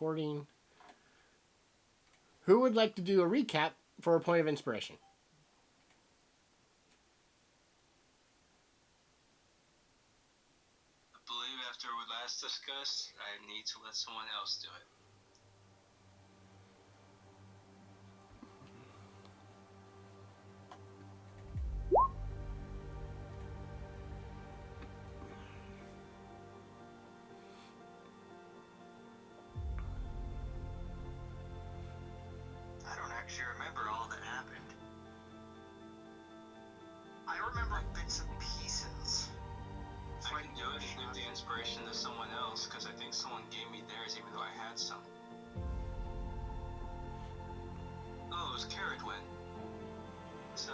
recording. Who would like to do a recap for a point of inspiration? I believe after we last discussed, I need to let someone else do it. I don't actually remember all that happened. I remember bits and pieces. I can do it and give the inspiration to someone else, because I think someone gave me theirs even though I had some. Oh, it was Carradwin. So,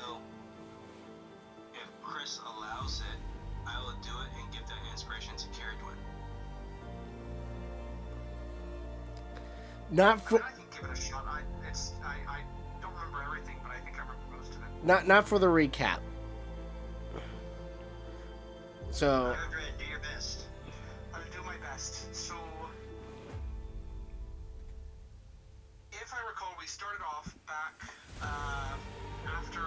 if Chris allows it, I will do it and give that inspiration to Carradwin. Not for I can give it a shot. I don't remember everything, but I think I remember most of it. not for the recap. So Carradwin, do your best. I'll do my best. So, if I recall, we started off back after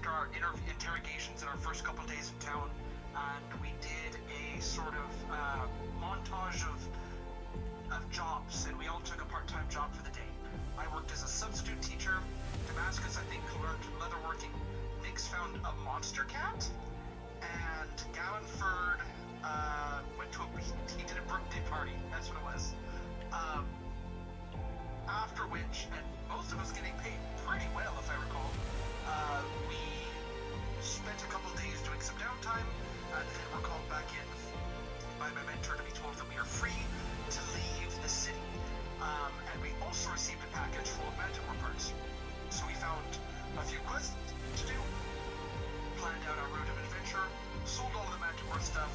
our interrogations in our first couple days in town, and we did a sort of montage of jobs, and we all took a part-time job for the day. I worked as a substitute teacher. Damascus, I think, learned leatherworking. Nix found a monster cat, and Gallenford went to he did a birthday party. That's what it was. After which, and most of us getting paid pretty well, if I recall, we spent a couple days doing some downtime, and then were called back in by my mentor to be told that we are free to leave the city. And we also received a package full of magic parts. So we found a few quests to do, planned out our route of adventure, sold all the magic stuff,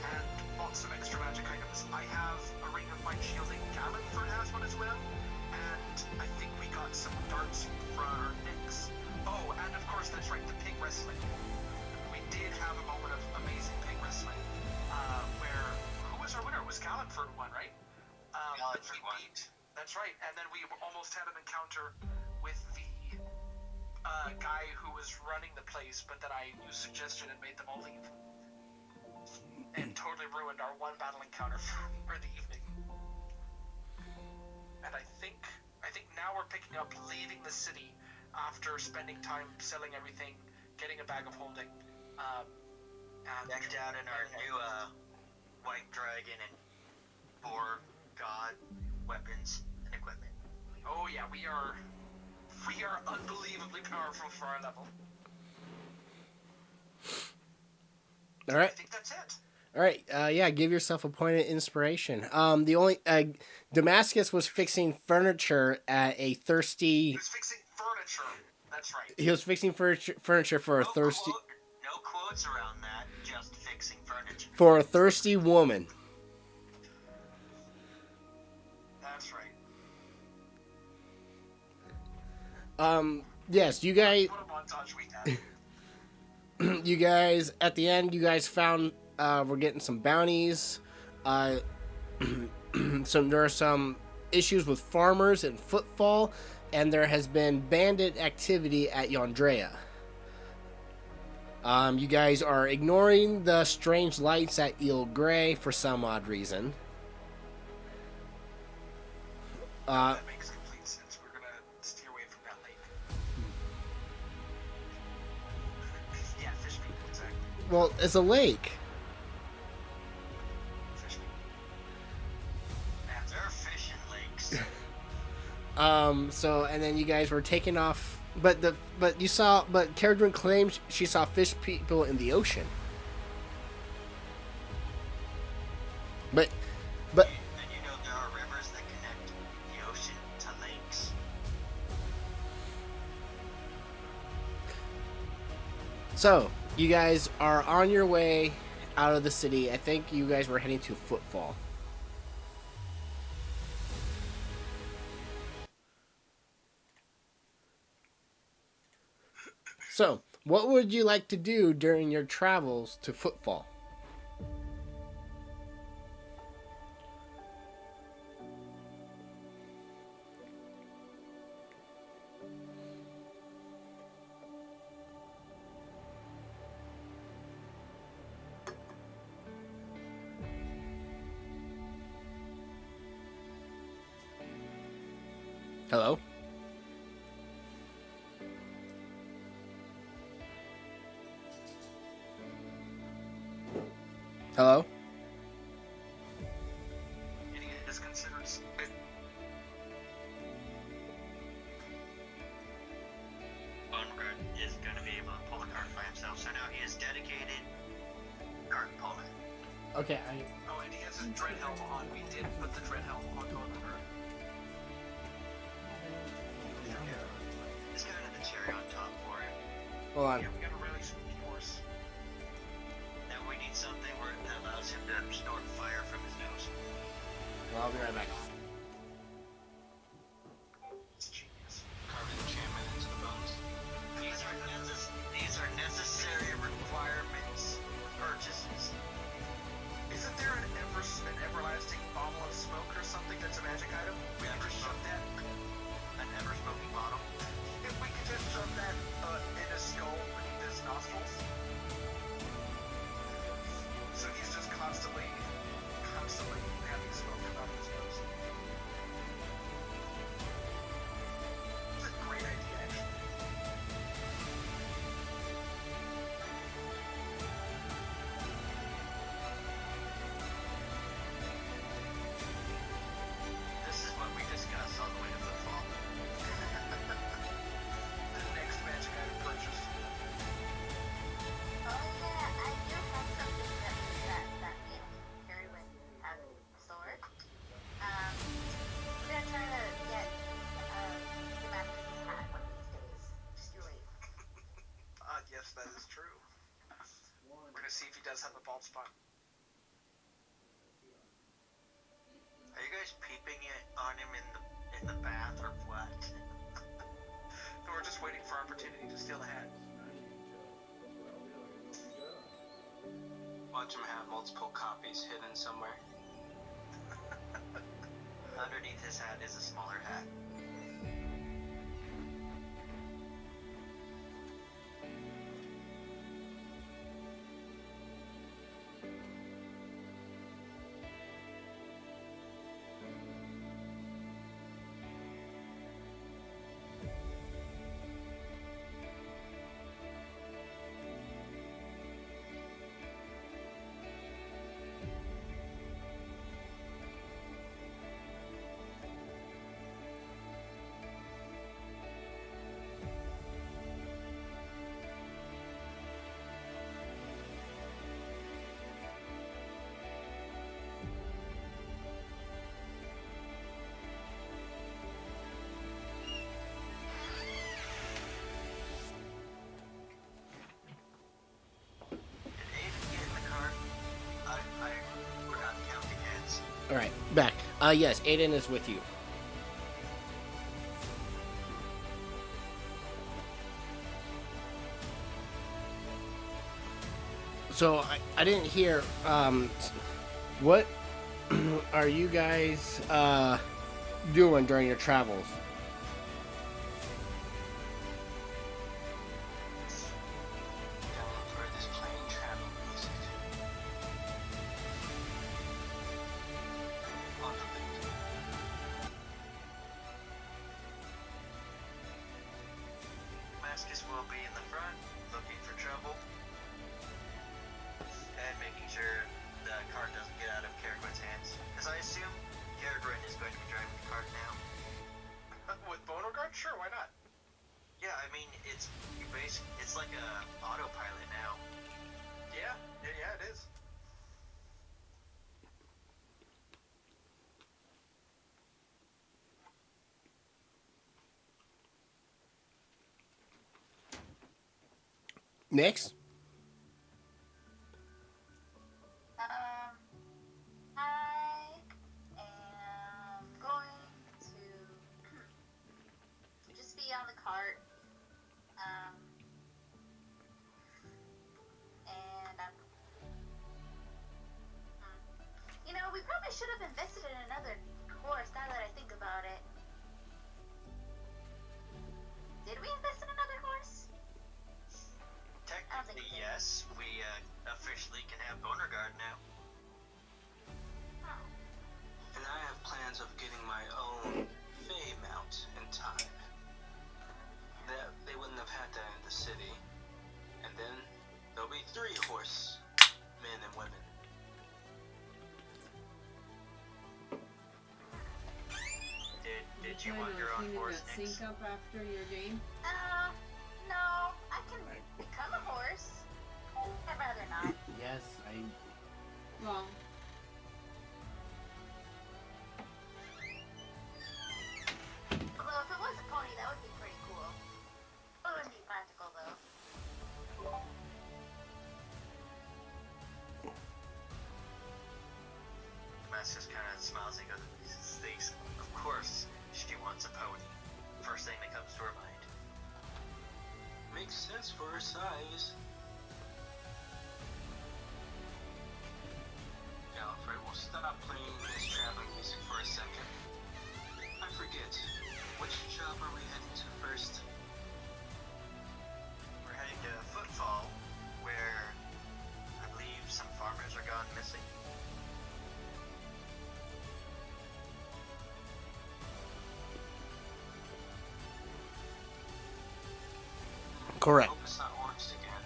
and bought some extra magic items. I have a ring of mind shielding. Gallenford has one as well, and I think we got some darts for Nix. Oh, and of course, that's right, the pig wrestling. We did have a moment of amazing pig wrestling, where who was our winner? It was Gallenford won, right? Gallenford won. That's right, and then we almost had an encounter with the guy who was running the place, but then I used suggestion and made them all leave. And totally ruined our one battle encounter for the evening. And I think now we're picking up leaving the city after spending time selling everything, getting a bag of holding, and decked out in our new white dragon and boar god weapons and equipment. Oh yeah, we are unbelievably powerful for our level. all right. I think that's it. All right, yeah, give yourself a point of inspiration. The only Damascus was fixing furniture at a thirsty. He was fixing furniture. That's right. He was fixing furniture for a thirsty No quotes around that. Just fixing furniture. for a thirsty woman. That's right. Yes, you guys. What a montage we had. You guys at the end. You guys found. We're getting some bounties. There are some issues with farmers and footfall, and there has been bandit activity at Yondrea. You guys are ignoring the strange lights at Eel Grey for some odd reason. That makes complete sense. We're gonna steer away from that lake. Yeah, fish people, exactly. Well, it's a lake. Fish people. Man, there are fish in lakes. So and then you guys were taking off, but Caradwin claims she saw fish people in the ocean. But And you know there are rivers that connect the ocean to lakes. so you guys are on your way out of the city. I think you guys were heading to Footfall. So, what would you like to do during your travels to Footfall? Hello? Hello? Idiot is considered stupid. Bonegard is going to be able to pull the cart by himself, so now he is dedicated cart pullman. Okay, Oh, and he has his dread helm on. We did put the dread helm on Bonegard. This guy had the cherry on top for him. hold on. Yeah, we got a really spooky horse. Now we need something where that allows him to snort fire from his nose. Well, I'll be right back. It's genius. Carve the enchantment into the bones. These are necessary requirements. Purchases. Isn't there an everlasting bottle of smoke or something that's a magic item? We can just shove that. An ever-smoking bottle. If we could just shove that in a skull beneath his nostrils. So he's just constantly having smoke come out of his nose. It's a great idea, actually. This is what we discussed on the way to football. The next magic item purchase. Oh yeah, I do have something that me and Carolyn have stored. We're gonna try to get the Master's hat one of these days. Just you wait. Yes, that is true. We're gonna see if he does have a bald spot. Are you guys peeping it on him in the bath or what? No, we're just waiting for opportunity to steal the hat. Watch him have multiple copies hidden somewhere. Underneath his hat is a smaller hat. Did Aiden get in the car? I forgot counting heads. All right, back. Yes, Aiden is with you. So I didn't hear. What are you guys doing during your travels? Down for this plane travel music. On the loop. Mascus will be in the front, looking for trouble, and making sure the cart doesn't get out of Caragrin's hands. Because I assume Caragrin is going to be driving the cart now. With Bonegard? Sure, why not? Yeah, I mean, it's like a autopilot now. Yeah, it is. Next. I am going to just be on the cart. And we probably should have invested in another horse now that I think about it. Did we invest in another horse? Technically, yes, we officially can have Bonegard now. Oh. And I have plans of getting my own Fey mount and Did you plan want on your own cleaning horse, that Nix? sink up after your game? No, I can become a horse. I'd rather not. Yes, Well, Although if it was a pony, that would be pretty cool. It wouldn't be practical though. Max just kind of smiles and goes, thinks, of course, she wants a pony. First thing that comes to her mind. Makes sense for her size. Alfred will stop playing this traveling music for a second. I forget. Which shop are we heading to first? We're heading to Footfall, where I believe some farmers are gone missing. correct. Hope it's not orcs again.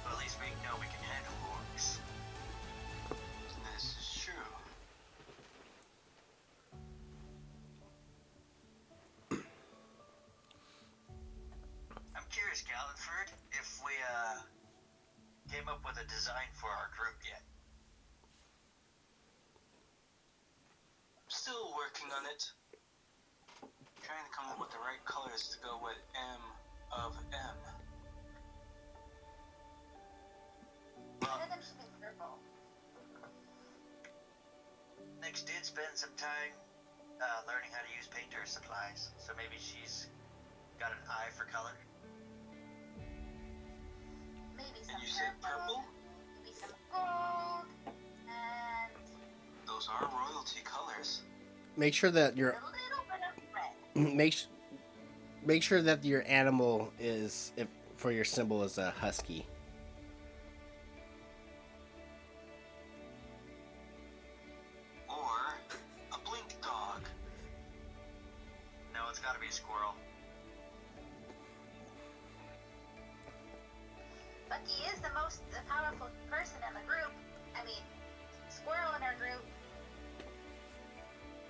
But at least we know we can handle orcs. This is true. I'm curious, Galliford, if we came up with a design for our group yet. Still working on it. Trying to come up with the right colors to go with M of M. None of them should be purple. Nix did spend some time learning how to use painter supplies, so maybe she's got an eye for color. Maybe And some you said purple? maybe some gold, and Those are royalty colors. Make sure that a your little bit of red. make sure that your animal is, if for your symbol, is a husky. Or a blink dog. No, it's gotta be a squirrel. Bucky is the most powerful person in the group. I mean, squirrel in our group.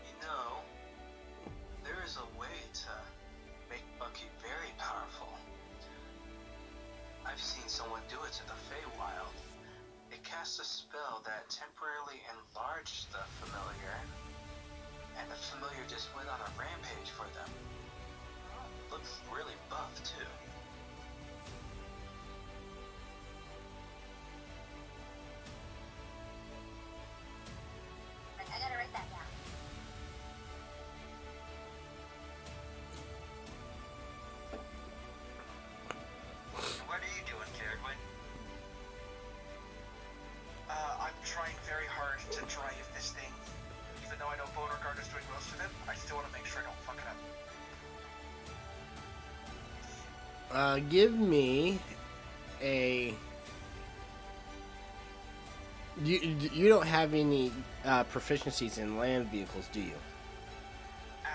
You know, there is a way to make Bucky very powerful. I've seen someone do it to the Feywild. It casts a spell that temporarily enlarged the familiar, and the familiar just went on a rampage for them. Looks really buff too. Like, I gotta write that down. And what are you doing, Caradwin? I'm trying very hard to drive this thing. Even though I know Beauregard is doing most of it, I still want to make sure I don't fuck it up. Give me a. You don't have any proficiencies in land vehicles, do you?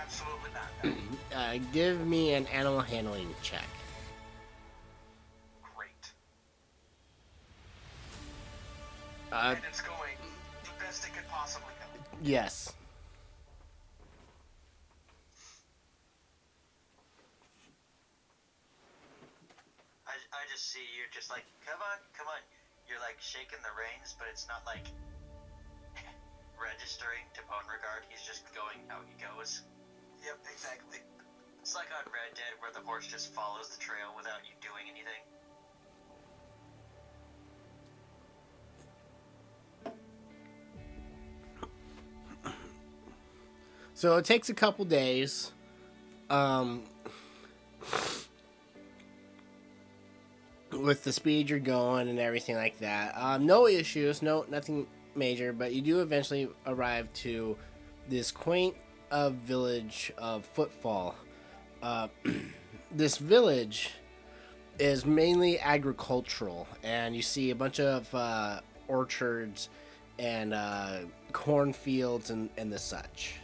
Absolutely not. No. Give me an animal handling check. Great. Uh, And it's going the best it could possibly go. yes. I just see you're just like, come on, come on. You're like shaking the reins, but it's not like registering to Beauregard. He's just going how he goes. Yep, exactly. It's like on Red Dead where the horse just follows the trail without you doing anything. So it takes a couple days. With the speed you're going and everything like that. No issues, nothing major, but you do eventually arrive to this quaint village of Footfall. This village is mainly agricultural, and you see a bunch of orchards and cornfields and the such.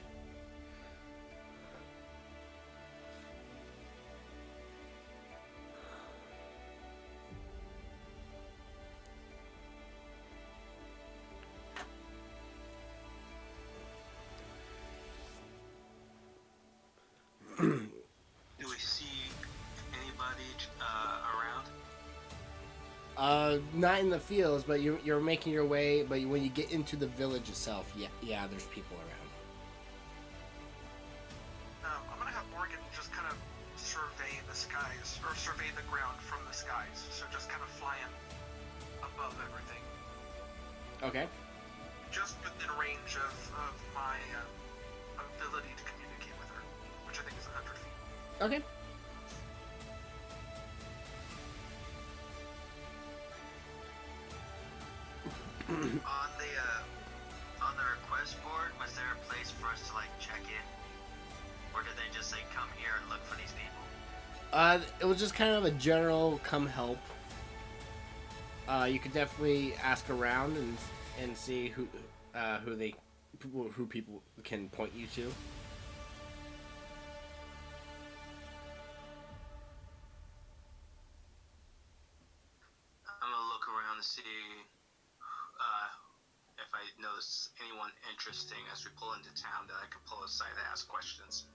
not in the fields, but you're making your way. But when you get into the village itself, yeah, there's people around. I'm gonna have Morgan just kind of survey the skies, or survey the ground from the skies. So just kind of flying above everything. Okay. Just within range of my ability to communicate with her, which I think is 100 feet. Okay. On the request board, was there a place for us to like check in, or did they just say come here and look for these people? It was just kind of a general come help. You could definitely ask around and see who people can point you to. I'm gonna look around to see if I notice anyone interesting as we pull into town that I can pull aside to ask questions.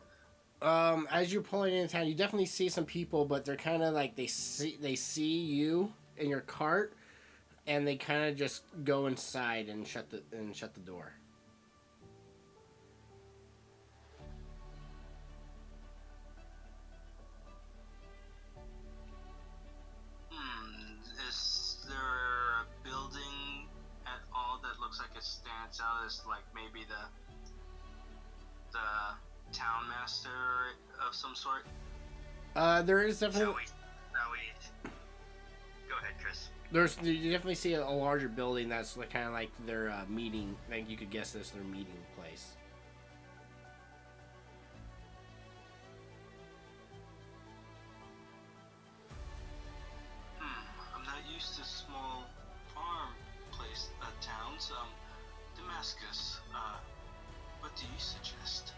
As you're pulling into town, you definitely see some people, but they're kind of like they see you in your cart, and they kind of just go inside and shut the door. Is there a building at all that looks like it stands out as like maybe the town master of some sort? There is definitely. Go ahead, Chris. You definitely see a larger building that's like, kind of like their meeting. Like you could guess this their meeting place. I'm not used to small farm towns. Damascus. What do you suggest?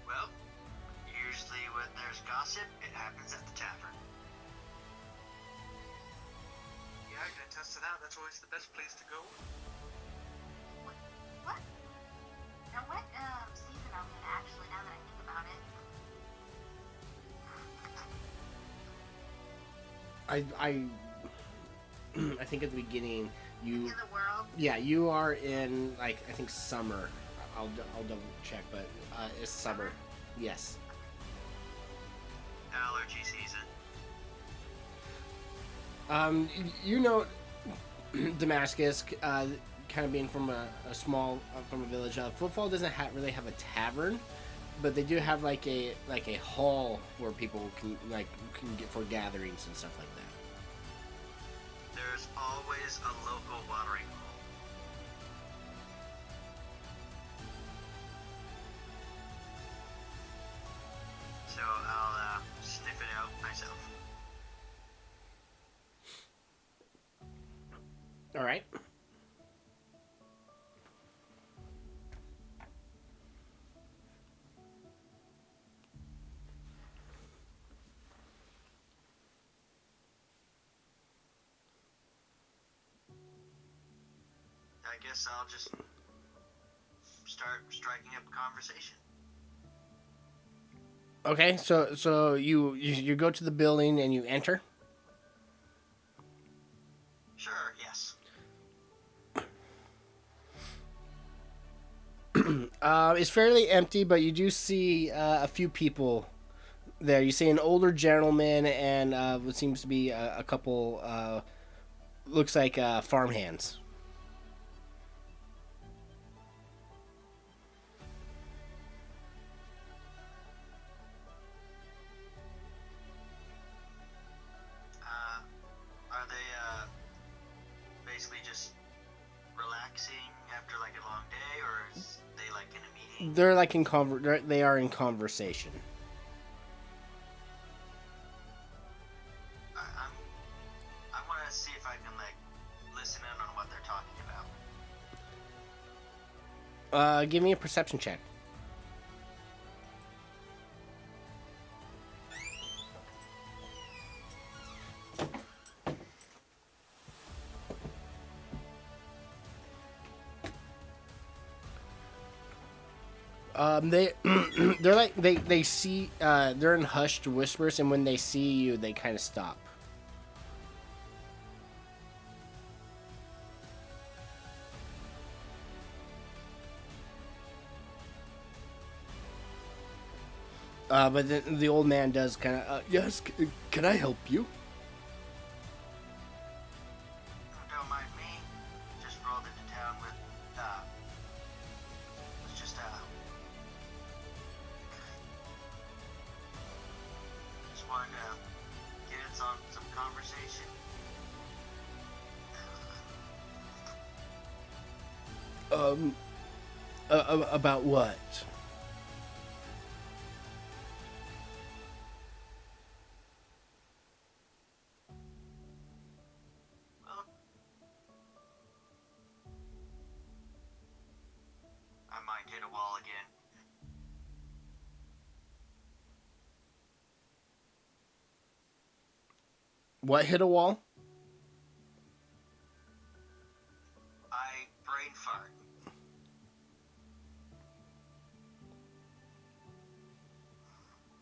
Well, usually when there's gossip, it happens at the tavern. Yeah, I can attest to that. That's always the best place to go. What? Now, what season are we in, actually, now that I think about it? I think at the beginning you. In the world? Yeah, you are in like I think summer. I'll double check, but it's summer. Yes. Allergy season. You know, Damascus, kind of being from a small from a village. Footfall doesn't really have a tavern, but they do have like a hall where people can get for gatherings and stuff like that. There's always a local watering hole. So I'll sniff it out myself. All right. I guess I'll just start striking up a conversation. Okay, so you go to the building and you enter. Sure, yes. It's fairly empty, but you do see a few people there. You see an older gentleman and what seems to be a couple, looks like farmhands. Are they basically just relaxing after like a long day, or is they like in a meeting? They're like they are in conversation. I want to see if I can like listen in on what they're talking about. Give me a perception check. They're like they see they're in hushed whispers, and when they see you, they kind of stop. But then the old man does kind of, yes, can I help you? Don't mind me. Just rolled into town with, was just wanted to get us on some conversation. About what? Well, I might hit a wall again. What hit a wall? I brain fart.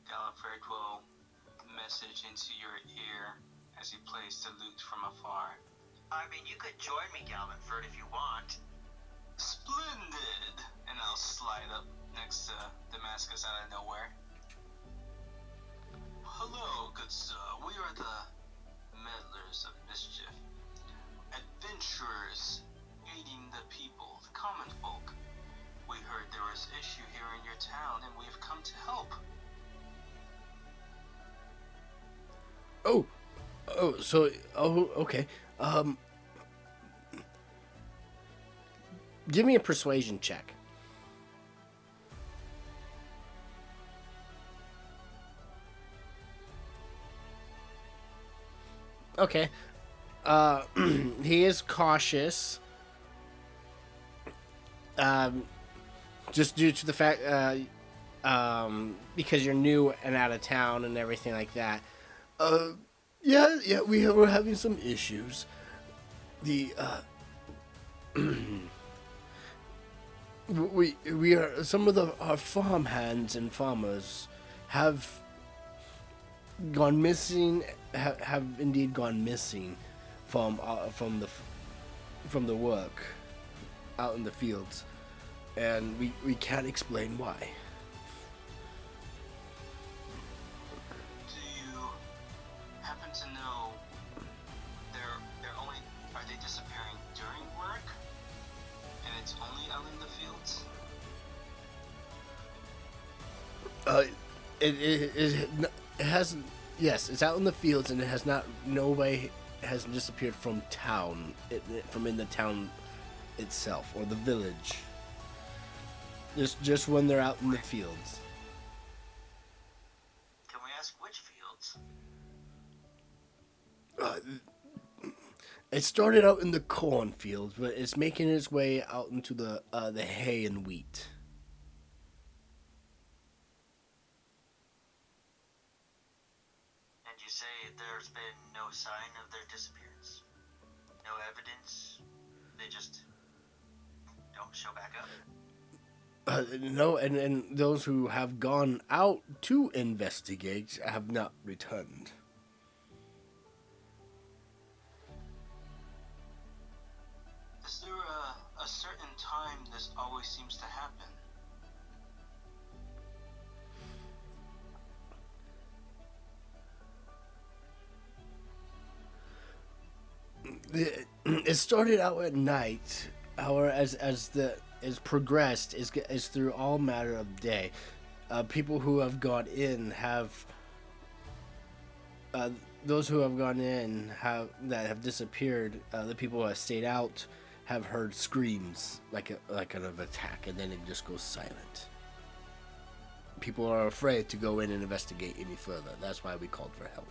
Gallifrey will message into your ear as he plays the lute from afar. I mean, you could join me, Galmanford, if you want. Splendid! And I'll slide up next to Damascus out of nowhere. Hello, good sir. We are the Meddlers of Mischief. Adventurers aiding the people, the common folk. We heard there was issue here in your town and we have come to help. Okay. Give me a persuasion check. Okay. He is cautious. Just due to the fact, because you're new and out of town and everything like that. Yeah, we're having some issues. The, we are, some of our farm hands and farmers have gone missing, have indeed gone missing from the work out in the fields, and we can't explain why. Do you happen to know are they disappearing during work? And it's only out in the fields? It hasn't. Yes, it's out in the fields, and it has not. Nobody has disappeared from town. From in the town itself or the village. Just when they're out in the fields. Can we ask which fields? It started out in the cornfields, but it's making its way out into the hay and wheat. And you say there's been no sign of their disappearance? No evidence? They just don't show back up? No, and those who have gone out to investigate have not returned. Is there a certain time this always seems to happen? It started out at night. However, as progressed is through all matter of day. People who have gone in have those who have gone in that have disappeared. The people who have stayed out have heard screams like an attack, and then it just goes silent. People are afraid to go in and investigate any further. That's why we called for help.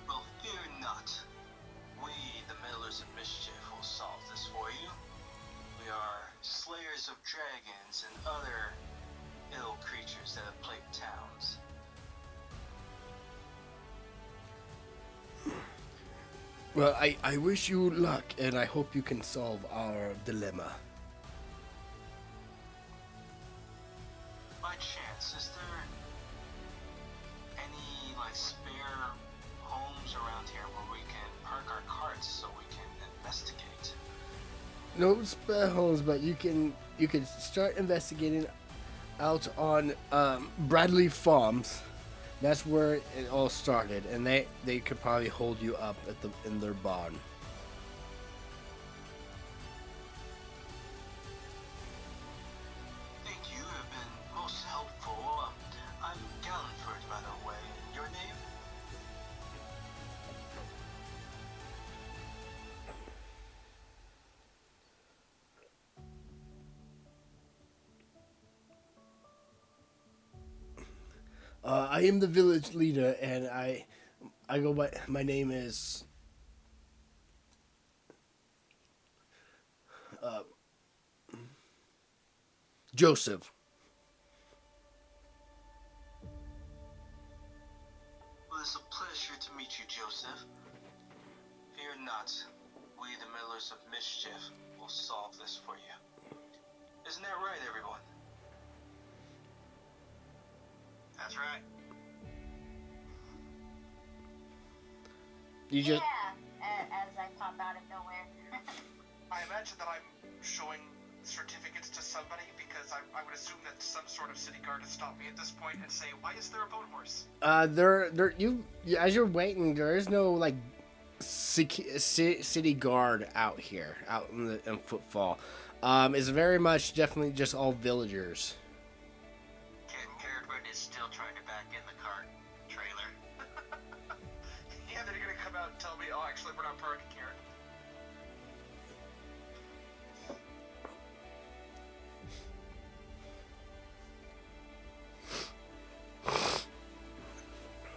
Well, fear not. We, the Meddlers of Mischief, will solve this for you. We are slayers of dragons and other ill creatures that have plagued towns. Well, I wish you luck, and I hope you can solve our dilemma. By chance, is there any, spare homes around here where we can park our carts so we can investigate? no spells, but you can start investigating out on Bradley Farms. That's where it all started, and they could probably hold you up at in their barn. Thank you, have been most helpful. I'm Gallenford, by the way. Your name? I am the village leader, and I go by my name is Joseph. Well, it's a pleasure to meet you, Joseph. Fear not. We, the Meddlers of Mischief, will solve this for you. Isn't that right, everyone? That's right. You just As I pop out of nowhere. I imagine that I'm showing certificates to somebody because I would assume that some sort of city guard has stopped me at this point and say, why is there a bone horse? as you're waiting, there is no like city guard out here, out in Footfall. It's very much definitely just all villagers. Carrot is still trying to back in the cart trailer. Yeah, they're gonna come out and tell me, oh, actually, we're not parking here.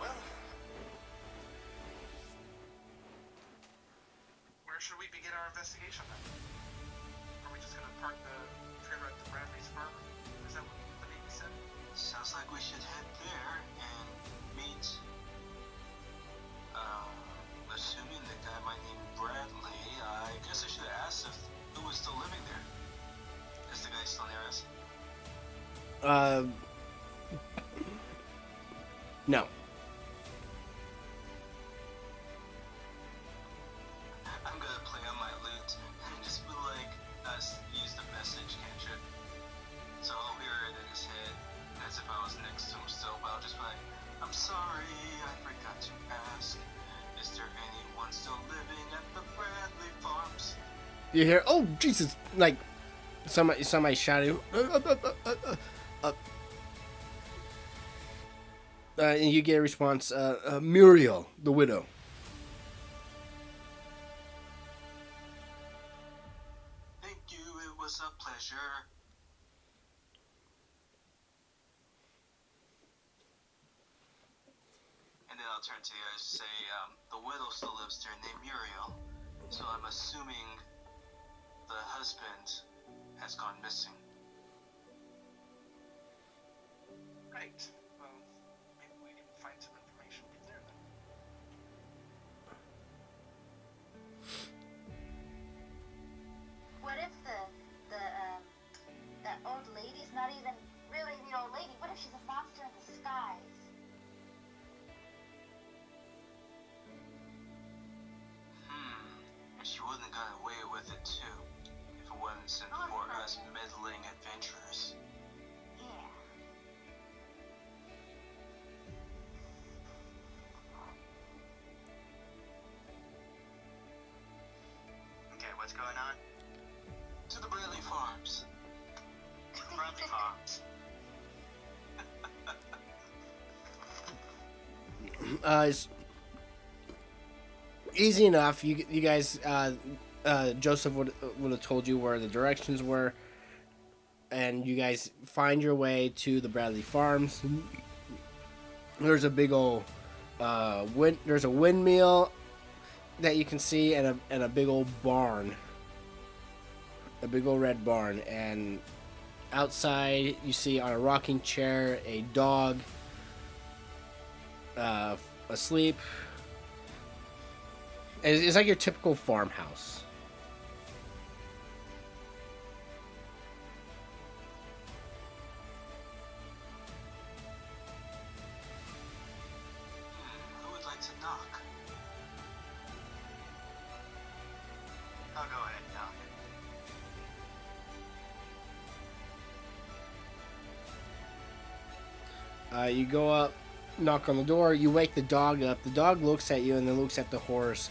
Well, where should we begin our investigation then? Are we just gonna park the trailer at the Bradley's farm? Is that what the lady said? Sounds like we should head there and meet, assuming the guy might name Bradley. I guess I should have asked if who was still living there. Is the guy still near us? No. I'm gonna play on my lute and just be like, use the message, can't you? So I'll hear it in his head as if I was next to him still, but I'll just be like, I'm sorry, I forgot to ask. Is there anyone still living at the Bradley Farms? You hear, oh Jesus, like somebody shouting, and you get a response, Muriel, the widow. Thank you, it was a pleasure. And then I'll turn to you guys and say, the widow still lives there named Muriel. So I'm assuming the husband has gone missing. Right. Well, maybe we can find some information from there then. What if that old lady's not even really the old lady? What if she's a monster in disguise? She wouldn't have gotten away with it too, if it wasn't for us meddling adventurers. Yeah. Okay, what's going on? To the Bradley Farms. Bradley Farms. It's easy enough. You guys, Joseph would have told you where the directions were, and you guys find your way to the Bradley Farms. There's a big old there's a windmill that you can see, and a big old barn, a big old red barn, and outside you see on a rocking chair a dog asleep. It's like your typical farmhouse. Who would like to knock? I'll go ahead and knock it. You go up, knock on the door. You wake the dog up. The dog looks at you and then looks at the horse,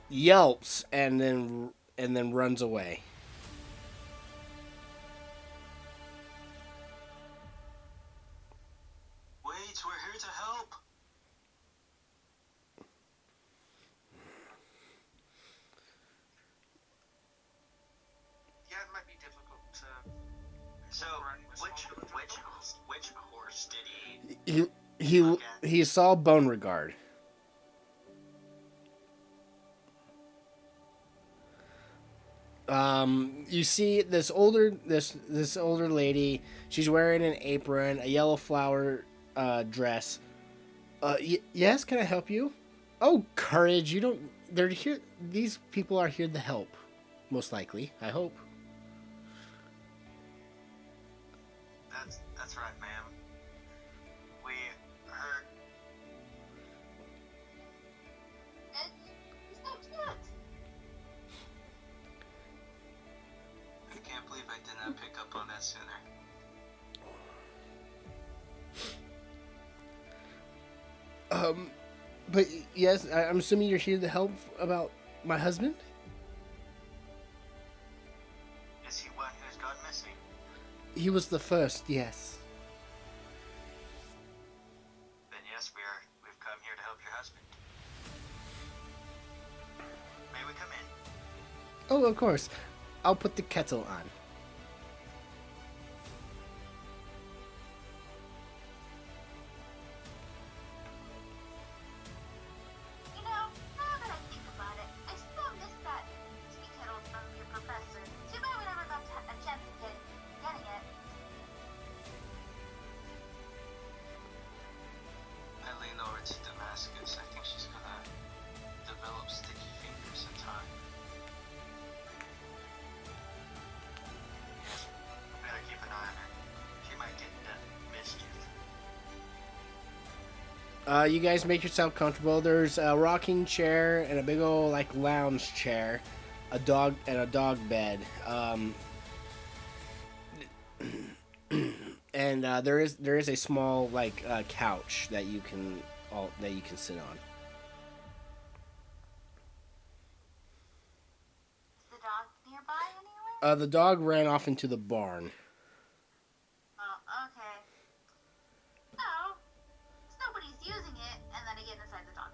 yelps, and then runs away. Wait, we're here to help. Yeah, it might be difficult to. So, run with which small vehicles. horse did he? He saw Beauregard. You see this older lady. She's wearing an apron, a yellow flower dress. Yes, can I help you? Oh, courage! You don't. They're here. These people are here to help, most likely. I hope. That's right, ma'am. We heard. And he's so cute. I can't believe I did not pick up on that sooner. But yes, I'm assuming you're here to help about my husband. Is he one who's gone missing? He was the first. Yes. Then yes, we've come here to help your husband. May we come in? Oh, of course. I'll put the kettle on. You know, now that I think about it, I still miss that tea kettle from your professor. Too bad we never got a chance of getting it. I lean over to Damascus. I think she's gonna develop sticky fingers in time. Yes, we better keep an eye on her. She might get mischief. You guys make yourself comfortable. There's a rocking chair and a big old like lounge chair, a dog bed. And there is a small like couch that you can sit on. Is the dog nearby anywhere? The dog ran off into the barn. Oh, okay. No, nobody's using it, and then I get inside the dog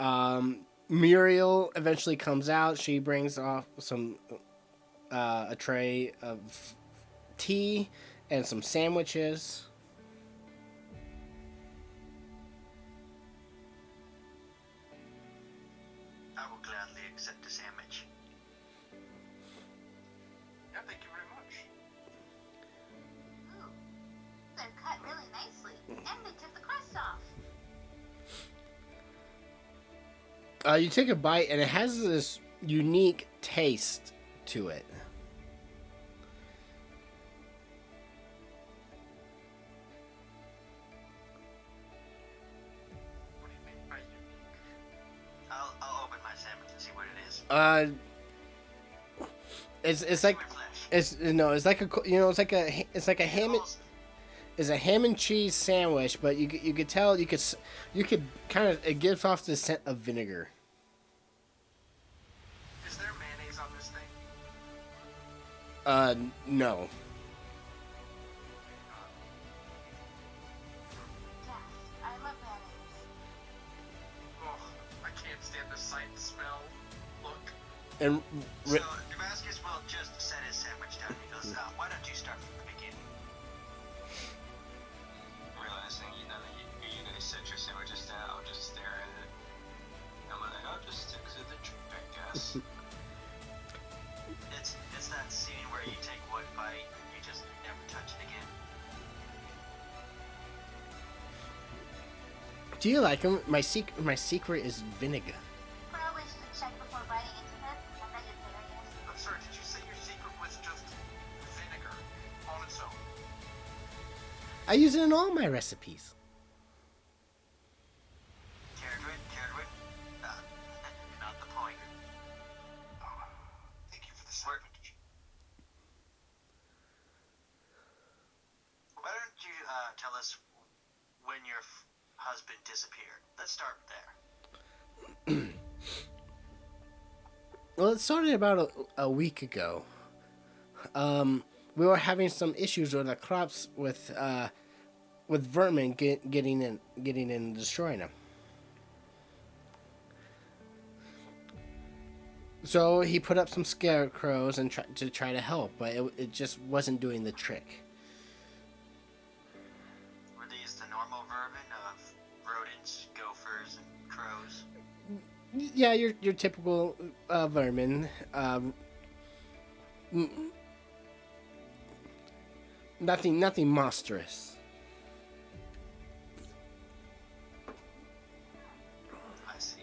bed. Muriel eventually comes out. She brings off a tray of tea and some sandwiches. I will gladly accept a sandwich. Yeah, thank you very much. Ooh, they're cut really nicely, and they took the crust off. You take a bite, and it has this unique taste to it. What do you mean by unique? I'll open my sandwich and see what it is. It's like Human flesh. it's like a ham. It's a ham and cheese sandwich, but you could tell you could kind of it gives off the scent of vinegar. Is there mayonnaise on this thing? No. Yes, I love mayonnaise. Oh, I can't stand the sight, smell, look. And So Damascus will just set his sandwich down. He goes, why don't you start from the beginning? Realizing, you guys set your sandwiches down, I'll just stare at it. I'm like, I'll just stick to the trick, I guess. It's that scene where you take one bite and you just never touch it again. do you like them? My secret is vinegar. Probably should check before biting into them. I'm vegetarian. I'm sorry, did you say your secret was just vinegar on its own? I use it in all my recipes. Carrot, not the point. Oh, thank you for the sandwich. tell us when your husband disappeared. Let's start there. Well, it started about a week ago. We were having some issues with the crops with vermin getting in and destroying them. So he put up some scarecrows and try to help, but it just wasn't doing the trick. Were these the normal vermin of rodents, gophers, and crows? Yeah, your typical vermin. Nothing monstrous. I see.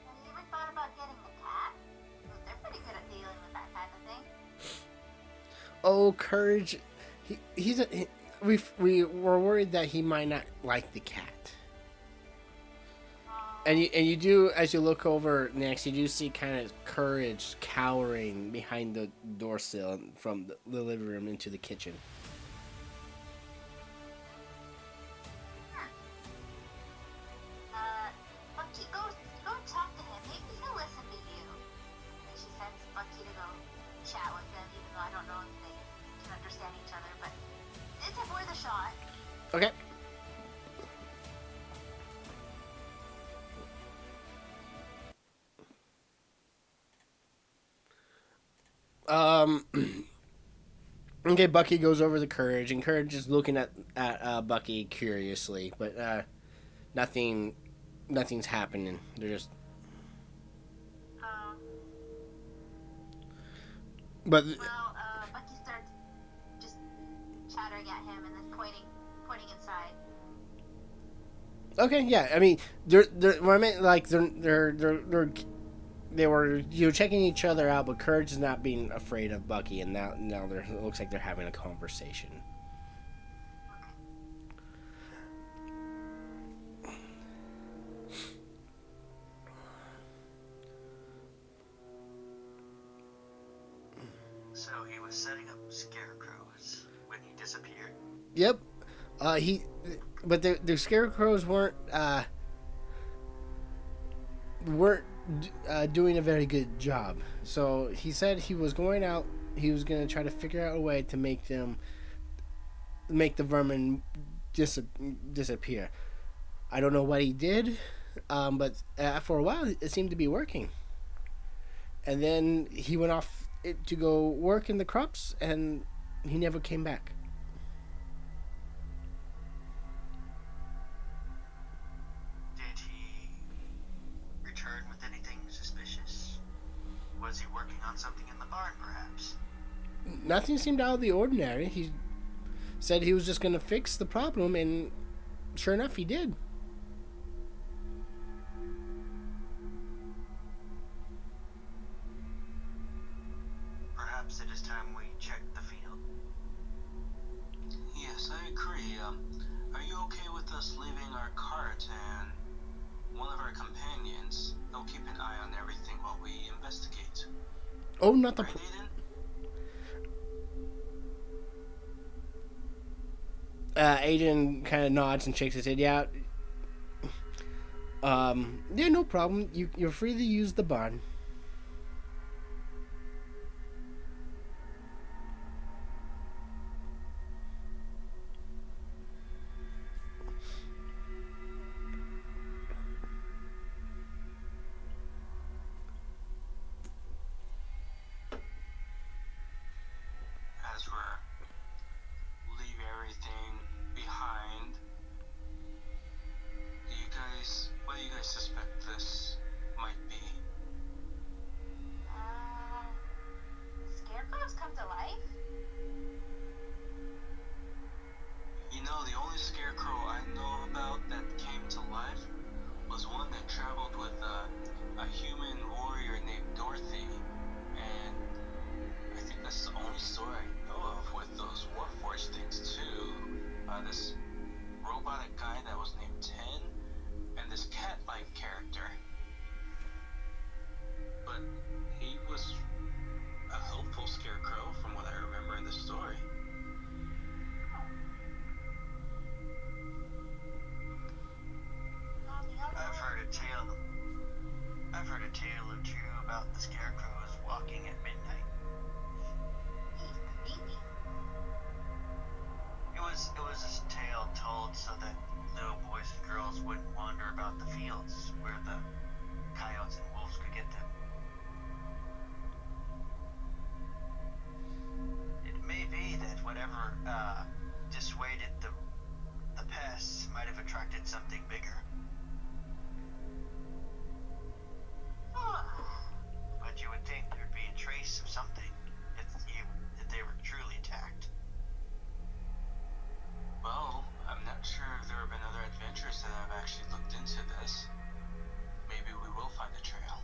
Have you ever thought about getting a cat? 'Cause they're pretty good at dealing with that kind of thing. Oh, Courage. We were worried that he might not like the cat. And you do, as you look over next, you do see kind of Courage cowering behind the door sill from the living room into the kitchen. Bucky, go talk to him. Maybe he'll listen to you. And she sends Bucky to go chat with them, even though I don't know if they can understand each other, but it's worth a shot. Okay. Okay, Bucky goes over to Courage, and Courage is looking at Bucky curiously, but nothing's happening. They're just. But Well, Bucky starts just chattering at him and then pointing inside. okay, yeah. I mean, they were checking each other out, but Courage is not being afraid of Bucky, and now it looks like they're having a conversation. So he was setting up scarecrows when he disappeared. Yep. But the scarecrows weren't doing a very good job. So he said he was going out. He was going to try to figure out a way to make the vermin disappear. I don't know what he did, but for a while it seemed to be working. And then he went off to go work in the crops, and he never came back. Did he return with anything suspicious? Was he working on something in the barn, perhaps? Nothing seemed out of the ordinary. He said he was just going to fix the problem, and sure enough, he did. Perhaps it is time we check the field. Yes, I agree. Are you okay with us leaving our cart and one of our companions? They'll keep an eye on everything while we investigate. Oh, not the... Right, Aiden? Aiden kind of nods and shakes his head. Yeah. Yeah, no problem. You're free to use the barn. As we're leaving everything behind, what do you guys suspect this might be? Scarecrows come to life? You know, the only scarecrow I know about that came to life was one that traveled with a human warrior named Dorothy, and I think that's the only story I know of with those Warforged things too. This robotic guy that was named Ten, and this cat-like character. But he was a helpful scarecrow from what I remember in the story. was a tale told so that little boys and girls wouldn't wander about the fields where the coyotes and wolves could get them. It may be that whatever dissuaded the pests might have attracted something bigger. But you would think there'd be a trace of something if they were truly attacked. Well, I'm not sure if there have been other adventures that have actually looked into this. Maybe we will find a trail.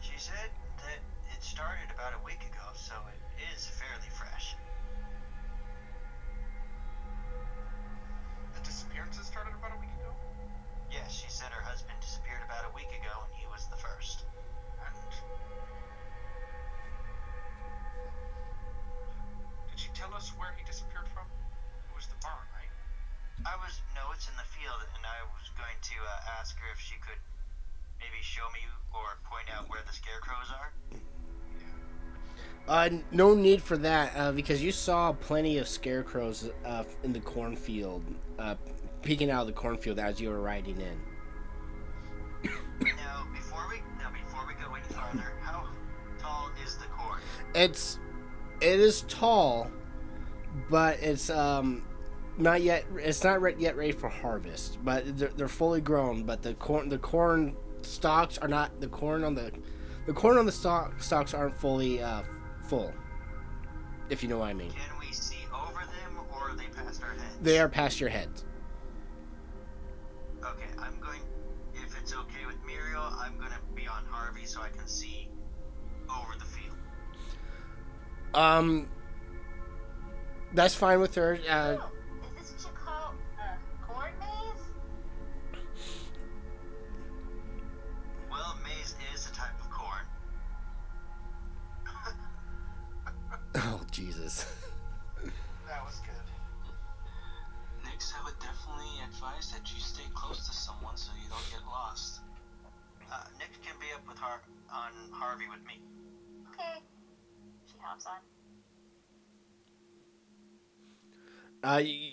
She said that it started about a week ago, so it is fairly fresh. The disappearances started about a week ago? Yes, she said her husband disappeared about a week ago and he was the first. And did she tell us where he disappeared from? It was the barn, right? No, it's in the field, and I was going to ask her if she could maybe show me or point out where the scarecrows are. No need for that, because you saw plenty of scarecrows in the cornfield, peeking out of the cornfield as you were riding in. Now, before we go any farther, how tall is the corn? It is tall, but it's not yet. It's not yet ready for harvest. But they're fully grown. But the corn stalks are not. The corn on the stalks aren't fully full. If you know what I mean. Can we see over them, or are they past our heads? They are past your heads. Okay, if it's okay with Muriel, I'm gonna be on Harvey so I can see over the field. That's fine with her. Is this what you call a corn maze? Well, maize is a type of corn. Oh Jesus. That was good. Nix, I would definitely advise that you stay close to someone so you don't get lost. Nick can be up with on Harvey with me. Okay. She hops on.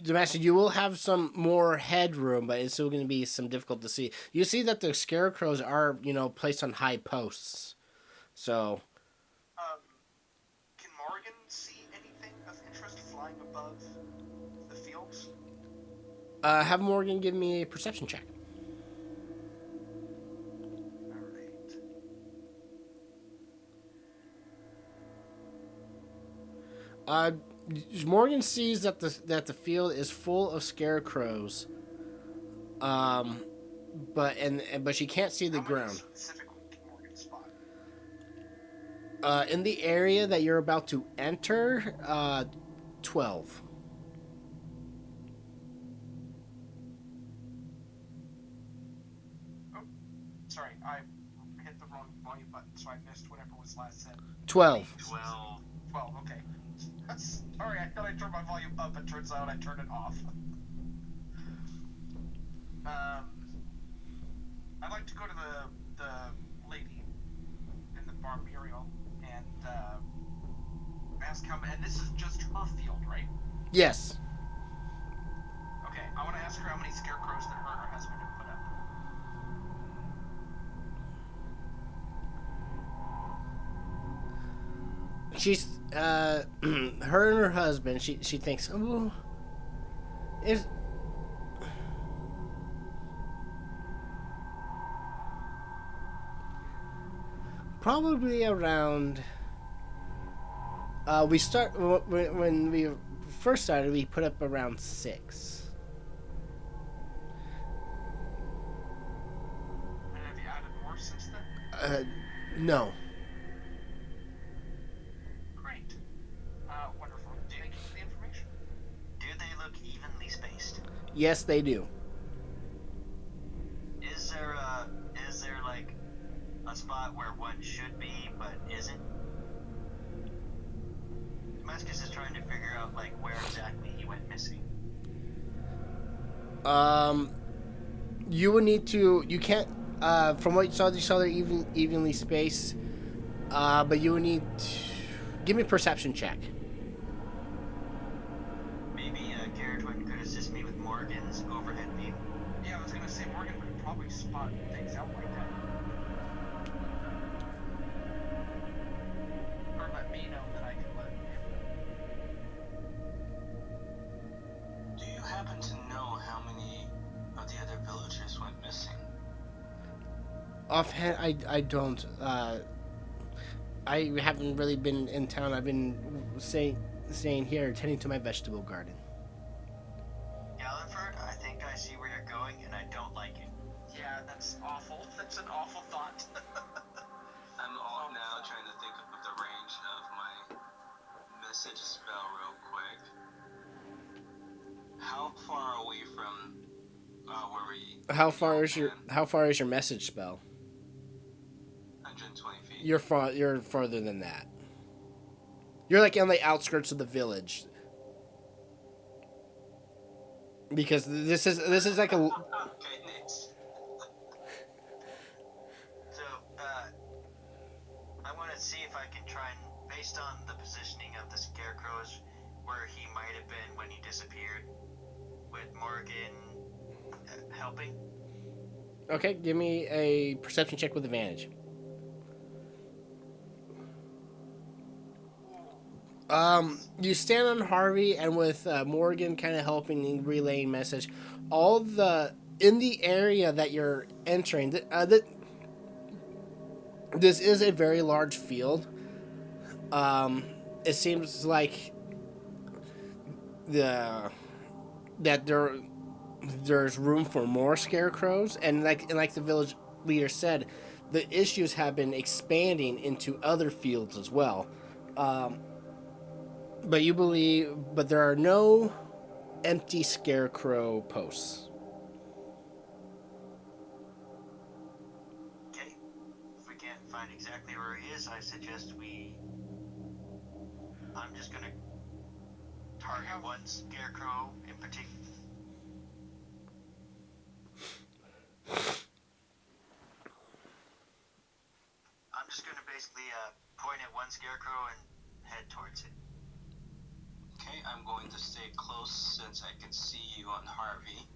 Domestic, you will have some more headroom, but it's still going to be some difficult to see. You see that the scarecrows are, placed on high posts. So, Can Morgan see anything of interest flying above the fields? have Morgan give me a perception check. Alright. Morgan sees that the field is full of scarecrows, but she can't see the How many ground. specifically can Morgan spot? In the area that you're about to enter, 12. Oh, sorry, I hit the wrong volume button, so I missed whatever was last said. 12. 12, okay. Sorry, I thought I turned my volume up, and turns out I turned it off. I'd like to go to the lady in the bar, Muriel, and ask how many, and this is just her field, right? Yes. Okay, I want to ask her how many scarecrows that her and her husband have put up. She's her and her husband. She thinks, oh, is probably around. We start when we first started. We put up around 6. And have you added more since then? No. Great. Wonderful. Thank you for the information. Do they look evenly spaced? Yes, they do. Is there like a spot where one should be but isn't? Damascus is trying to figure out like where exactly he went missing. You would need to. You can't. From what you saw they're evenly spaced. But you would need to give me a perception check. Me? Spirit Twin could assist me with Morgan's overhead view. Yeah, I was gonna say Morgan would probably spot things out like that. Or let me know that I can let him know. Do you happen to know how many of the other villagers went missing? Offhand, I don't. I haven't really been in town. I've been staying here, tending to my vegetable garden. Gallenford, I think I see where you're going, and I don't like it. Yeah, that's awful. That's an awful thought. I'm all now trying to think of the range of my message spell real quick. How far are we from where we? How far is your message spell? 120 feet. You're farther than that. You're like on the outskirts of the village. Because this is like a Okay, Nix. So, I want to see if I can try and, based on the positioning of the scarecrows, where he might have been when he disappeared, with Morgan helping. Okay, give me a perception check with advantage. You stand on Harvey, and with Morgan kind of helping and relaying message, in the area that you're entering, this is a very large field. It seems like that there's room for more scarecrows, and like the village leader said, the issues have been expanding into other fields as well. But there are no empty scarecrow posts. Okay. If we can't find exactly where he is, I suggest I'm just gonna target one scarecrow in particular. I'm just gonna basically point at one scarecrow and head towards it. Okay, I'm going to stay close since I can see you on Harvey.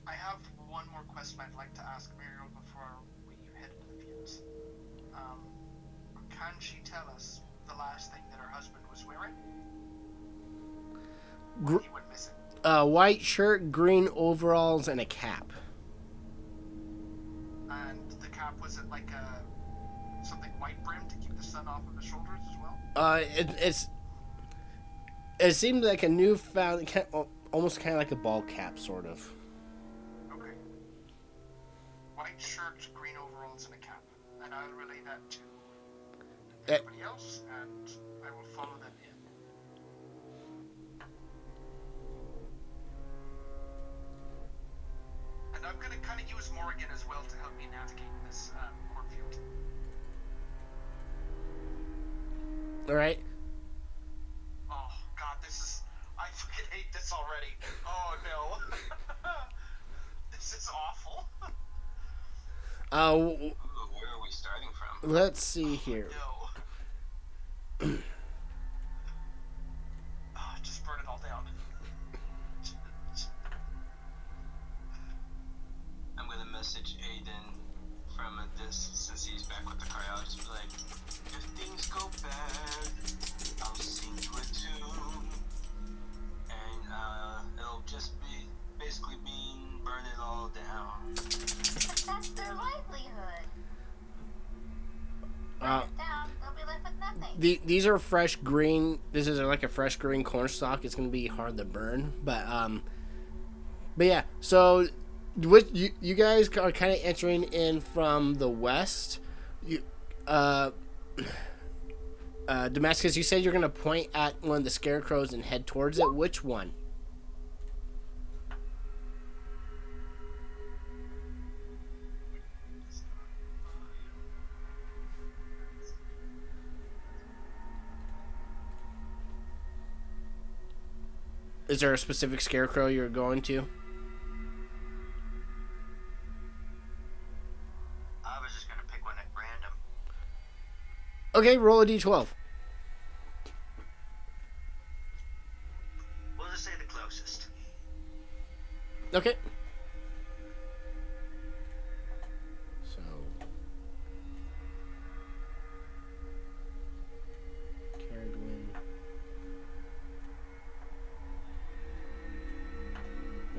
I have one more question I'd like to ask Muriel before we head into the fields. Can she tell us the last thing that her husband was wearing? When he went missing. White shirt, green overalls, and a cap. And the cap, was it like something white brimmed to keep the sun off of the shoulders as well? It seemed like a newfound, almost kind of like a ball cap, sort of. Okay. White shirt, green overalls, and a cap. And I'll relay that to everybody else, and I will follow them in. And I'm going to kind of use Morgan as well to help me navigate this cornfield. All right. Oh, God, I fucking hate this already. Oh, no. This is awful. Ooh, where are we starting from? Let's see here. No. Just burn it all down. I'm gonna message Aiden from a distance since he's back with the car. I'll just be like, if things go bad, I'll sing you a tune. And it'll just be basically being burn it all down. That's their livelihood. Burn it down, they'll be left with nothing. These are fresh green. This is like a fresh green corn stalk. It's gonna be hard to burn, but yeah. So, what you guys are kind of entering in from the west. Damascus, you said you're gonna point at one of the scarecrows and head towards it. Which one? Is there a specific scarecrow you're going to? I was just gonna pick one at random. Okay, roll a d12. We'll just say the closest. Okay. So. Carradwin.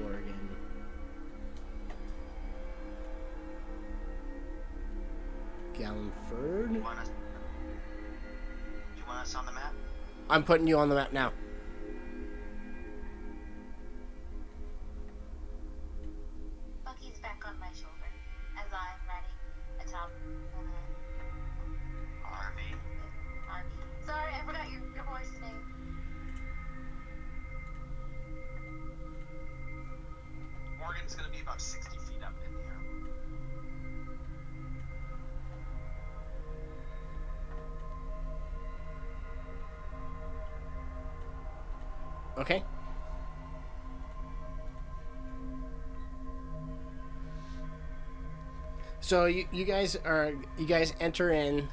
Oregon. Gallonford. You want us on the map? I'm putting you on the map now. Bucky's back on my shoulder as I'm riding atop RV. RV. Sorry, I forgot your horse name. Morgan's gonna be about 60 feet up in the air. Okay. So you guys enter in.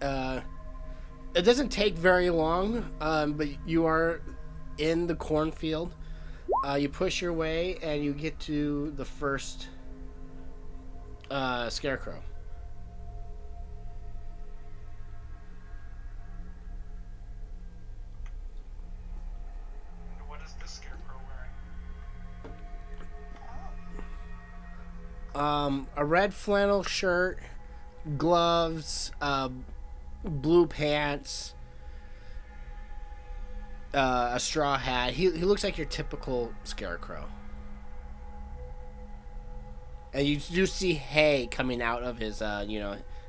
It doesn't take very long, but you are in the cornfield. You push your way and you get to the first scarecrow. And what is this scarecrow wearing? A red flannel shirt, gloves, blue pants, a straw hat. He looks like your typical scarecrow. And you do see hay coming out of his,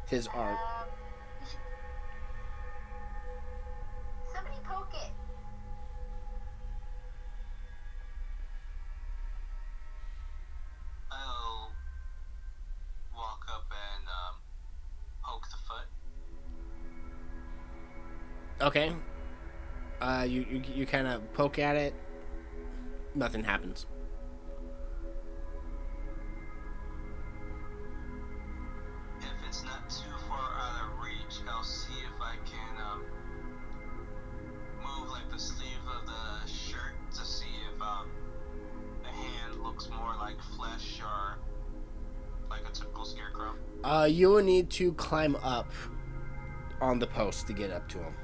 his arm. Somebody poke it. I'll walk up and poke the foot. Okay. You kind of poke at it. Nothing happens. If it's not too far out of reach, I'll see if I can move like the sleeve of the shirt to see if the hand looks more like flesh or like a typical scarecrow. You will need to climb up on the post to get up to him.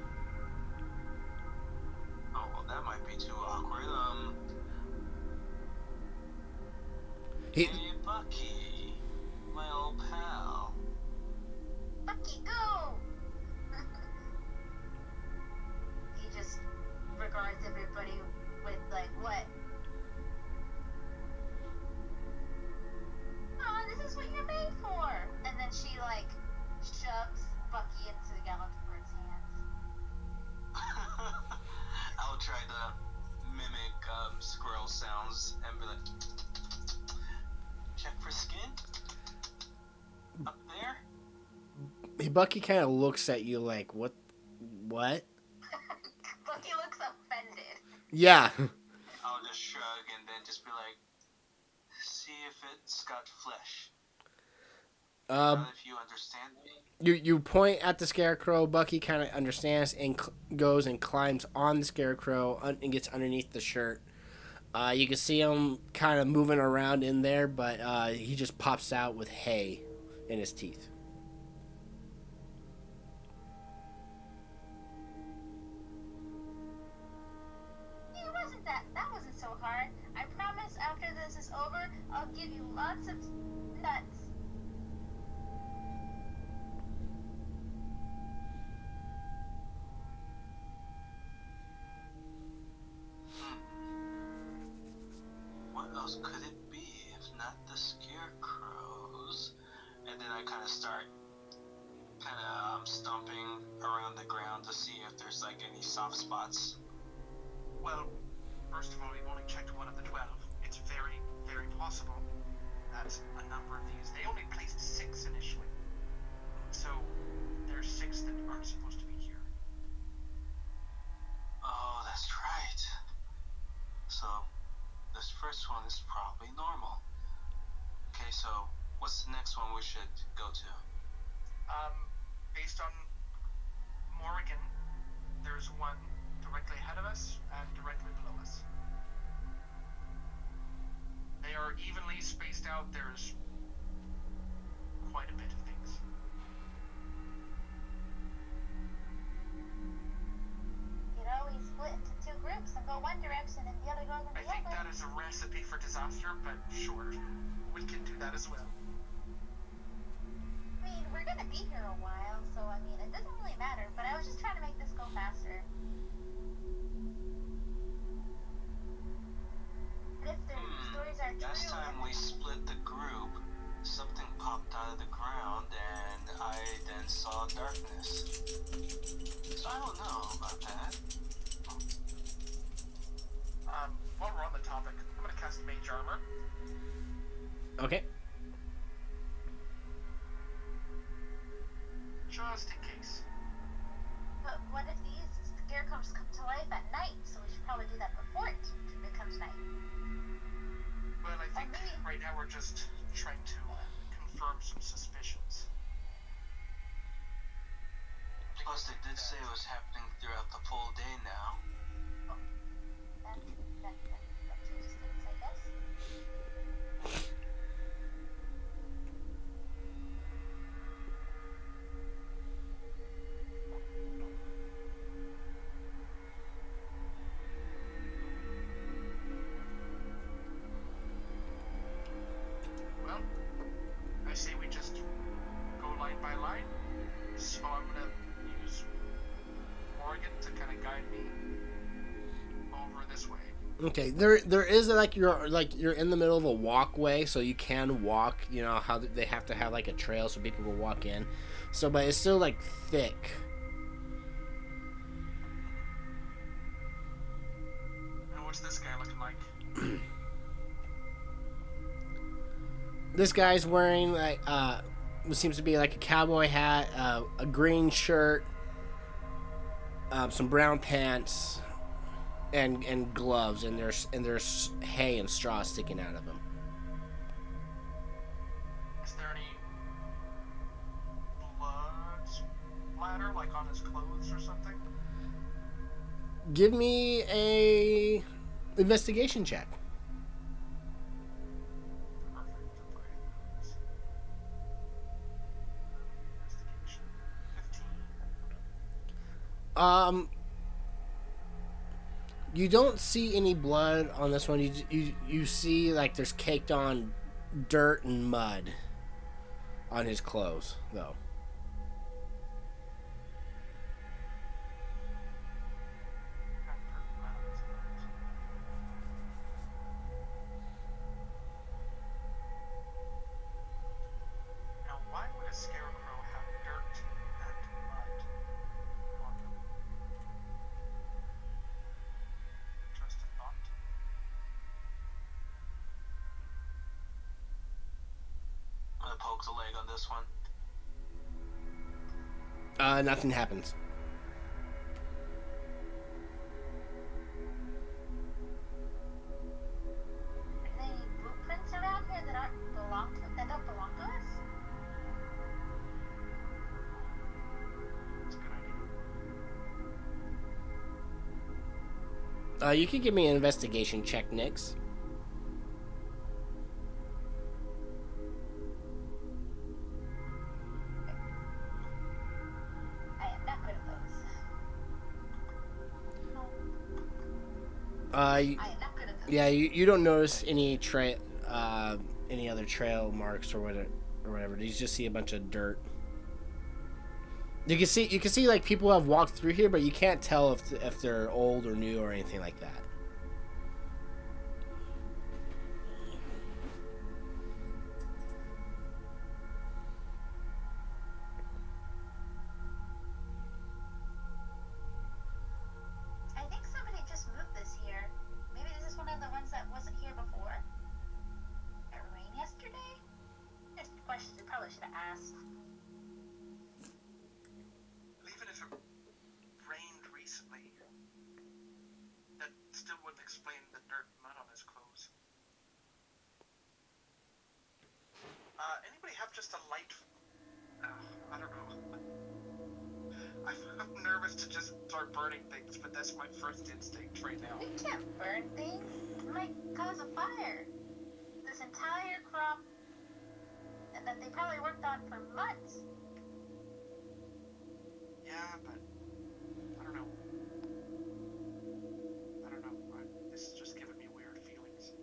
Oh, well, that might be too awkward. He, Hey, Bucky, my old pal. Bucky, go! He just regards everybody with, like, what? Oh, this is what you're made for! And then she, like, shoves Bucky into Gallantford's hands. I'll try to mimic squirrel sounds and be like, check for skin? Up there? Bucky kind of looks at you like, what? Bucky looks offended. Yeah. I'll just shrug and then just be like, see if it's got flesh. Not if you understand me. You point at the scarecrow. Bucky kind of understands and goes and climbs on the scarecrow and gets underneath the shirt. You can see him kind of moving around in there, but he just pops out with hay in his teeth. That wasn't so hard. I promise after this is over, I'll give you lots of nuts. What else could it be if not the scarecrows? And then I kind of start stomping around the ground to see if there's like any soft spots. Well, first of all, we've only checked one of the 12. It's very, very possible that a number of these, they only placed 6 initially. So there's 6 that aren't supposed to be here. Oh, that's right. So this first one is probably normal. Okay, so what's the next one we should go to? Based on Morrigan, there's one directly ahead of us and directly below us. They are spaced out, there's quite a bit of things. You know, we split into two groups and go one direction and the other goes in I the think other. that is a recipe for disaster, but sure, we can do that as well. I mean, we're gonna be here a while, so I mean, it doesn't really matter, but I was just trying to make this go faster. But if the stories are true... Last time we split the group, something popped out of the ground and I then saw darkness. So I don't know about that. While we're on the topic, I'm gonna cast Mage Armor. Okay. Just in case. But what if these scarecrows come to life at night? So we should probably do that before it becomes night. Well, I think maybe- right now we're just trying to confirm some suspicions. Plus they did say it was happening throughout the full day now. That changes things, I guess. Well, I say we just go line by line. So I'm gonna use Morgan to kind of guide me over this way. Okay, there is like you're in the middle of a walkway, so you can walk. You know how they have to have like a trail so people will walk in. So, but it's still like thick. And what's this guy looking like? This guy's wearing like what seems to be like a cowboy hat, a green shirt, some brown pants, and gloves, and there's hay and straw sticking out of him. Is there any blood splatter, like on his clothes or something? Give me a investigation check. Perfect. Investigation. 15. You don't see any blood on this one. You see like there's caked on dirt and mud on his clothes though. Now, why would a scarecrow have dirt and mud on them? Just a thought. I'm gonna poke the leg on this one. Nothing happens. Are there any blueprints around here that don't belong to us? That's a good idea. You could give me an investigation check, Nix. I am not good at those. Uh, I am not good at those. yeah, you don't notice any any other trail marks or whatever. You just see a bunch of dirt. You can see like people have walked through here, but you can't tell if they're old or new or anything like that. I think somebody just moved this here. Maybe this is one of the ones that wasn't here before. It rained yesterday? There's questions we probably should have asked. Even if it rained recently, that still wouldn't explain the dirt and mud on his clothes. Anybody have just a light? I don't know. I'm nervous to just start burning things, but that's my first instinct right now. We can't burn things. It might cause a fire. The this entire crop that they probably worked on for months. Yeah, but I don't know. This is just giving me weird feelings.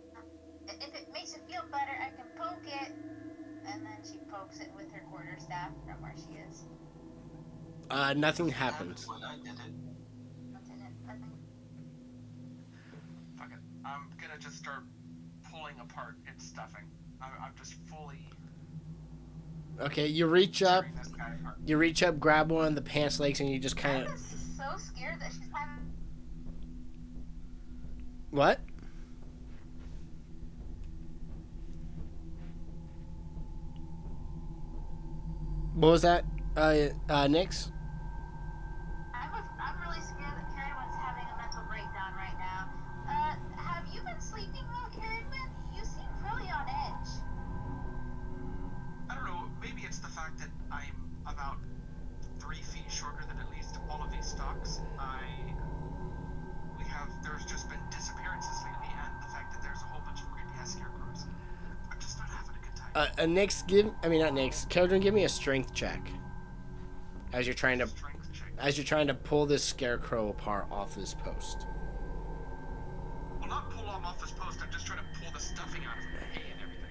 If it makes you feel better, I can poke it. And then she pokes it with her quarterstaff from where she is. Nothing happens. When I did it. Nothing. Fuck it. I'm gonna just start pulling apart its stuffing. I'm just fully Okay, you reach up, tearing this guy apart. grab one of the pants legs, and you just kind I'm of so scared that she's having. what? What was that? Nix? I'm really scared that Carradwin's having a mental breakdown right now. Have you been sleeping well, Carradwin? You seem really on edge. I don't know, maybe it's the fact that I'm about 3 feet shorter than at least all of these stocks. There's just been disappearances lately, and the fact that there's a whole bunch of creepy ass scarecrows. I'm just not having a good time. Nix, not Nix. Keldrin, give me a strength check. As you're trying to Strength check. pull this scarecrow apart off this post. Well, not pull him off this post, I'm just trying to pull the stuffing out of him, the hay and everything.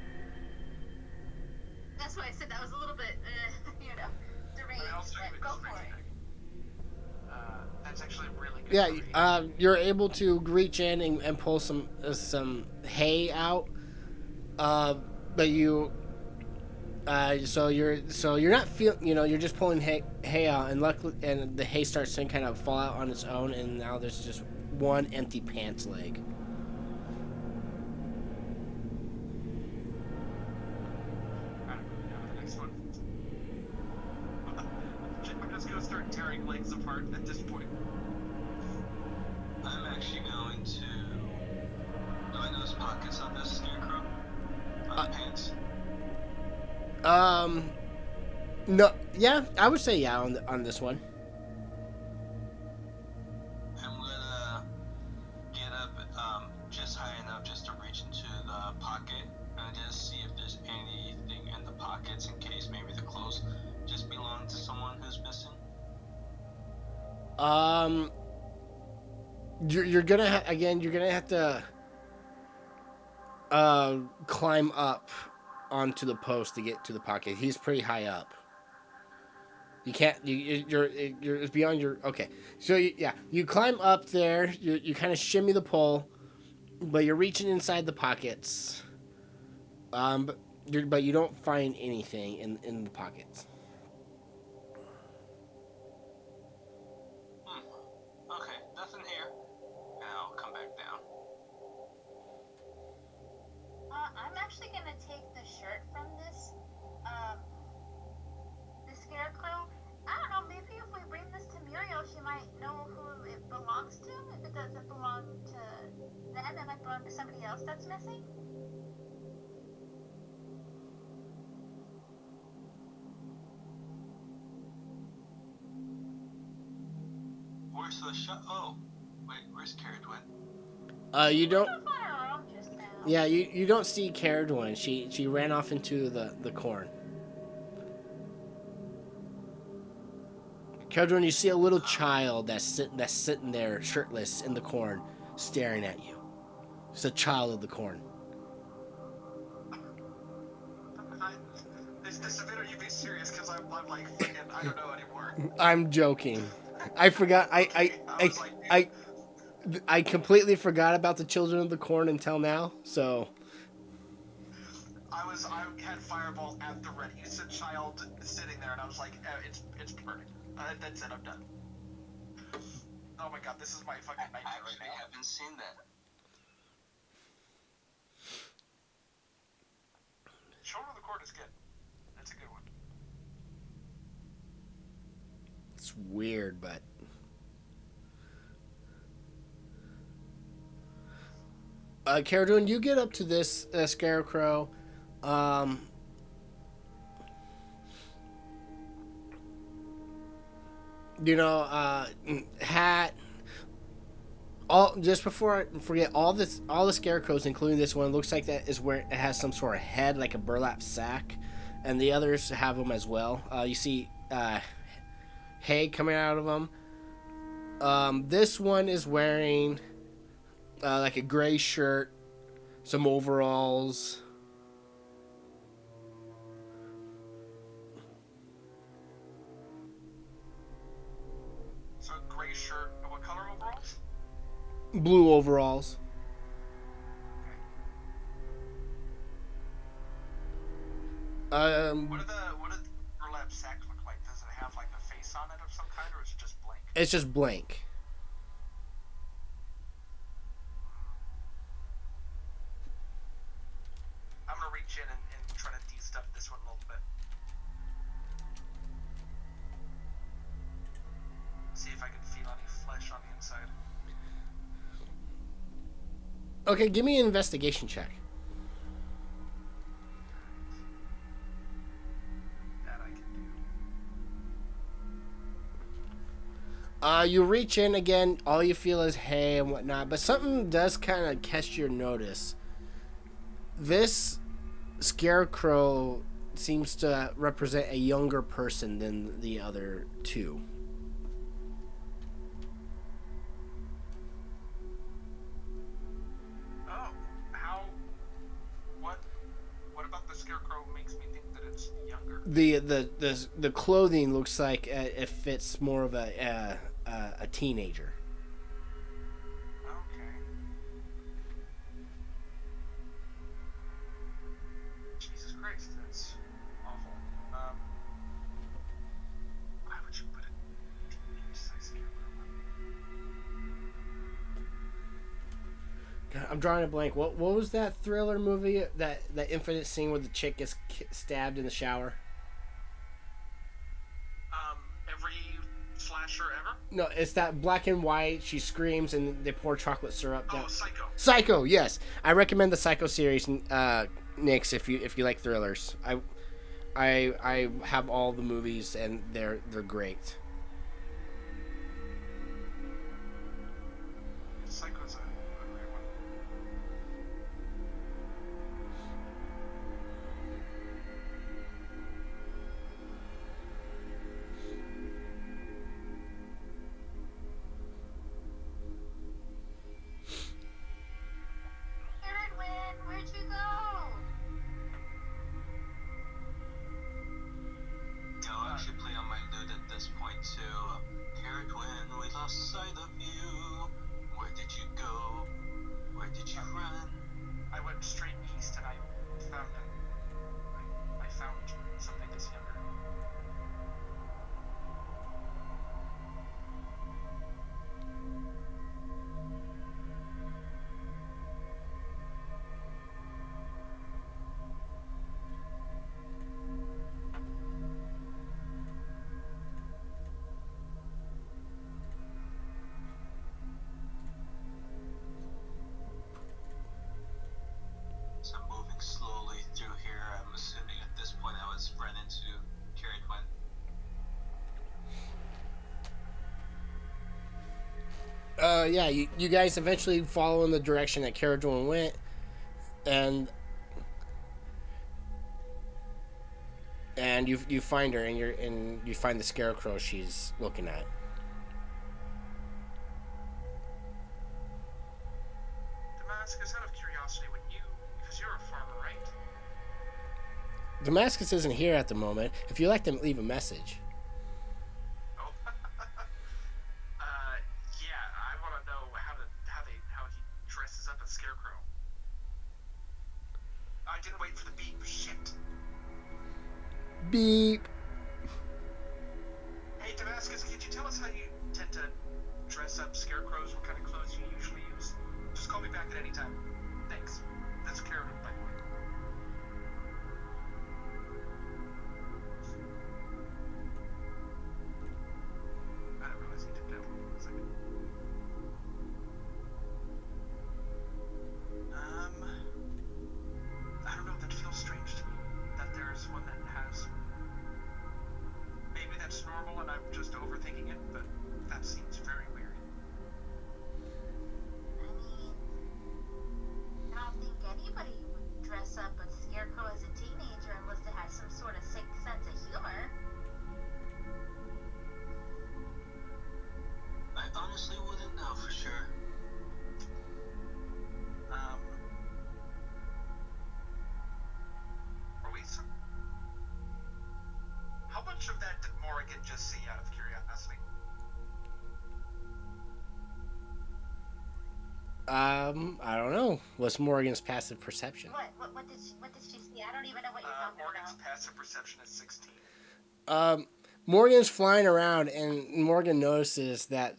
That's why I said that was a little bit, deranged. I also give But it go strength for it. check. That's actually really good. Yeah, for me. you're able to reach in and pull some hay out. But you, so you're not you're just pulling hay out, and luckily, and the hay starts to kind of fall out on its own, and now there's just one empty pants leg. I don't know, now the next one. I'm just gonna start tearing legs apart at this point. I'm actually going to. Do I notice pockets on this scarecrow? On the pants? No, yeah, I would say yeah on this one. I'm gonna get up just high enough just to reach into the pocket and just see if there's anything in the pockets in case maybe the clothes just belong to someone who's missing. You're gonna you're gonna have to climb up onto the post to get to the pocket. He's pretty high up. You can't. You're it's beyond your. Okay, so you climb up there. You kind of shimmy the pole, but you're reaching inside the pockets. But you don't find anything in the pockets. Okay, nothing here. And I'll come back down. I'm actually gonna take the shirt from this scarecrow. I don't know, maybe if we bring this to Muriel, she might know who it belongs to. If it doesn't belong to them, it might belong to somebody else that's missing. Where's the shot? Oh, wait, where's Carradwin? You don't. We were on our own just now. Yeah, you don't see Carradwin. She ran off into the corn. Carradwin, you see a little child that's sitting there shirtless in the corn, staring at you. It's a child of the corn. This video, you be serious, because I'm like, fucking, I don't know anymore. I'm joking. I forgot. I completely forgot about the children of the corn until now. So. I had Fireball at the ready. You said child sitting there, and I was like, it's perfect. That's it, I'm done. Oh my god, this is my fucking I nightmare right actually now. haven't seen that. Children of the Court is good. That's a good one. It's weird, but. Carradwin, you get up to this scarecrow. Hat, All just before I forget, all the scarecrows, including this one, looks like that is where it has some sort of head, like a burlap sack, and the others have them as well. You see hay coming out of them. This one is wearing like a gray shirt, some overalls. So a gray shirt. What color overalls? Blue overalls. What do the burlap sack look like? Does it have like a face on it of some kind, or is it just blank? It's just blank. I'm gonna reach in and try to de-stuff this one a little bit. See if I can feel any flesh on the inside. Okay, give me an investigation check. That I can do. You reach in again, all you feel is hay and whatnot, but something does kind of catch your notice. This scarecrow seems to represent a younger person than the other two. Oh, how? What about the scarecrow makes me think that it's younger? The clothing looks like it fits more of a teenager. Okay. Jesus Christ, that's awful. Why would you put a teenage-sized scarecrow on? God, I'm drawing a blank. What was that thriller movie? That infinite scene where the chick gets stabbed in the shower? Every slasher ever? No, it's that black and white. She screams and they pour chocolate syrup down. Oh, Psycho. Psycho, yes. I recommend the Psycho series, Nix, if you like thrillers. I have all the movies and they're great. Psycho's a great one. Edwin, where'd you go? Oh, actually on my note at this point too. Carrot, when we lost sight of you, where did you go? Where did you run? I went straight east and I found something that's younger. So I'm moving slowly through here. I'm assuming at this point I was run into Carrot when. Yeah, you guys eventually follow in the direction that Caradron went, and you find her, and you find the scarecrow she's looking at. Damascus, out of curiosity, because you're a farmer, right? Damascus isn't here at the moment. If you'd like to leave a message. Oh. Yeah, I want to know how he dresses up a scarecrow. I didn't wait for the beep. Shit. Beep. Hey, Damascus, could you tell us how you tend to dress up scarecrows? What kind of clothes you usually use? Just call me back at any time. Thanks. That's Karen, by the way. I didn't realize he dipped out for a second. I don't know, that feels strange to me. That there's one that has... Maybe that's normal and I'm just overthinking it, but that seems very weird. anybody would dress up a scarecrow as a teenager unless they had some sort of sick sense of humor. I honestly wouldn't know for sure. Louisa? How much of that did Morrigan just see out of curiosity? I don't know. What's Morgan's passive perception? What did she see? I don't even know what you're talking Morgan's about. passive perception is 16. Morgan's flying around, and Morgan notices that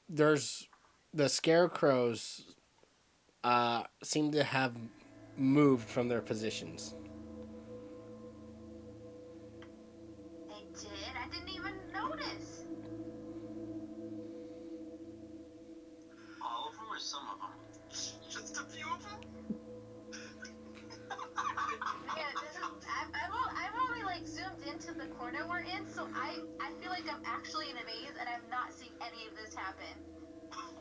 there's the scarecrows seem to have moved from their positions. They did? I didn't even notice. All of them or some of them? Just a few of them? Yeah, I've only like zoomed into the corner we're in, so I feel like I'm actually in a maze and I'm not seeing any of this happen.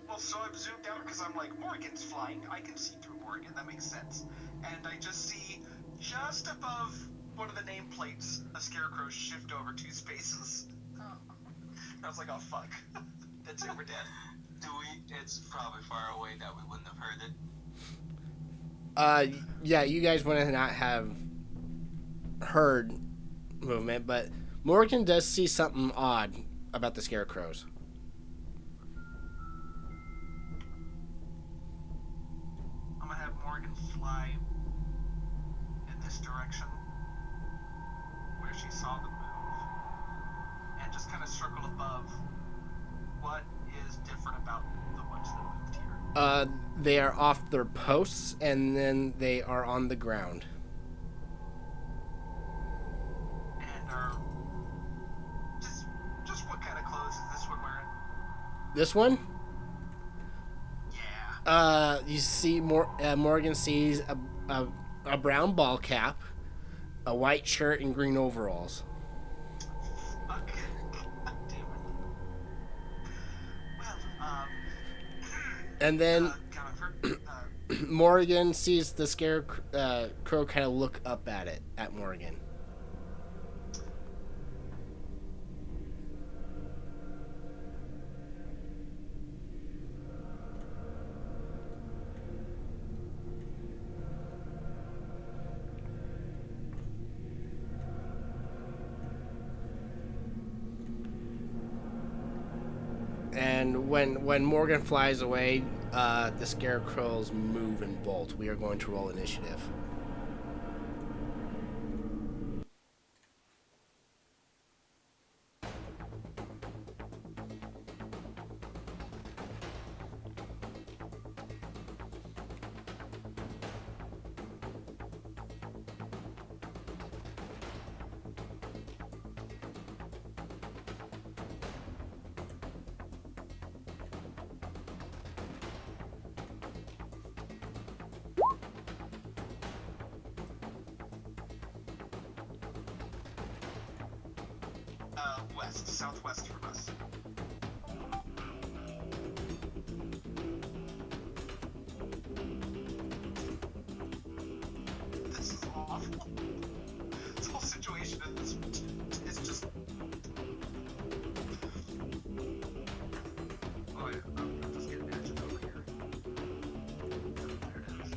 Well, so I've zoomed out because I'm like, Morgan's flying. I can see through Morgan. That makes sense. And I just see just above one of the nameplates a scarecrow shift over 2 spaces. Oh. I was like, oh, fuck. That's it, we're dead. It's probably far away that we wouldn't have heard it. Yeah, you guys would not have heard movement, but Morgan does see something odd about the scarecrows. I'm gonna have Morgan fly in this direction where she saw them move and just kind of circle above. What is different about the ones that moved here? They are off their posts, and then they are on the ground. And are just what kind of clothes is this one wearing? This one, Yeah. you see Morgan sees a brown ball cap, a white shirt, and green overalls. Fuck. God damn it. Well, And then God, Morgan sees the scarecrow kind of look up at Morgan. And when Morgan flies away, the scarecrows move and bolt. We are going to roll initiative. southwest from us. This is awful. This whole situation is just... Oh yeah, I'm just getting action over here. There it is.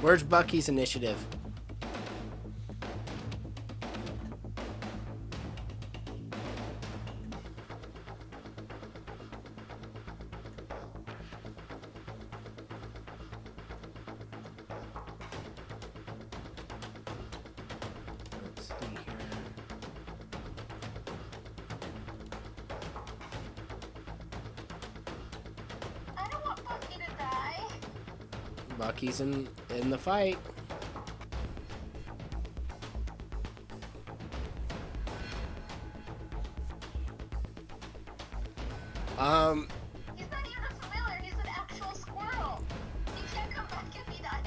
Where's Bucky's initiative? Let's see here. I don't want Bucky to die. Bucky's in the fight. He's not even a familiar. He's an actual squirrel. He can't come back if he dies.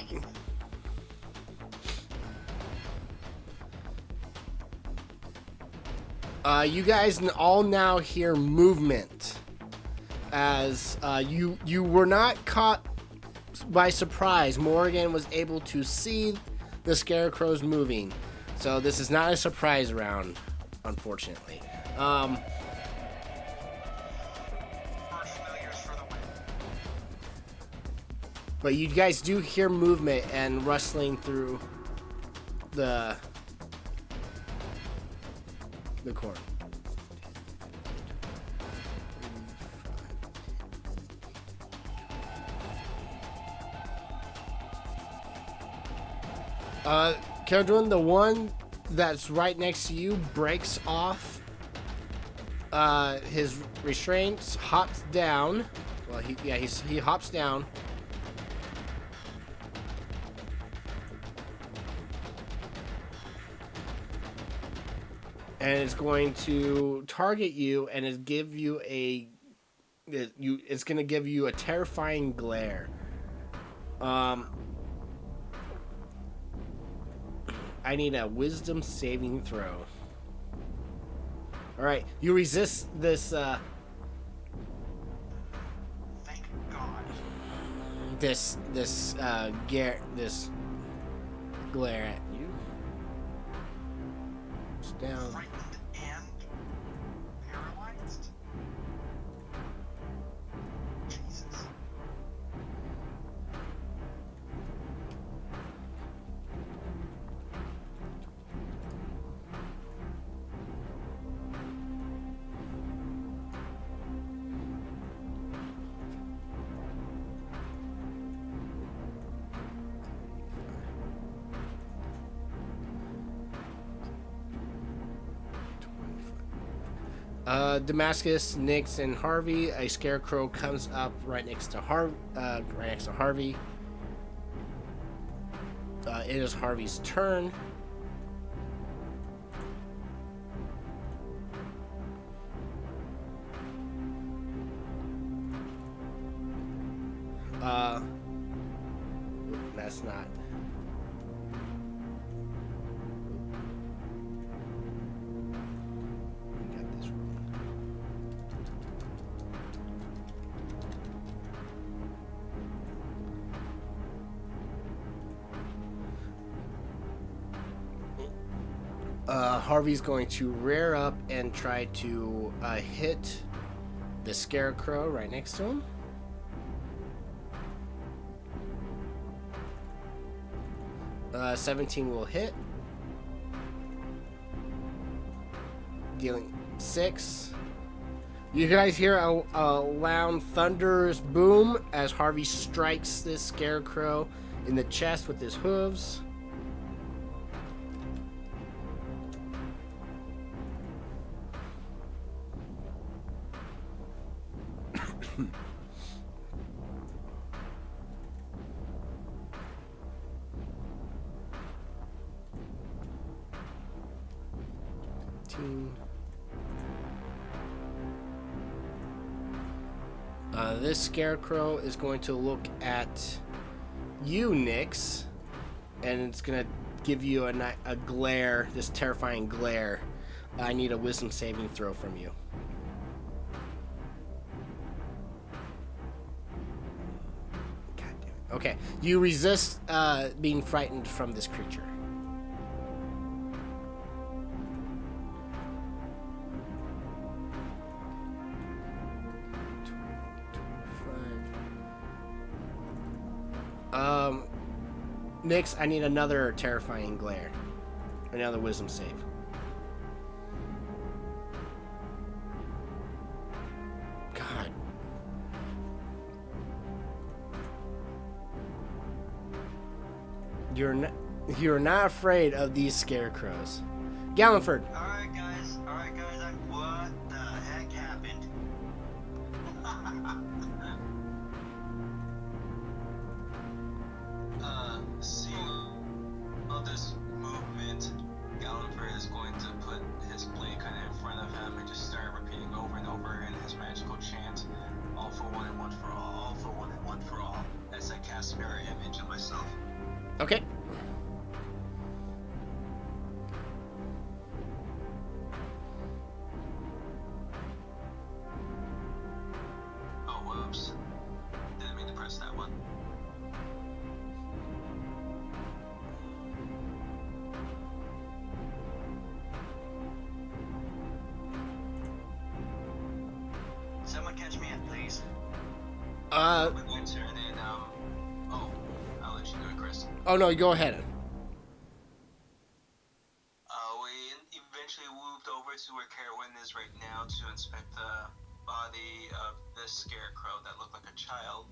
You guys all now hear movement as you were not caught by surprise. Morgan was able to see the scarecrows moving, so this is not a surprise round, unfortunately. Bird familiars for the win. But you guys do hear movement and rustling through the corn. Caradron, the one that's right next to you breaks off his restraints, hops down. Well, he hops down. And it's going to target you and it's going to give you a terrifying glare. I need a wisdom saving throw. All right, you resist this Thank God. this glare at you. It's down. Frightened and paralyzed? Jesus. Damascus, Nix, and Harvey. A scarecrow comes up right next to Harvey. It is Harvey's turn. That's not. Got this wrong. Harvey's going to rear up and try to hit the scarecrow right next to him. Uh, 17 will hit, dealing 6. You guys hear a loud thunderous boom as Harvey strikes this scarecrow in the chest with his hooves. This scarecrow is going to look at you, Nyx, and it's going to give you a glare, this terrifying glare. I need a wisdom saving throw from you. God damn it. Okay, you resist being frightened from this creature. Nix, I need another terrifying glare. Another wisdom save. God. You're not afraid of these scarecrows. Gallenford. Alright guys, what the heck happened? Seeing all this movement, Gallifrey is going to put his blade kind of in front of him and just start repeating over and over in his magical chant, all for one and one for all for one and one for all, as I cast mirror image of myself. Okay. Oh, whoops. Didn't mean to press that one. Someone catch me up, please. With my turn in, oh, I'll let you do it, Chris. Oh no, go ahead. We eventually moved over to where Carowin is right now to inspect the body of this scarecrow that looked like a child.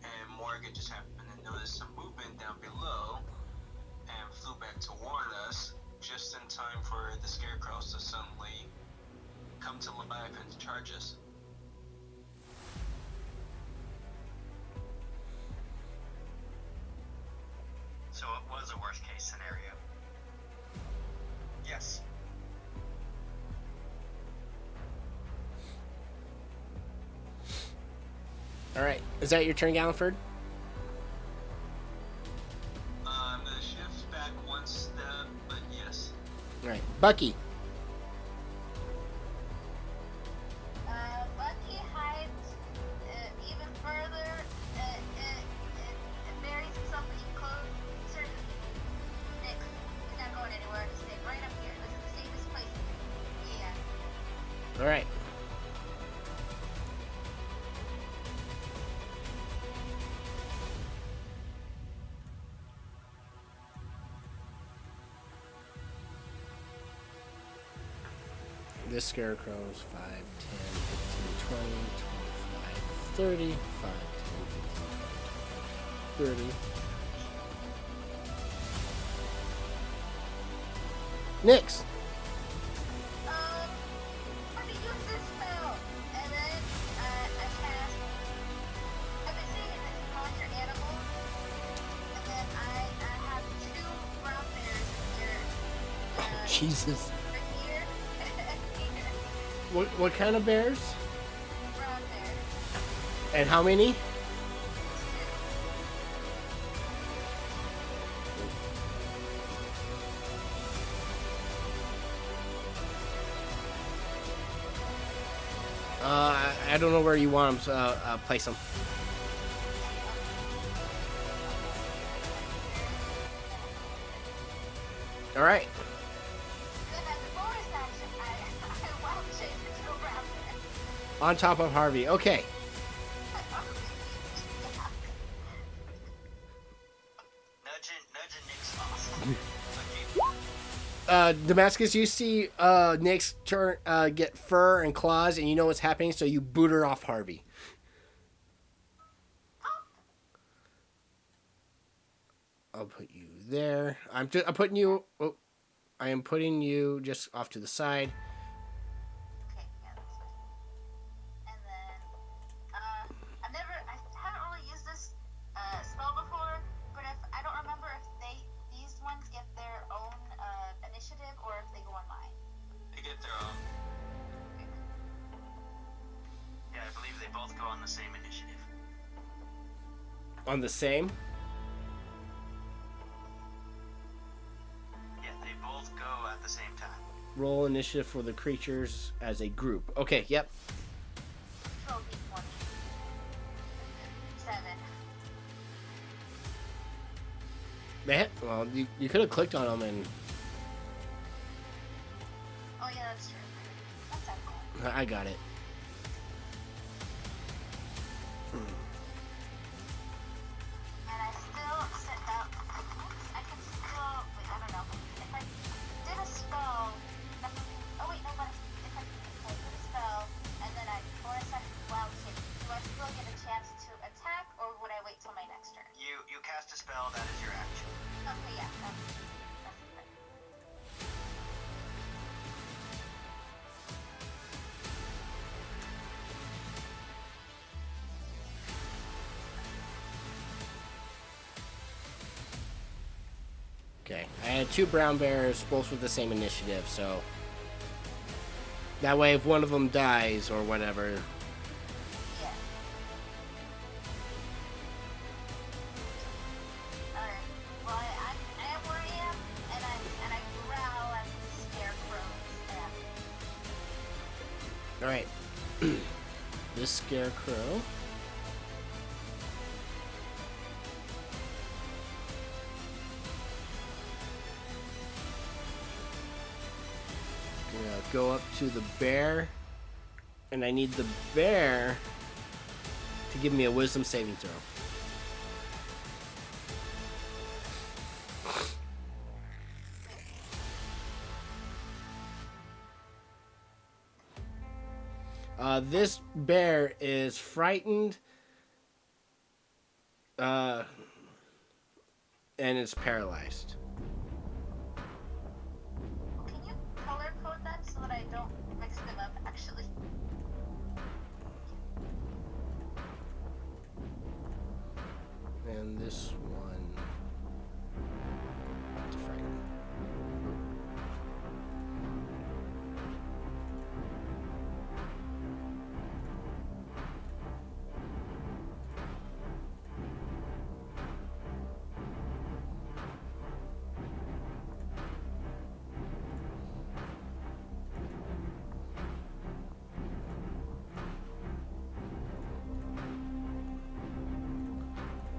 And Morgan just happened to notice some movement down below and flew back to warn us just in time for the scarecrows to suddenly come to life and charge us. So it was a worst case scenario. Yes. All right. Is that your turn, Gallenford? I'm gonna shift back one step, but yes. All right. Bucky. Bucky hides even further and buries himself even closer. Nick, he's not going anywhere. Just stay right up here. This is the safest place. Yeah. All right. This scarecrow is 5, 10, 15, 20, 25, 30, 5, 10, 15, 20, 30. Nix. Let me use this spell. And then, I cast. I've been saying that you conjure animals. And then I have 2 brown bears here. Jesus. Right here. And here. What kind of bears? Brown bear. And how many? I don't know where you want them to place them. All right. Then as a bonus action, I wild shape into a brown bear. On top of Harvey. Okay. Nudging Nick's awesome. Damascus, you see Nyx turn get fur and claws, and you know what's happening, so you boot her off Harvey. I'll put you there. I'm putting you. Oh, I am putting you just off to the side. Okay, yeah, that's fine. And then, I haven't really used this spell before, but I don't remember if these ones get their own initiative or if they go on mine. They get their own. Yeah, I believe they both go on the same initiative. On the same. Yeah, they both go at the same time. Roll initiative for the creatures as a group. Okay. Yep. 12 d20. 7. Man, well, you could have clicked on them and Oh yeah, that's true. That's that cool. I got it. And I still set out cast a spell, that is your action. Okay, yeah, that's it. Okay, I had 2 brown bears, both with the same initiative, so that way if one of them dies or whatever. Yeah. Alright. Well, I am where I am, and I growl at the scarecrows. All right, this scarecrow. Gonna go up to the bear, and I need the bear to give me a wisdom saving throw. This bear is frightened, and it's paralyzed. Can you color code that so that I don't mix them up, actually? And this one, it's frightened.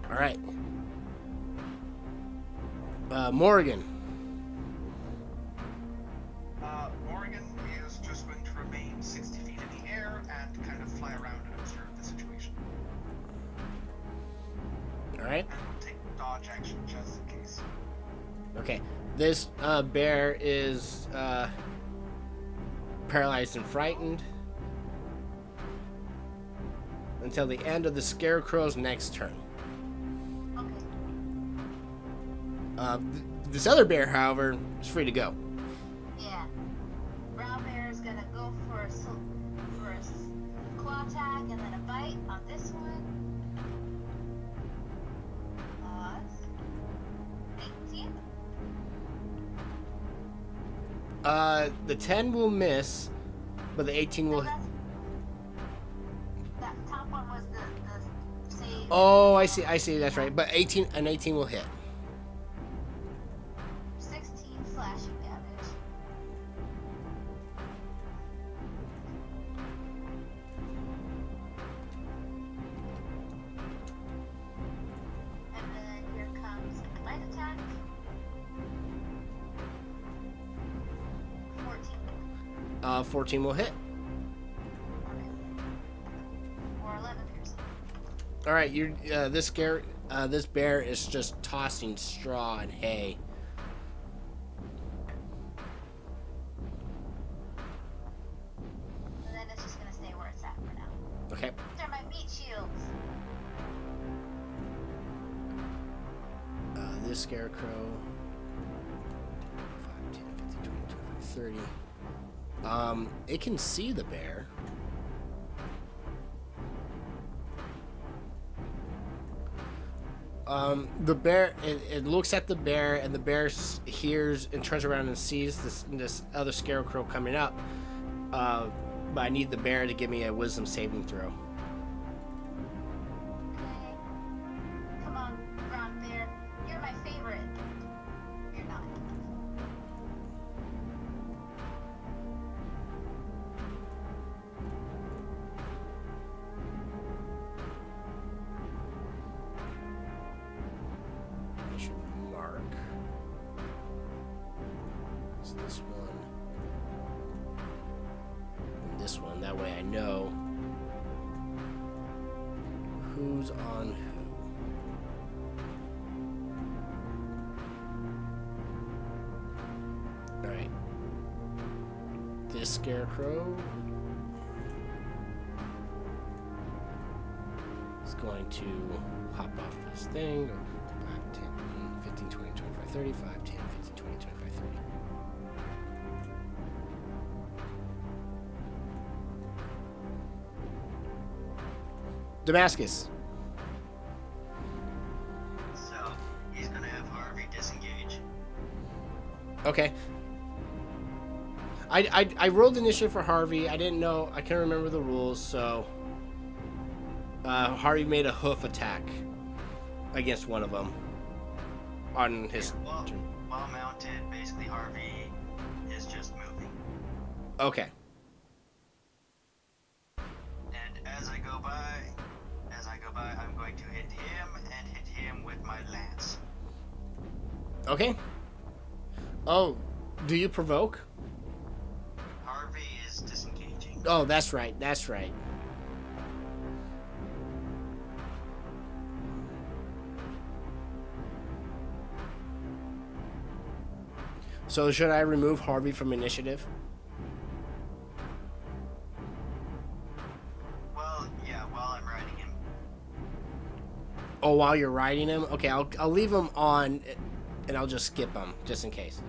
All right. Morgan. Morgan is just going to remain 60 feet in the air and kind of fly around and observe the situation. All right. And will take dodge action just in case. Okay. This bear is paralyzed and frightened until the end of the scarecrow's next turn. Okay. This other bear, however, is free to go. Yeah. Brown bear is gonna go for a claw attack and then a bite on this one. 18. The 10 will miss, but the 18 will. That top one was the save. Oh, I see. That's right. But 18 will hit. 16 slashing damage. And then here comes a light attack. 14. 14 will hit. Okay. Or 11 piercing. All right, this bear is just tossing straw and hay. And then it's just gonna stay where it's at for now. Okay. These are my meat shields. This scarecrow. 5, 10, 15, 20, 25, 30. It can see the bear. The bear, it looks at the bear, and the bear hears and turns around and sees this other scarecrow coming up. But I need the bear to give me a wisdom saving throw. Okay. Come on, brown bear. You're my favorite. You're not. I should mark. It's this one. And this one. That way I know who's on who. Alright. This scarecrow is going to hop off this thing. 5, 20, 25, 30, 5, 10, 15, 20, 25, 30. Damascus. So he's gonna have Harvey disengage. Okay. I rolled initiative for Harvey. I didn't know. I can't remember the rules, so Harvey made a hoof attack against one of them on his. While mounted, basically Harvey is just moving. Okay. And as I go by, I'm going to hit him and hit him with my lance. Okay. Oh, do you provoke? Harvey is disengaging. Oh, that's right. That's right. So should I remove Harvey from initiative? Well, yeah, while I'm riding him. Oh, while you're riding him? Okay, I'll leave him on, and I'll just skip him just in case.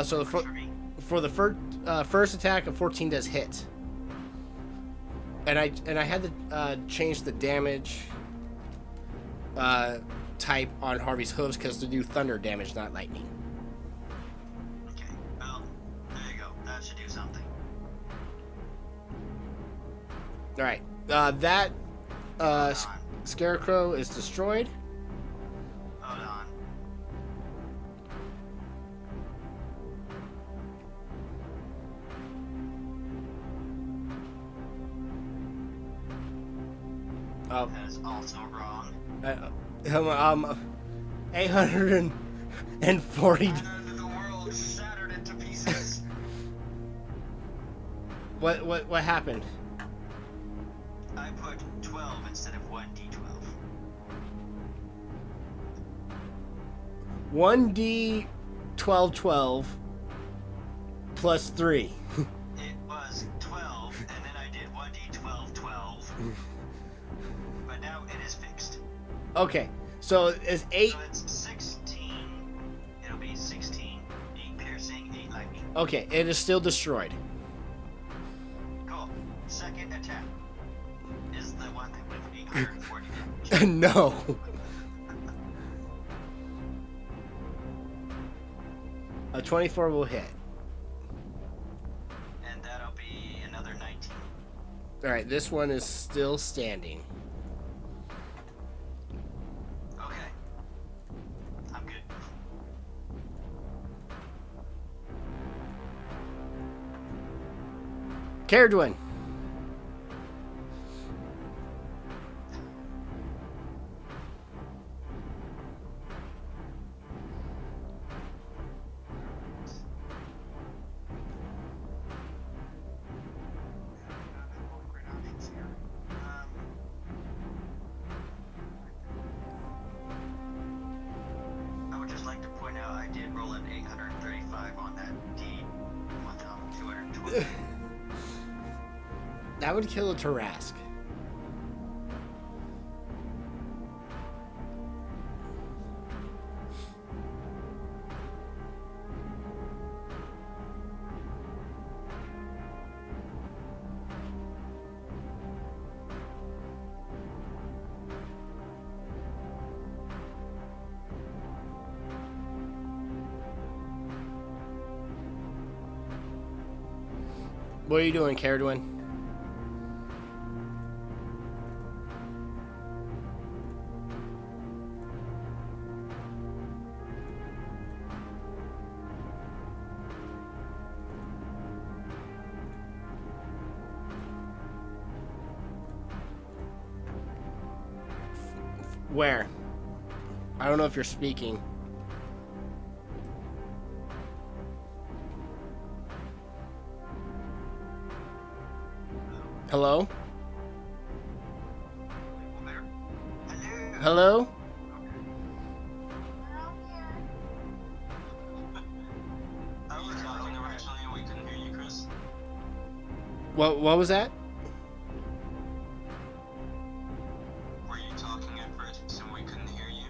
So for the first attack, a 14 does hit. And I had to change the damage type on Harvey's hooves because to do thunder damage, not lightning. Okay, well, there you go. That should do something. All right, that scarecrow is destroyed. Hold on. Oh, That is also wrong. 840. And the world shattered into pieces. What happened? I put 12 instead of 1d12. 1d 12 plus 3. It was 12, and then I did 1d12. But now it is fixed. Okay, so it's 8. So it's 16. It'll be 16. 8 piercing, 8 lightning. Okay, it is still destroyed. Cool. Second attack is the one that with 840 damage. No. A 24 will hit. And that'll be another 19. All right, this one is still standing. Okay. I'm good. Caradwin. Great options here. I would just like to point out I did roll an 835 on that D1220. That would kill a Tarask. What are you doing, Caradwin? Where? I don't know if you're speaking. Hello? Hello? Hello? Around here. I was talking originally and we couldn't hear you, Chris. What was that? Were you talking at first and we couldn't hear you?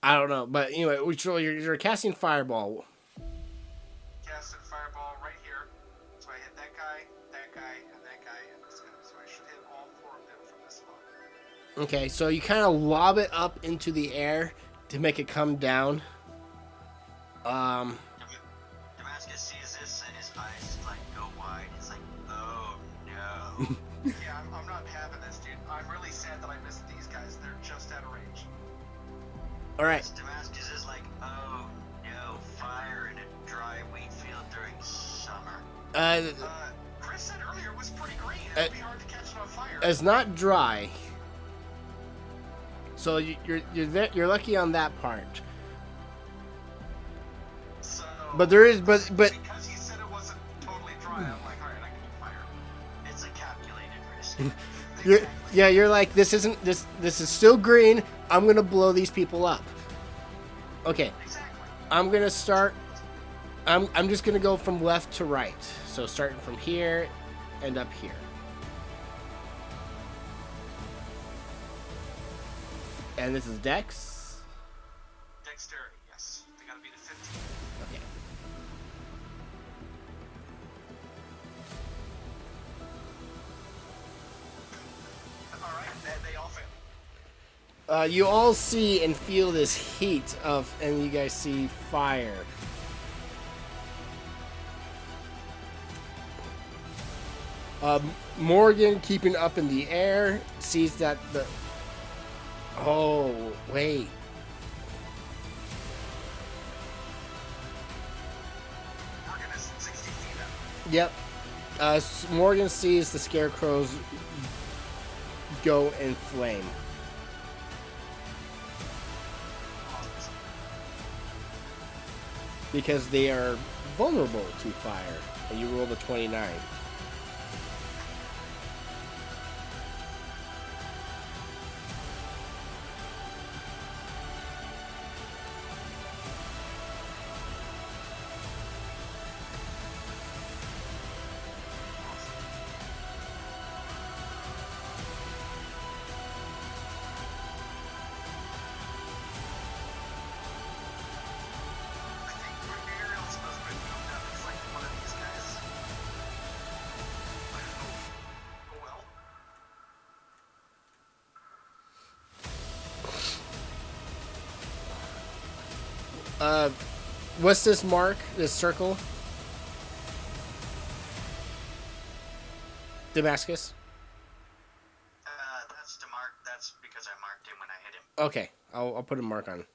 I don't know, but anyway, so you're casting fireball. Cast a fireball right here. So I hit that guy, and that guy, and this guy. So I should hit all 4 of them from this spot. Okay, so you kind of lob it up into the air to make it come down. Damascus sees this and his eyes like go wide. It's like, oh no. Yeah, I'm not having this, dude. I'm really sad that I missed these guys. They're just out of range. All right. Damascus is like, oh no, fire in a dry wheat field during summer. Chris said earlier it was pretty green. It'd be hard to catch it on fire. It's not dry, so you're lucky on that part. So, But there is, but because he said it wasn't totally dry, I'm like, all right, I can do fire. It's a calculated risk. you're like, this is still green. I'm gonna blow these people up. Okay, Exactly. I'm gonna start. I'm just gonna go from left to right. So starting from here and up here. And this is Dex. Dexterity, yes. They gotta be to 15. Okay. Alright, they all fail. You all see and feel this heat and you guys see fire. Morgan, keeping up in the air, sees that the... Oh, wait. Morgan is 60 feet up. Yep. Morgan sees the scarecrows go in flame. Because they are vulnerable to fire. And you rolled a 29. I think Ariel's supposed to be moved up. It's like one of these guys. I don't know. Oh well. What's this mark? This circle? Damascus? That's to mark. That's because I marked him when I hit him. Okay, I'll put a mark on.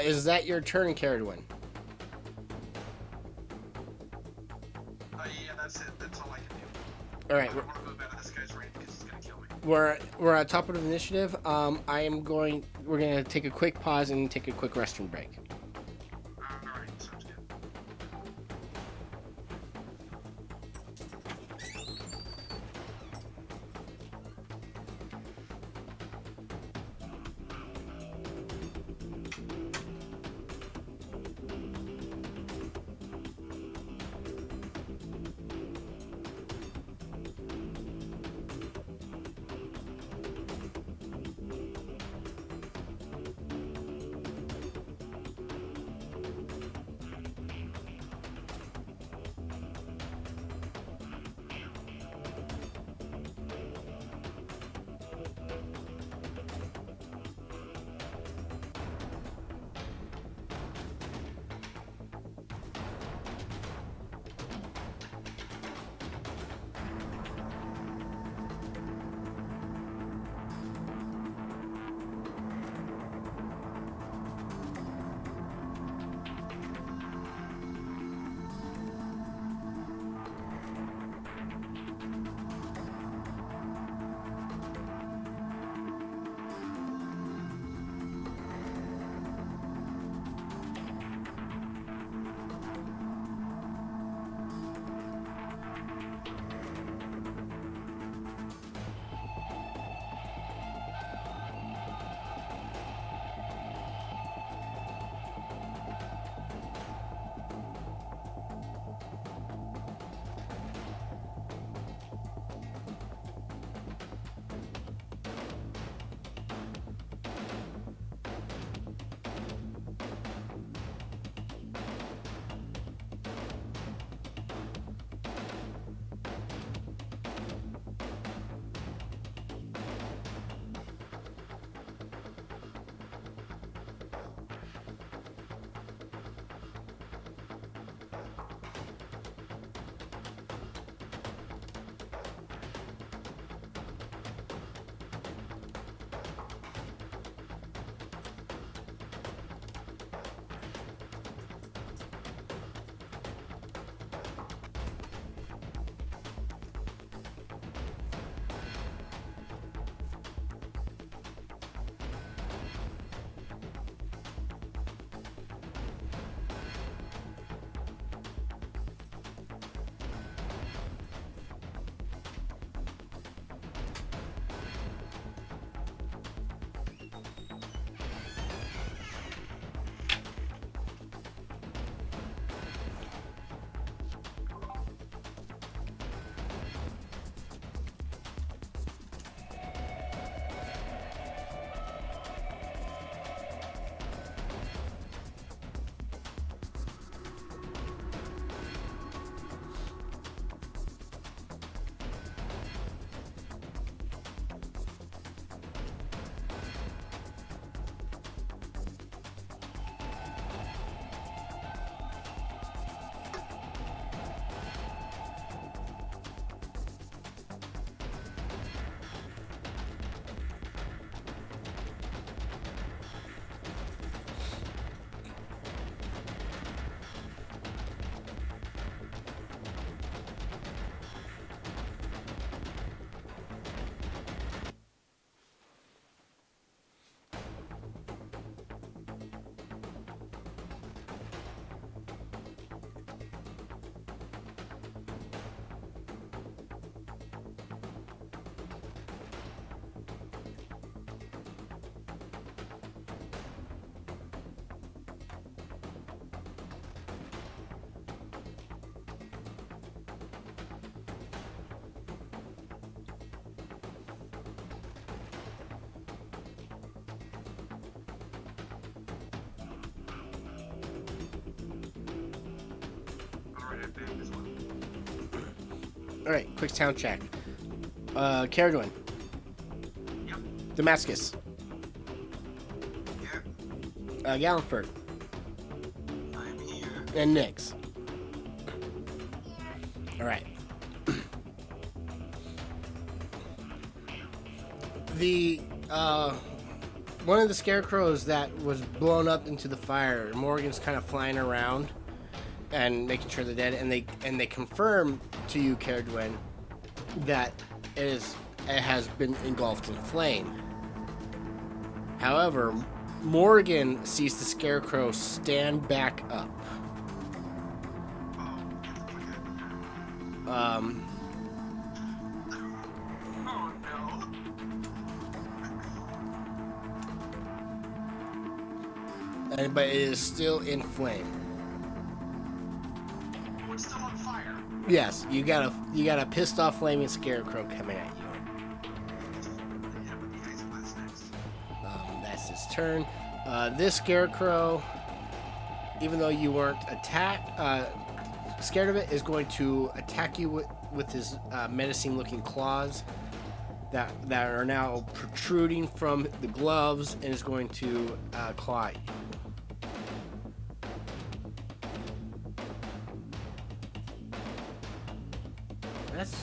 Is that your turn, Carradine? Yeah, that's it. That's all I can do. All I right, don't want to move out of this guy's range because he's gonna kill me. we're at top of the initiative. We're gonna take a quick pause and take a quick restroom break. Alright, sounds good. All right, quick sound check. Caradwin. Yep. Damascus. Here. Gallenford. I'm here. And Nix. All right. The one of the scarecrows that was blown up into the fire, Morgan's kind of flying around and making sure they're dead, and they confirm to you, Caradwin, that it has been engulfed in flame. However, Morgan sees the scarecrow stand back up. Um, Oh no. but it is still in flame. What's still on fire? Yes, you got a pissed off flaming scarecrow coming at you. Hit him with the ice blast next. That's his turn. This scarecrow, even though you weren't scared of it, is going to attack you with his menacing-looking claws that are now protruding from the gloves, and is going to claw at you. That's.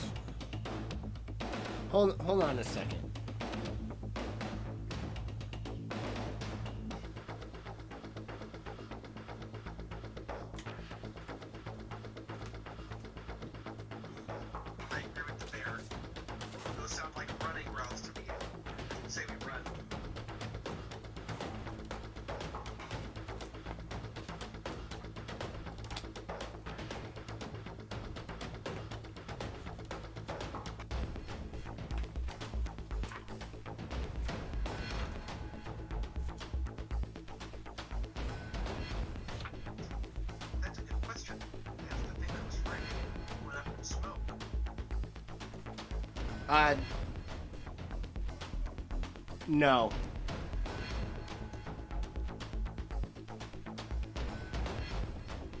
Hold on a second. I agree with the bear. Those sound like running routes to me. Say we run. That's a good question. If the thing that was frightening went up in smoke. No.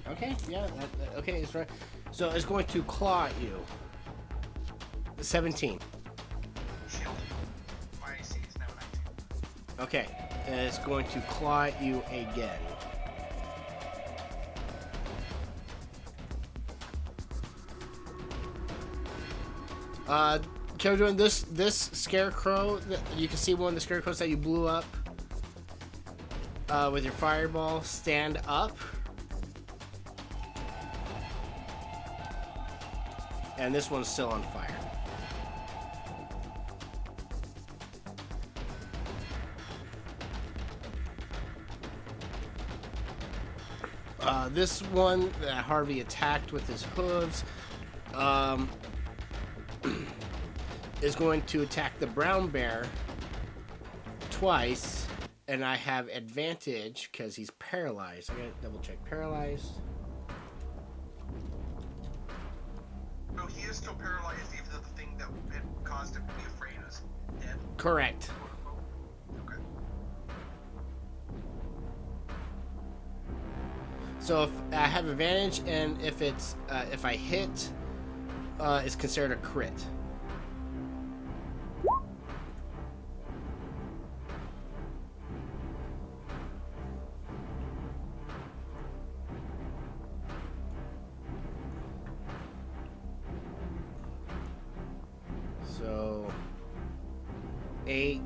Okay, yeah, okay, it's right. So it's going to claw at you. 17. Shield. My AC is now 19. Okay, and it's going to claw at you again. Kevin, this scarecrow, you can see one of the scarecrows that you blew up with your fireball stand up. And this one's still on fire. This one that Harvey attacked with his hooves is going to attack the brown bear twice, and I have advantage because he's paralyzed. I gotta double check. Paralyzed. No, he is still paralyzed, even though the thing that had caused him to be afraid is dead. Correct. Okay. So if I have advantage, and if I hit, it's considered a crit. So 8.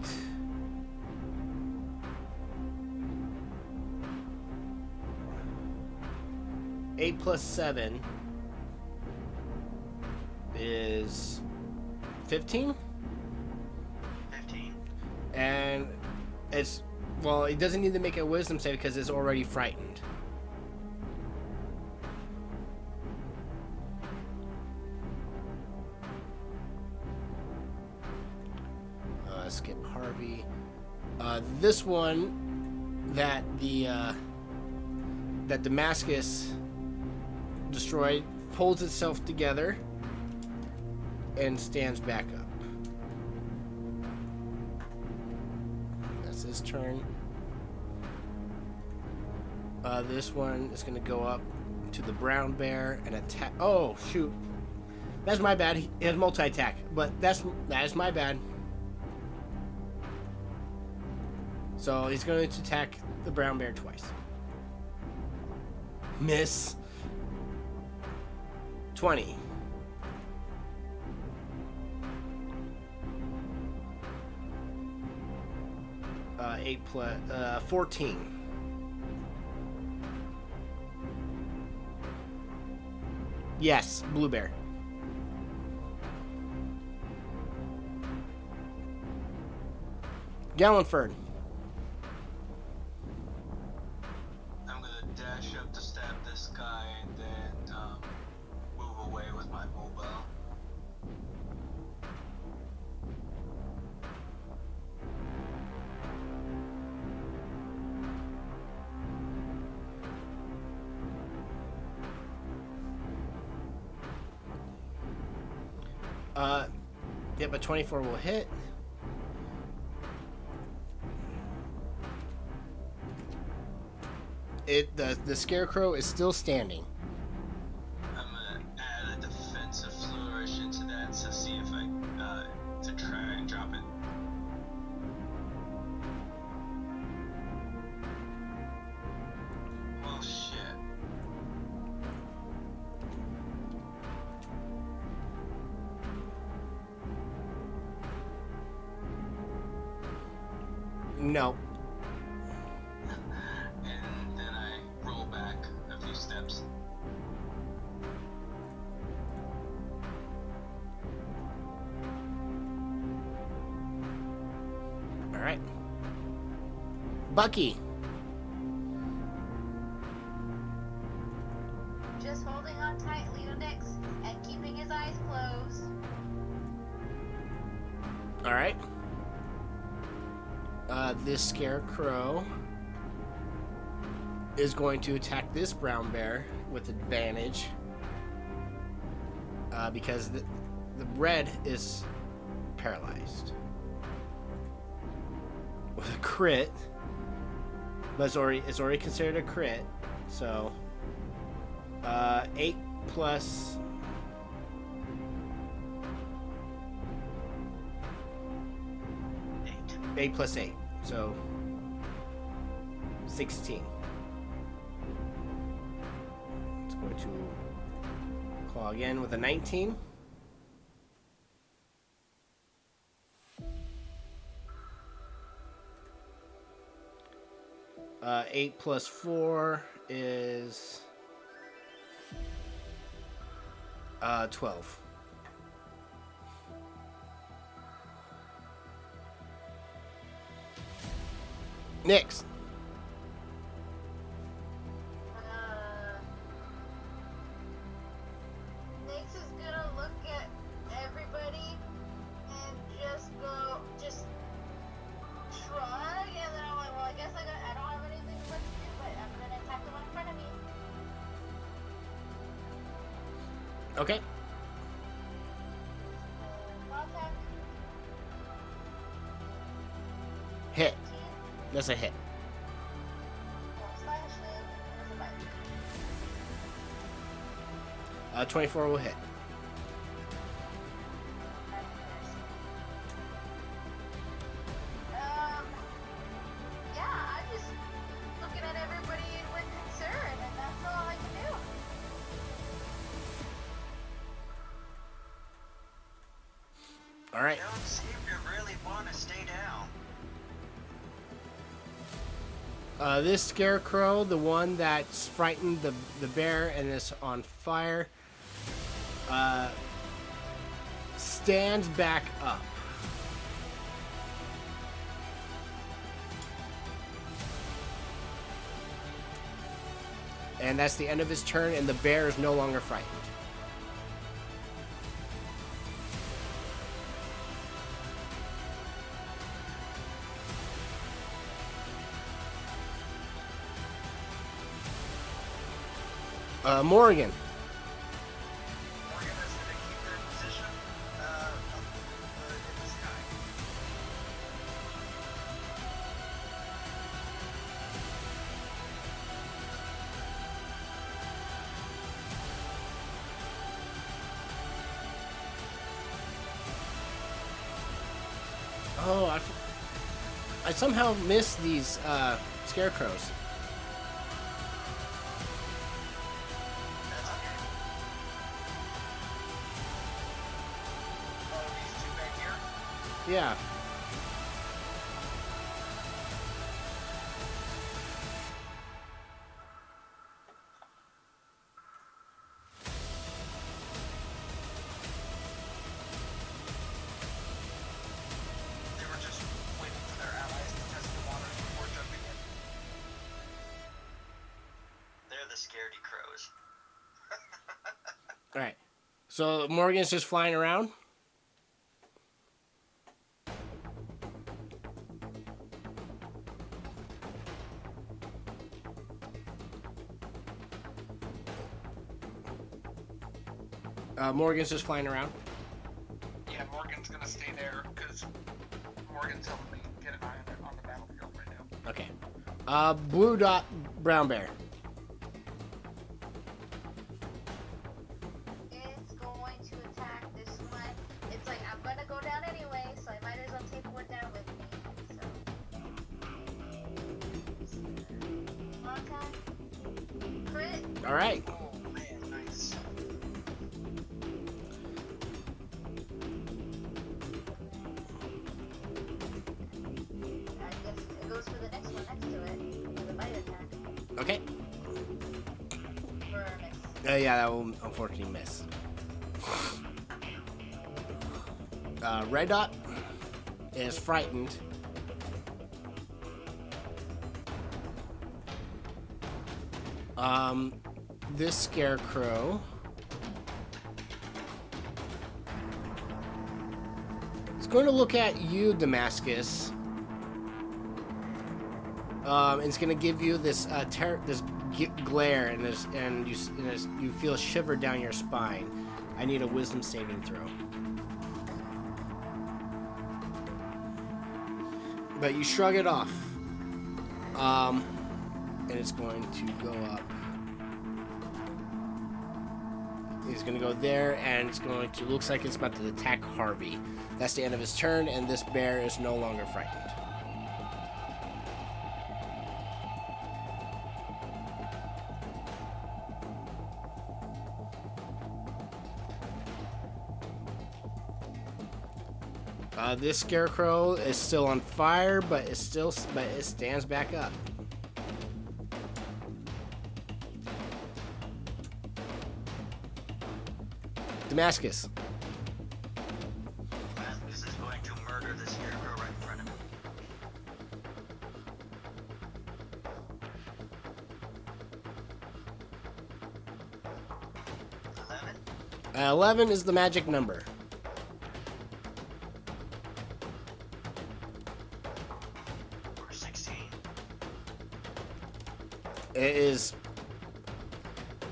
Eight plus 7 is 15, 15. and it doesn't need to make a wisdom save because it's already frightened. Skip Harvey. This one that that Damascus destroyed pulls itself together and stands back up. That's his turn. This one is going to go up to the brown bear and attack. Oh, shoot. That's my bad. He has multi-attack, but that is my bad. So he's going to attack the brown bear twice. Miss. 20. Uh, 8 plus 14. Yes, blue bear. Gallenford. I'm gonna dash up to stab this guy and then move away with my mobile. Yeah, but 24 will hit. The scarecrow is still standing. I'm gonna add a defensive flourish into that to see if I to try and drop it. Well, shit. No. And then I roll back a few steps. All right. Bucky. Just holding on tight, Leonix, and keeping his eyes closed. All right. This scarecrow is going to attack this brown bear with advantage because the red is paralyzed with a crit, but it's already considered a crit. So 8 plus 8 plus 8, so 16. It's going to claw again with a 19. Uh, 8 plus 4 is 12. Next. Nix is gonna look at everybody and just shrug, and then I'm like, well, I guess I don't have anything much to do, but I'm gonna attack the one in front of me. Okay. Attack. Hit. That's a hit. Slash him. Where's the bite? 24 will hit. Yeah, I'm just looking at everybody with concern, and that's all I can do. All right. Don't seem to really want to stay down. This scarecrow, the one that's frightened the bear and is on fire, stands back up. And that's the end of his turn, and the bear is no longer frightened. Morgan. Morgan is going to keep their position up in the sky. Oh, I somehow missed these scarecrows. That's okay. Oh, these two back here? Yeah. They were just waiting for their allies to test the waters before jumping in. They're the scaredy crows. All right. So Morgan's just flying around. Morgan's just flying around. Yeah, Morgan's gonna stay there because Morgan's helping me get an eye on the battlefield right now. Okay. Blue dot, brown bear. It's going to attack this one. It's like, I'm gonna go down anyway, so I might as well take one down with me. So. Okay. Crit. All right. Oh man, nice. I guess it goes for the next one next to it. For the bite attack. Okay. For a miss. Yeah, that will unfortunately miss. Red dot is frightened. This scarecrow is going to look at you, Damascus. It's going to give you this glare, and you feel a shiver down your spine. I need a wisdom saving throw. But you shrug it off. And it's going to go up. He's going to go there, and it's going to... Looks like it's about to attack Harvey. That's the end of his turn, and this bear is no longer frightened. This scarecrow is still on fire, but it stands back up. Damascus. Damascus is going to murder the scarecrow right in front of him. 11 is the magic number. Or 16. It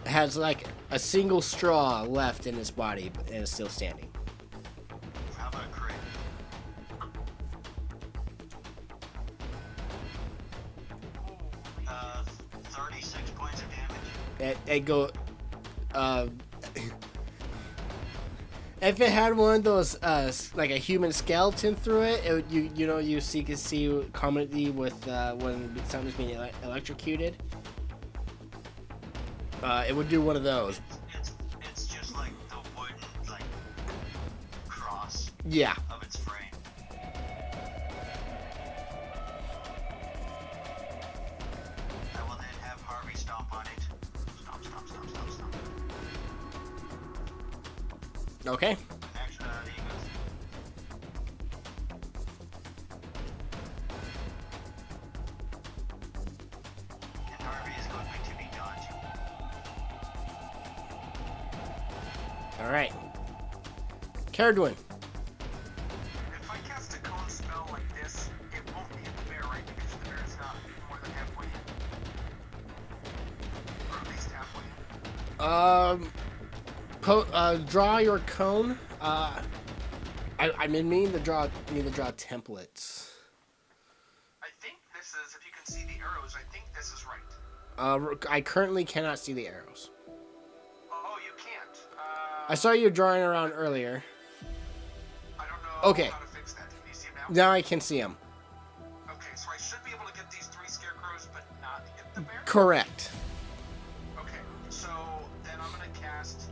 has like a single straw left in its body and is still standing. How about a crit? 36 points of damage. If it had one of those like a human skeleton through it, you can see commonly with when something's being electrocuted. It would do one of those. It's just like the wooden like cross Yeah. of its frame. I will then have Harvey stomp on it. Stomp, stomp, stomp, stomp, stomp. Okay. Actually, there you go. And Harvey is going to be dodging. All right. Caradwin. If I cast a cone spell like this, it won't hit the bear, right? Because the bear is not more than halfway in. Or at least halfway in. Draw your cone. I mean to draw templates. I think this is, if you can see the arrows, I think this is right. I currently cannot see the arrows. Oh, you can't. I saw you drawing around earlier. I don't know Okay. how to fix that. Can you see a now? Now I can see him. Okay, so I should be able to get these 3 scarecrows, but not hit the bear? Correct. Okay, so then I'm gonna cast,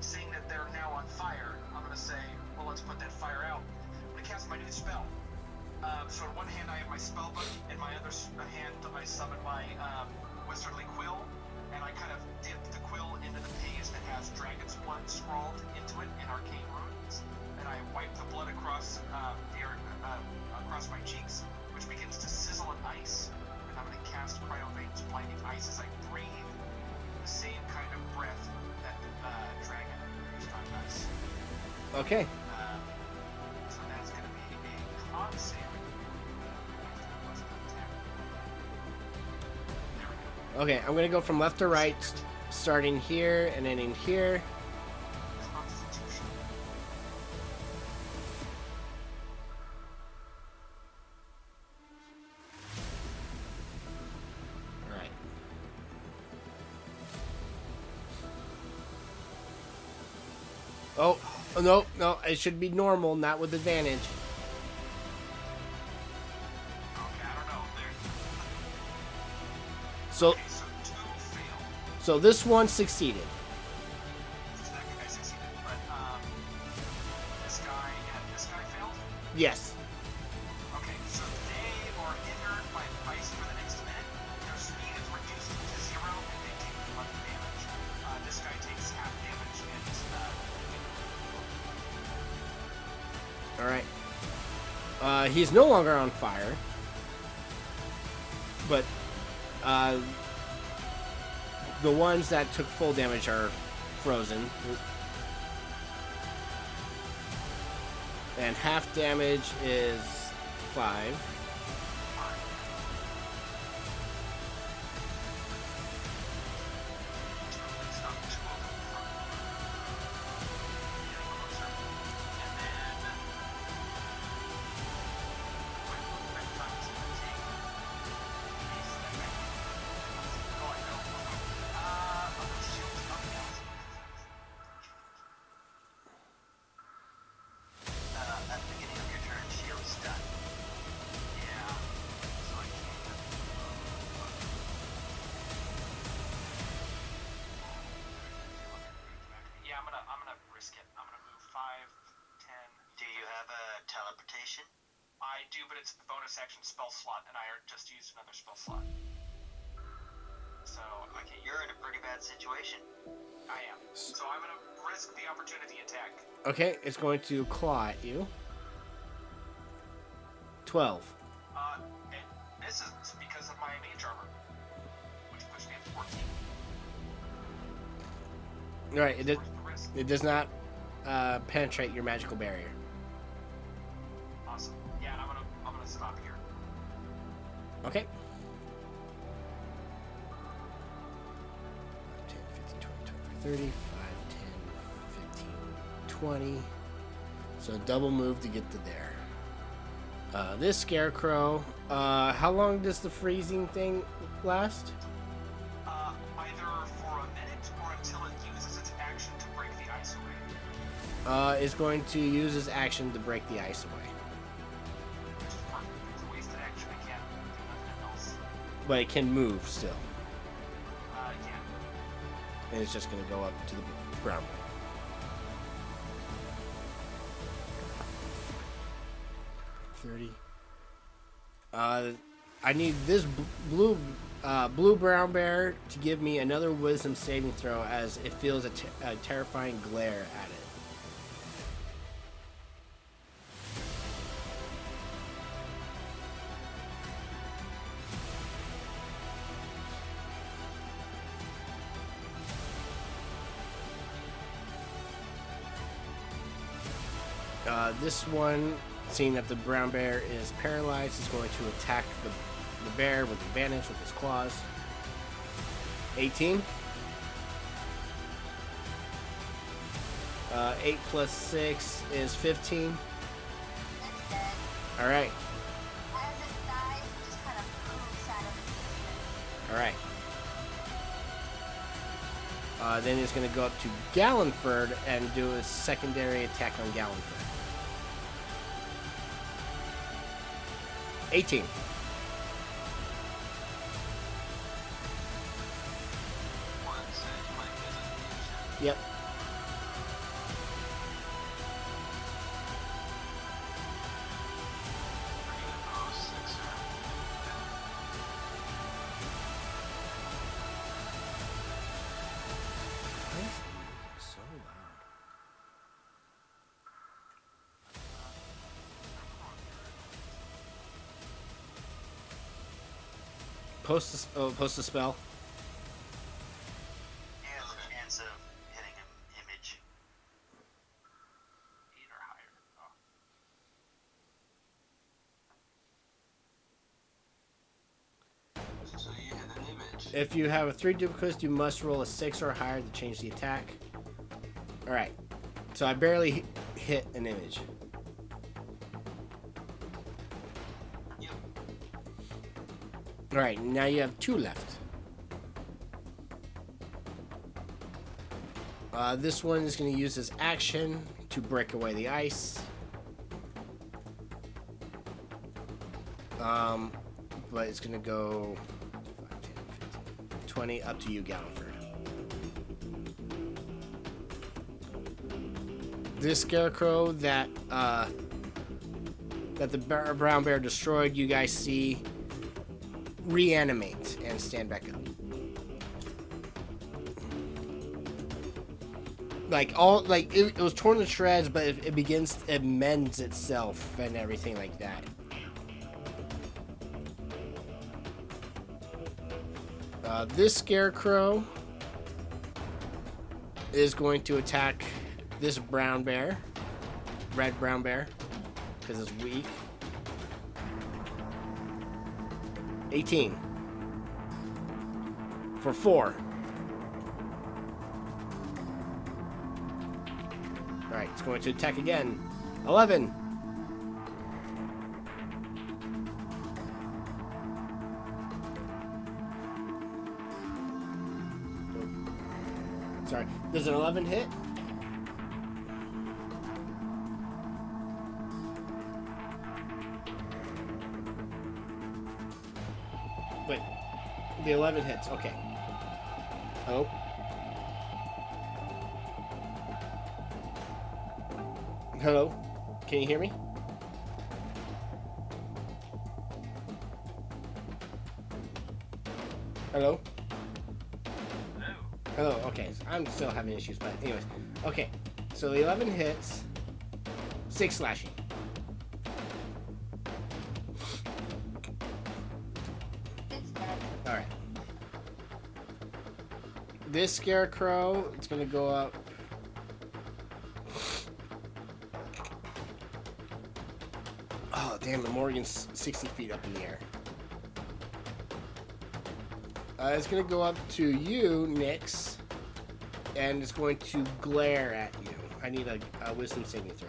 seeing that they're now on fire, I'm gonna say, well, let's put that fire out. I'm gonna cast my new spell. So in one hand I have my spell book, in my other hand I summon my wizardly quill, and I kind of dip the quill into the page that has dragon's blood scrawled into it in arcane runes, and I wipe the blood across across my cheeks, which begins to sizzle in ice, and I'm gonna cast Cryovane's blinding ice as I breathe the same kind of breath that dragon used on us. Okay. So that's gonna be a con save. Okay, I'm gonna go from left to right, starting here and ending here. Constitution. All right. Oh, no, it should be normal, not with advantage. Okay, I don't know. So, Okay, so 2 fail. so this one succeeded. So that guy succeeded, but this guy and this guy failed. Yes. Okay, so they are hindered by ice for the next minute. Their speed is reduced to 0, and they take 11 damage. This guy takes half damage, and All right. He's no longer on fire, but the ones that took full damage are frozen, and half damage is 5. it's not 2 of them from getting closer. And then what time is it gonna take? Oh, I know. Shoot. Okay, At the beginning of your turn, shield's done. yeah. So I can't. Yeah, I'm gonna risk it. I'm gonna move 5, 10. Do you have a teleportation? I do, but it's the bonus action spell slot, and I just used another spell slot. So Okay, you're in a pretty bad situation. I am. So I'm gonna risk the opportunity attack. Okay, it's going to claw at you. 12. It misses because of my mage armor, which pushed me at 14. All right, Worth the risk. it does not penetrate your magical barrier. Awesome. Yeah, and I'm gonna stop here. Okay. 10, 15, 20, 25, 30, 5, 10, 15, 20. So double move to get to there. This scarecrow, how long does the freezing thing last? Either for a minute or until it uses its action to break the ice away. Is going to use his action to break the ice away. Which is perfect. It's a wasted action. I can't do nothing else. But it can move still. Yeah. And it's just going to go up to the ground. I need this blue brown bear to give me another wisdom saving throw as it feels a terrifying glare at it. This one, seeing that the brown bear is paralyzed, is going to attack the bear with advantage with his claws. 18. 8 plus 6 is 15. It's dead. All right. As it dies, it just kind of moves out of existence. All right. Then he's going to go up to Gallenford and do a secondary attack on Gallenford. 18. One said you might get an Yep. We're gonna go sixer. So loud. Post a spell. And the chance of hitting an image. 8 or higher. Oh. So you hit an image. If you have a 3 duplicates, you must roll a 6 or higher to change the attack. All right. So I barely hit an image. Yep. All right. Now you have 2 left. This one is going to use his action to break away the ice. But it's going to go 5, 10, 15, 20 up to you, Galliford. This scarecrow that the brown bear destroyed, you guys see reanimate and stand back up. It was torn to shreds, but it mends itself and everything like that. This scarecrow is going to attack this brown bear, red brown bear, because it's weak. 18 for 4. All right, it's going to attack again. 11. Sorry, does an 11 hit? Wait, the 11 hits. Okay. Oh. Hello? Can you hear me? Hello? Hello, okay. So I'm still having issues, but anyways. Okay, so the 11 hits. 6 slashing. Alright. This scarecrow, it's gonna go up. Oh, damn it, Morgan's 60 feet up in the air. It's going to go up to you, Nyx, and it's going to glare at you. I need a wisdom saving throw.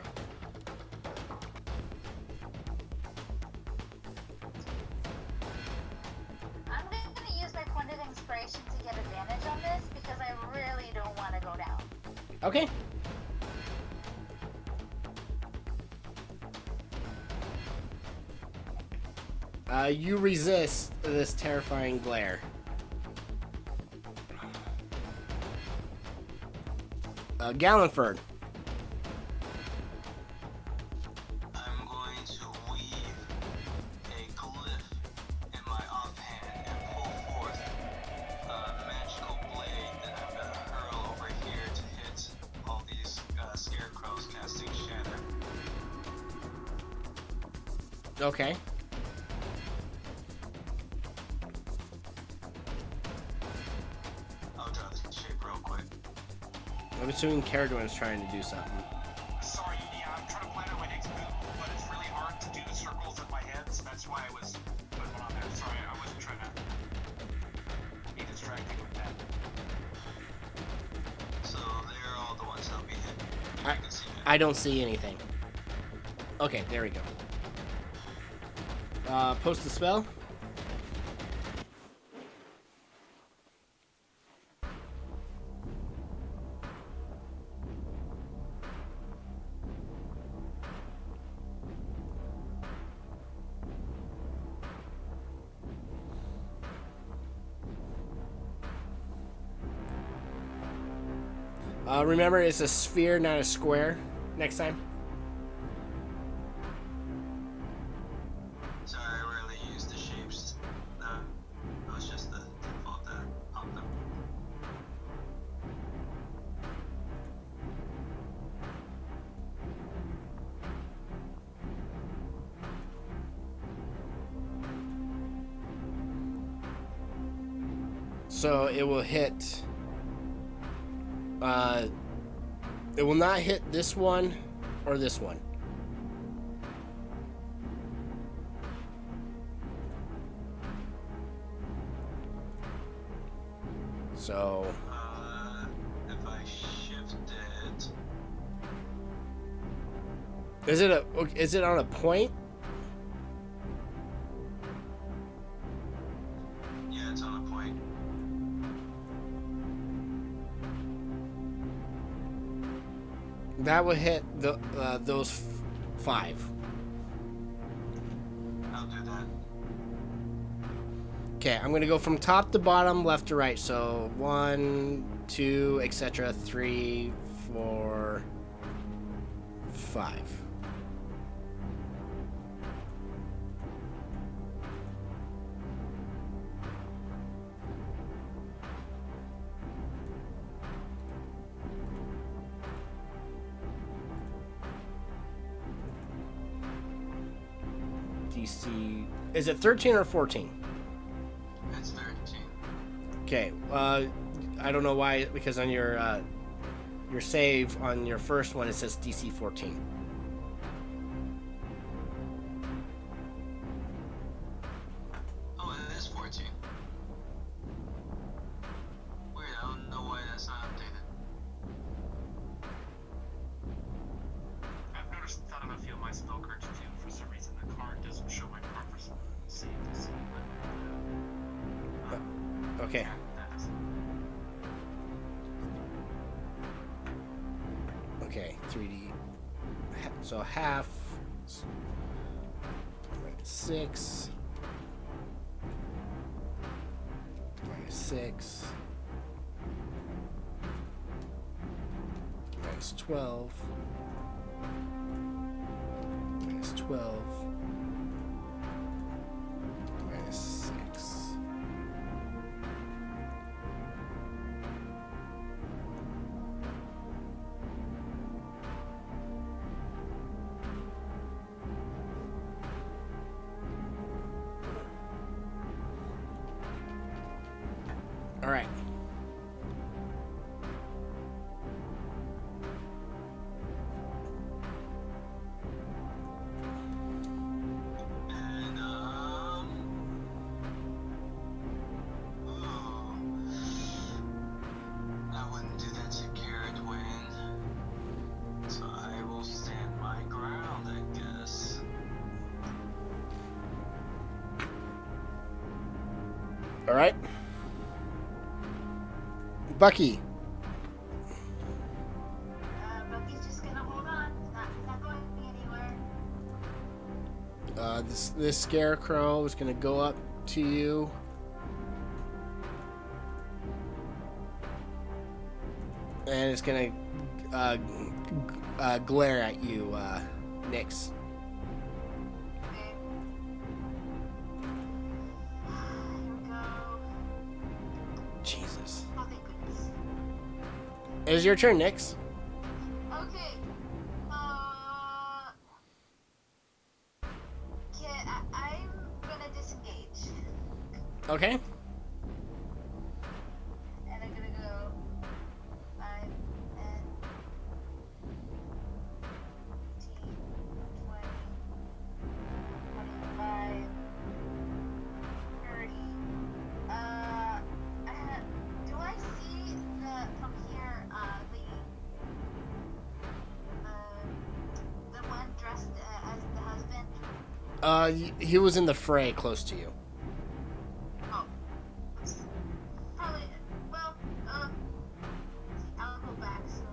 I'm going to use my point of inspiration to get advantage on this because I really don't want to go down. Okay. You resist this terrifying glare. Gallenford. I'm going to weave a glyph in my offhand and pull forth a magical blade that I'm going to hurl over here to hit all these scarecrows casting shatter. Okay. I'll draw the shape real quick. I'm assuming Caradorn's trying to do something. Sorry, yeah, I'm trying to plan out my next move, but it's really hard to do the circles in my head, so that's why I was putting one on there. Sorry, I wasn't trying to be distracting with that. So they're all the ones that'll be hit. If I- you can see it. I don't see anything. Okay, there we go. Post the spell. Remember, it's a sphere, not a square. Next time. Sorry, I rarely use the shapes. That was just the default that popped up. So it will hit. It will not hit this one or this one. So If I shift it, is it on a point? yeah, it's on a point. That will hit those 5. I'll do that. Okay, I'm gonna go from top to bottom, left to right. So 1, 2, etc. 3, 4, 5. DC. Is it 13 or 14? It's 13. Okay. I don't know why, because on your save on your first one it says DC 14. Oh, it is 14. Weird, I don't know why that's not updated. I've noticed that on a few of my spell cards too. For some reason, the card doesn't show my proper save. Okay. Okay, 3D. So half. 6. -6. -12. -12. -6. All right. And, I wouldn't do that to Garrett Wayne. So I will stand my ground, I guess. All right. Bucky. Bucky's just gonna hold on. Not going anywhere. This scarecrow is gonna go up to you. And it's gonna glare at you, Nyx. Okay. Here we go. Jesus. Oh, thank goodness. It is your turn, Nyx. Okay. I'm gonna disengage. Okay. And I'm gonna go 5 and 15, 20, 25, 30. Do I see from here the one dressed as the husband? He was in the fray close to you. Oh. Oops. Probably. Well, I'll go back. So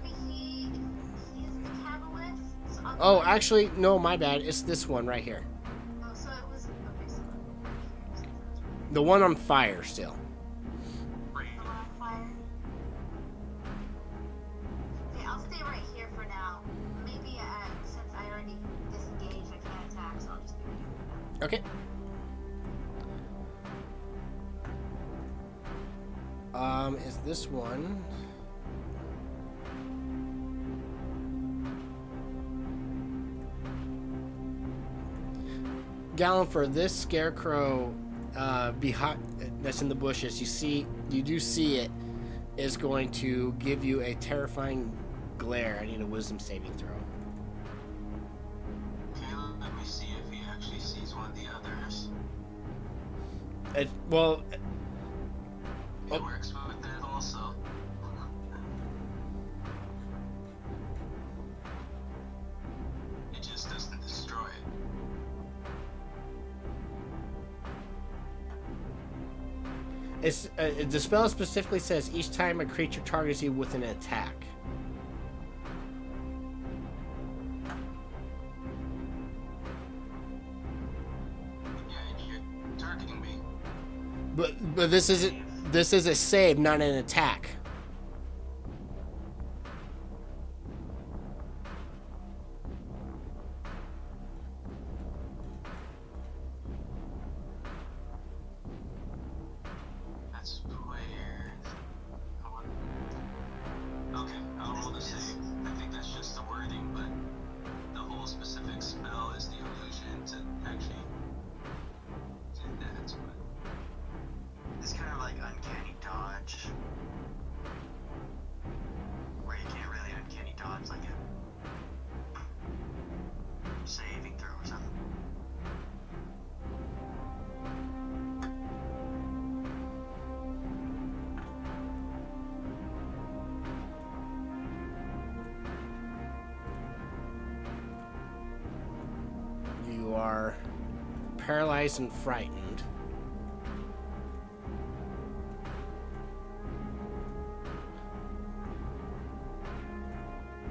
maybe he's the catalyst. So I'll Oh, go back. actually, no, my bad. It's this one right here. Oh, so it was. Okay, so The one on fire still. Great. the one on fire. Okay. Is this one? Gallon, for this scarecrow behind that's in the bushes, you do see it is going to give you a terrifying glare. I need a wisdom saving throw. Okay, let me see if he actually sees one of the others. Well, It works with it also. It just doesn't destroy it. the spell specifically says each time a creature targets you with an attack. Yeah, you're targeting me. But this is a save, not an attack. That's weird. Okay, I'll roll the save. I think that's just the wording, but the whole specific spell is the illusion to actually do that. But It's kind of like uncanny dodge, where you can't really uncanny dodge like a saving throw or something. You are paralyzed and frightened.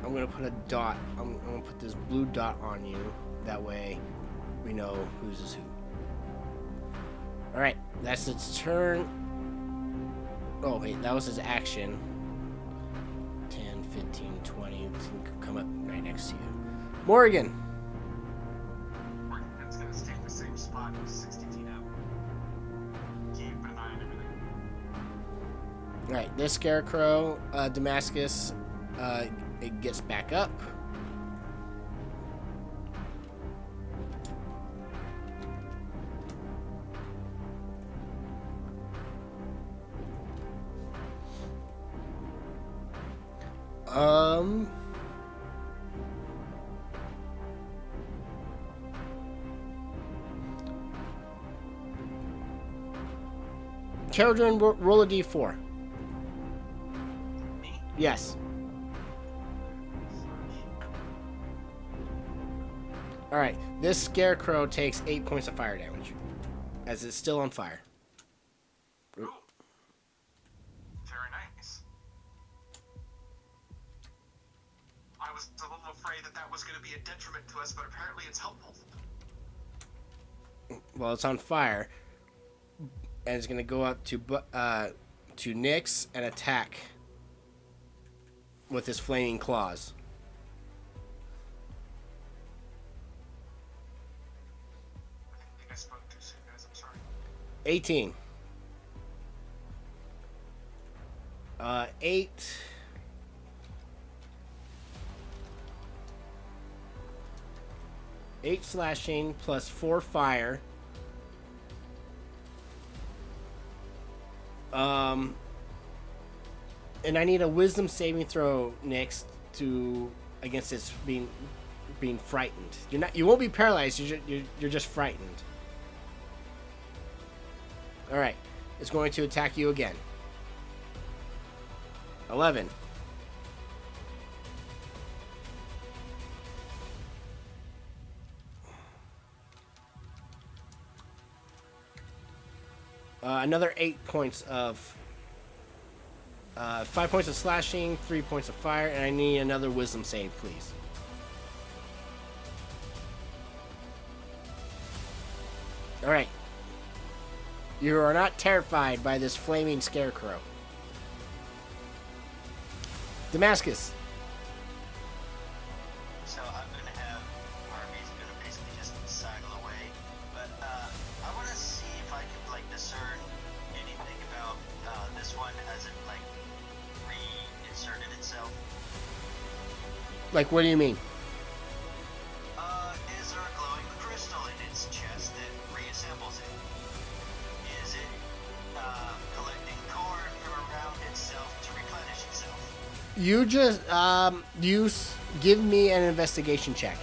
I'm gonna put a dot. I'm gonna put this blue dot on you. That way, we know whose is who. All right, that's its turn. Oh wait, that was his action. 10, 15, 20. It's gonna come up right next to you. Morgan. It's gonna stay in the same spot, 60 feet out. Keep an eye on everything. All right, this scarecrow, Damascus, it gets back up. Children, roll a d4. Me? Yes. All right, this scarecrow takes 8 points of fire damage, as it's still on fire. Ooh. Very nice. I was a little afraid that was going to be a detriment to us, but apparently it's helpful. Well, it's on fire, and it's gonna go up to Nyx and attack with his flaming claws. I think I spoke too soon, guys. I'm sorry. 18. 8. Eight slashing plus 4 fire. And I need a wisdom saving throw next to against this being frightened. You won't be paralyzed. You're just frightened. All right, it's going to attack you again. 11. Another 8 points of 5 points of slashing, 3 points of fire, and I need another wisdom save, please. All right. You are not terrified by this flaming scarecrow. Damascus. So I'm gonna have Harvey's gonna basically just sidle away, but Like, what do you mean? Is there a glowing crystal in its chest that reassembles it? Is it collecting corn from around itself to replenish itself? You just give me an investigation check.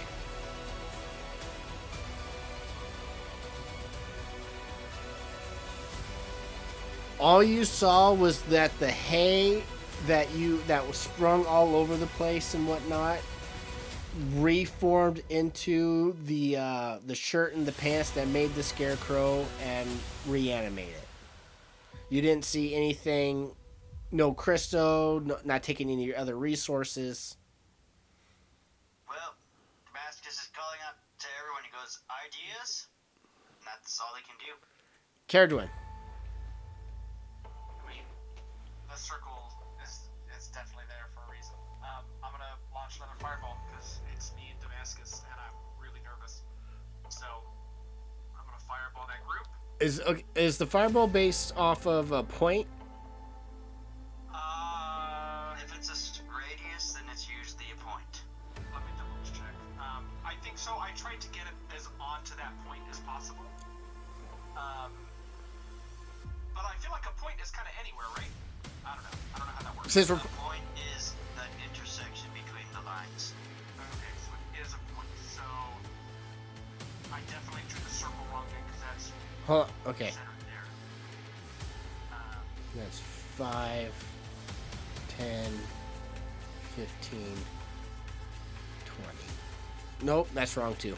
All you saw was that the hay that was sprung all over the place and whatnot reformed into the shirt and the pants that made the scarecrow and reanimated. You didn't see anything, no crystal, not taking any of your other resources. Well, Damascus is calling out to everyone. He goes, ideas? And that's all they can do. Caradwin. I mean, the circle is definitely there for a reason. I'm gonna launch another fireball because it's me and Damascus, and I'm really nervous. So I'm gonna fireball that group. Is the fireball based off of a point? If it's a radius, then it's usually a point. Let me double check. I think so. I tried to get it as onto that point as possible. But I feel like a point is kind of anywhere, right? I don't know how that works. Since we're A point is the intersection between the lines. Okay, so it is a point. So I definitely drew the circle wrong because that's okay. centered there. That's 5, 10, 15, 20. Nope, that's wrong too.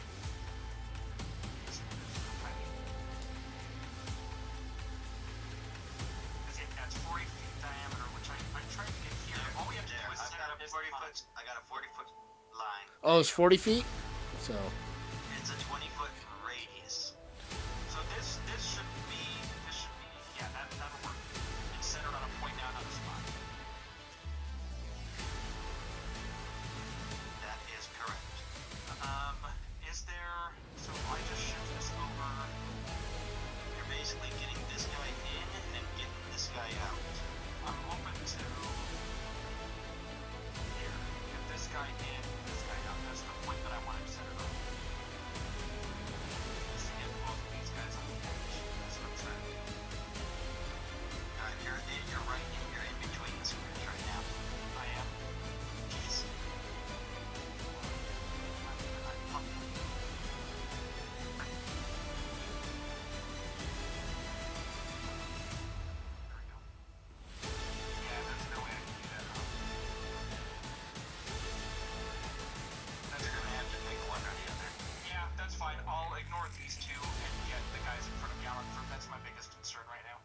That's 40 feet diameter, which I tried to get here. All we have to do is set up this 40 line. foot. I got a 40-foot line. Oh, it's 40 feet? So, It's a 20-foot radius. So this should be yeah, that'll work. It's centered on a point now, not a spot. That is correct. Is there? So I just shift this over. You're basically getting this guy in and getting this guy out. I'm open to here. Get this guy in, this guy out. That's the point that I want it centered on. Just to get both of these guys on the edge. That's what I'm trying to do. You're right. You're in between the squares right now. I am. Jeez. I'm pumped. There we go. Yeah, there's no way I can do that. That's You're gonna have to pick one or the other. Yeah, that's fine. I'll ignore these two and get the guys in front of Gallagher. That's my biggest concern right now.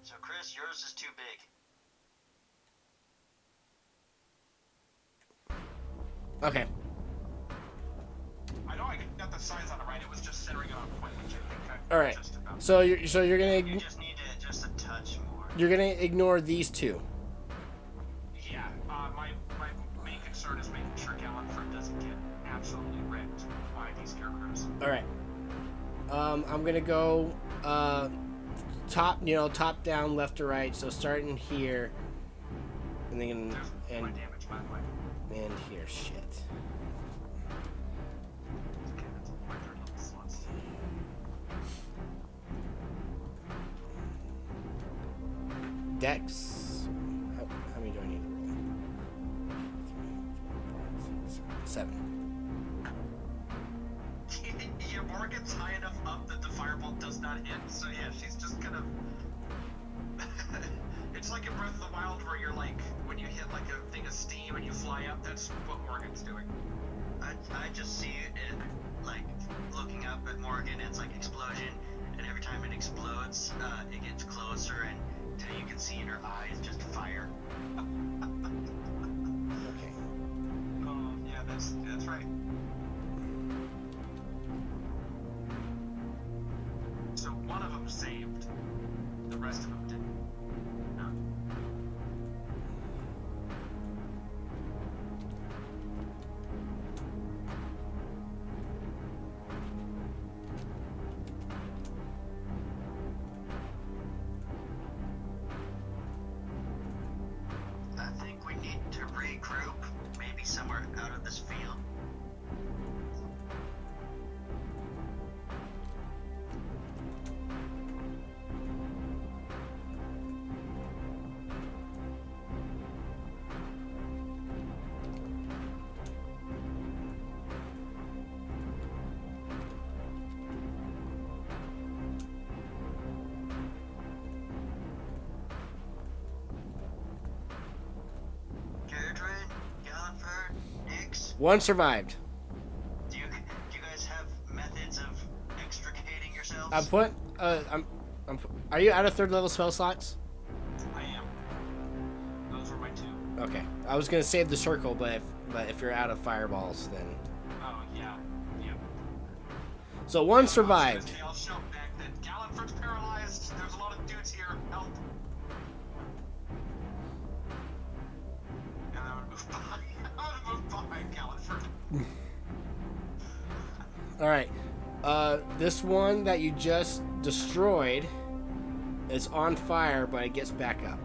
So Chris, yours is too big. okay. I know I got the size on it right. It was just centering it on a point, which I think I All right. just about. So you're You gonna just need to just a touch more. ignore these two. Yeah, my main concern is making sure Gallagher doesn't get absolutely wrecked by these scarecrows. All right. I'm gonna go top down, left to right. So starting here, and then There's my damage, by the way. and here. Shit. Okay, that's my third level slots. Dex. How many do I need to roll? 3, 4, 5, 6, 7. Your bar gets high enough up that the fireball does not hit, so yeah, she's just kind of... It's like in Breath of the Wild where you're like, when you hit like a thing of steam and you fly up, that's what Morgan's doing. I just see it like looking up at Morgan. It's like explosion, and every time it explodes, it gets closer, and until you can see in her eyes just fire. Okay. Yeah, that's right. So one of them saved, the rest of them didn't. No. I think to regroup, maybe somewhere out of this field. Gerdrin, Galliford, Nix, One survived. do you guys have methods of extricating yourselves? I put. Are you out of third level spell slots? I am. Those were my two. Okay. I was gonna save the circle, but if you're out of fireballs, then. Oh, yeah. Yeah. So one survived. I'll shout back that Galliford's paralyzed. There's a lot of dudes here. Help. And I would move behind. I would move behind Galliford. All right. This one that you just destroyed is on fire, but it gets back up.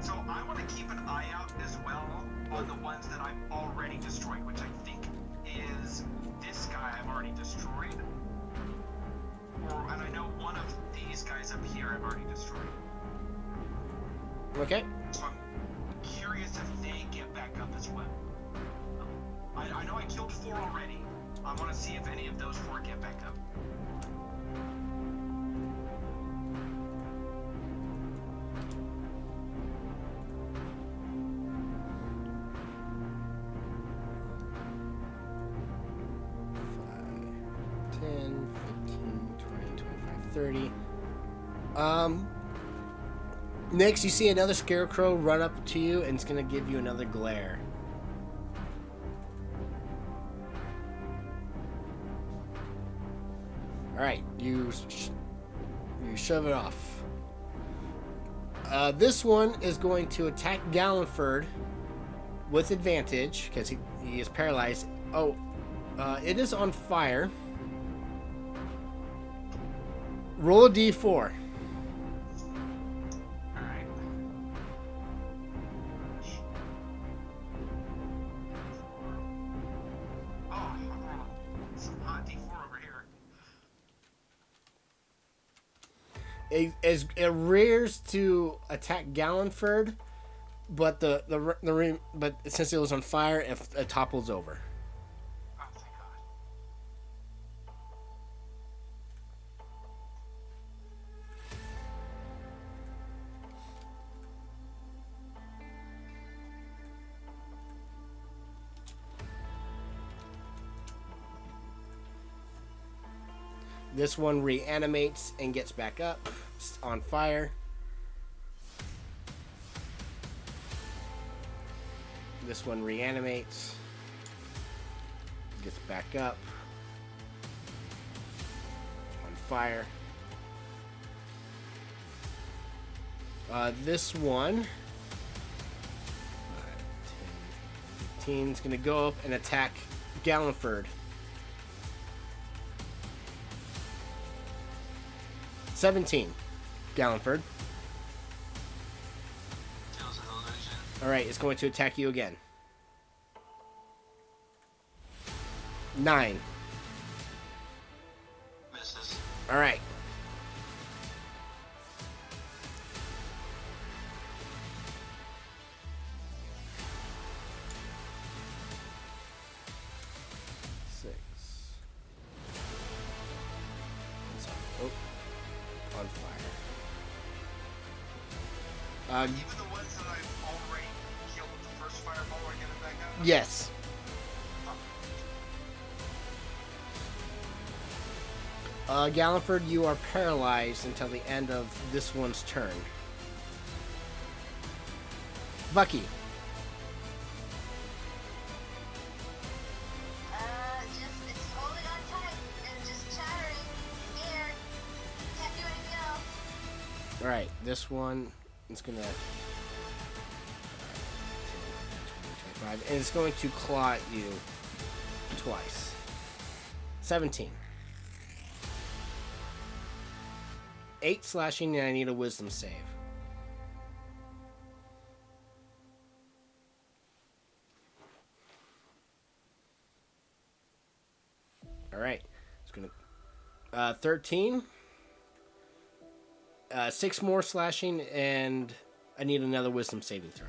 So I want to keep an eye out as well on the ones that I've already destroyed, which I think is this guy I've already destroyed. And I know one of these guys up here I've already destroyed. Okay. So I'm curious if they get back up as well. I know I killed 4 already. I want to see if any of those 4 get back up. Five, 10, 15, 20, 25, 30. Next, you see another scarecrow run up to you, and it's gonna give you another glare. All right, you shove it off. This one is going to attack Galliford with advantage because he is paralyzed. Oh, it is on fire. Roll a d4. Alright. Oh, I'm rolling some hot D4 over here. It rears to attack Galliford, but but since it was on fire, it topples over. Oh, thank God. This one reanimates and gets back up. It's on fire. This one reanimates. Gets back up. On fire. This one, 10, 15, is going to go up and attack Galliford. 17, Galliford. Kills an illusion. Alright, it's going to attack you again. 9. Misses. Alright. Six. Oh. On fire. Even the ones that I've already killed with the first fireball are getting back up? Yes. Galliford, you are paralyzed until the end of this one's turn. Bucky. It's holding on tight and just chattering, scared. Can't do anything else. Alright, this one is gonna 25, and it's going to claw at you twice. 17. 8 slashing, and I need a wisdom save. All right. It's going to 13. 6 more slashing, and I need another wisdom saving throw.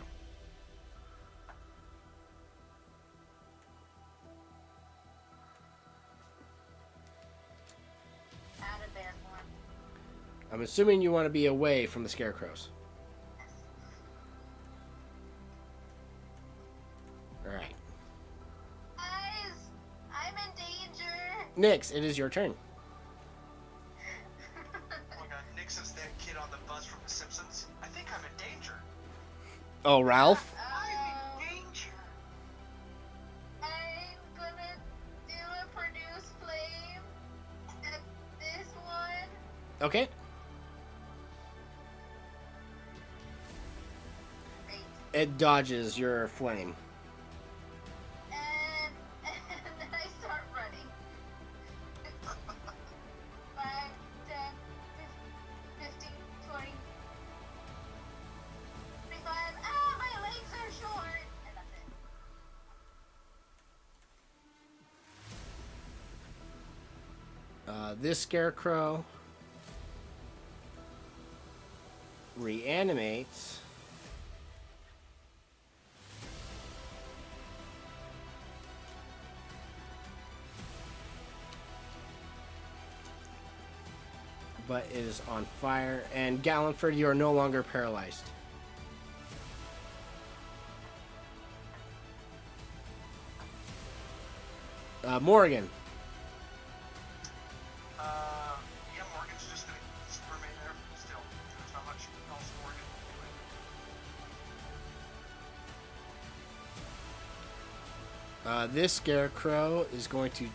Add a bear form. I'm assuming you want to be away from the scarecrows. All right. Guys, I'm in danger. Nyx, it is your turn. Oh my god, Nix is that kid on the bus from The Simpsons. I think I'm in danger. Oh, Ralph? I'm in danger. I'm gonna do a produce flame at this one. Okay. Great. It dodges your flame. And then I start running. 5, 10, 15, 20, 25. Ah, my legs are short. And that's it. This scarecrow reanimates. But it is on fire. And Gallanford, you are no longer paralyzed. Morgan. Yeah, Morgan's just gonna remain there still. There's not much else Morgan can do. This scarecrow is going to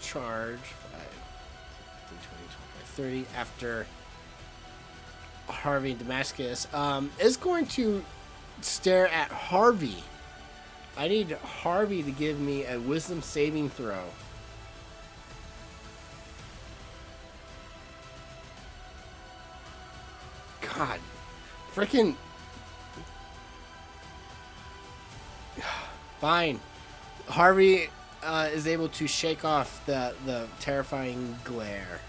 charge 5, 15, 20, 25, 30 after Harvey and Damascus. Is going to stare at Harvey. I need Harvey to give me a wisdom saving throw. God. Freaking. Fine. Harvey is able to shake off the terrifying glare.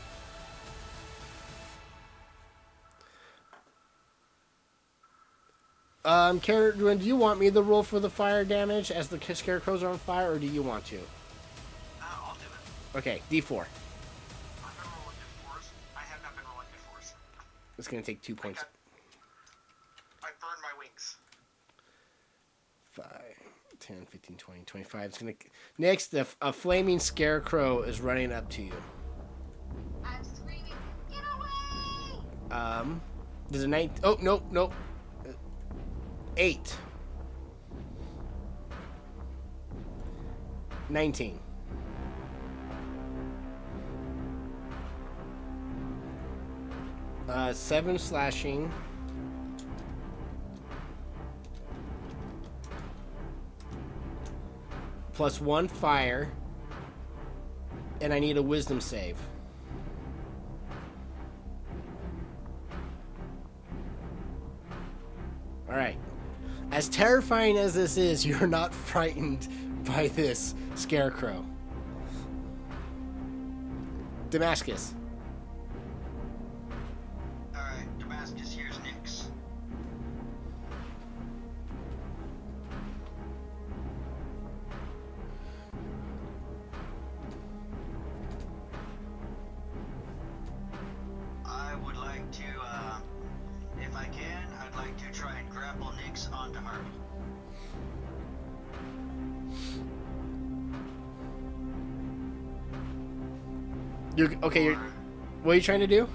Karen, do you want me to roll for the fire damage as the scarecrows are on fire, or do you want to? I'll do it. Okay, D4. I've been rolling good fours. I have not been rolling good fours. It's going to take 2 points. I burned my wings. 5, 10, 15, 20, 25. It's going to... Next, a flaming scarecrow is running up to you. I'm screaming, get away! There's a 9... Oh, nope. 8. 19. Uh, 7 slashing. Plus 1 fire. And I need a wisdom save. Alright. As terrifying as this is, you're not frightened by this scarecrow. Damascus. Alright, Damascus, here's Nyx. I would like to, if I can, I'd like to try and grapple Nyx onto Harvey. What are you trying to do?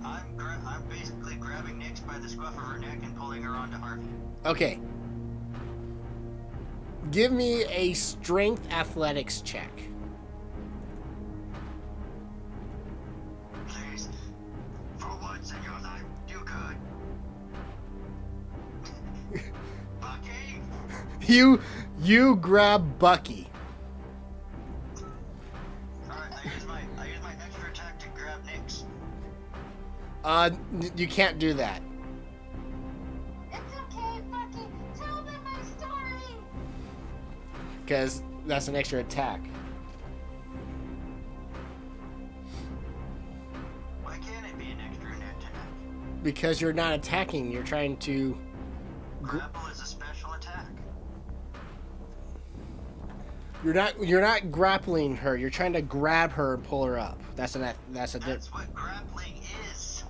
I'm basically grabbing Nyx by the scruff of her neck and pulling her onto Harvey. Okay. Give me a strength athletics check. Please, for once in your life, do good. Bucky? You grab Bucky. Alright, I use my extra attack to grab Nyx. You can't do that. It's okay, Bucky. Tell them my story. Because that's an extra attack. Because you're not attacking. You're trying to. Grapple is a special attack. You're not grappling her. You're trying to grab her and pull her up. That's a That's what grappling is.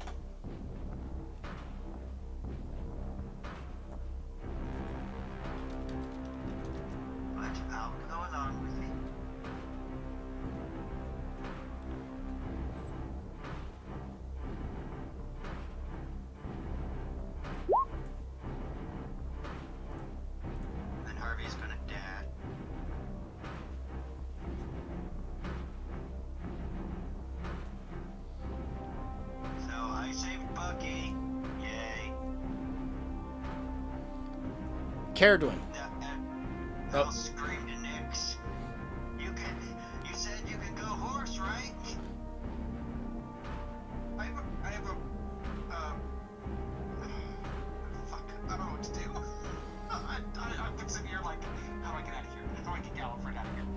But I'll go along with you. And Harvey's gonna dash. So I saved Bucky. Yay. Caradwin. I'll scream to Nix. You said you could go horse, right? I have a, fuck, I don't know what to do. I've been sitting here like, how do I get out of here? How do I get Gallifrey out of here?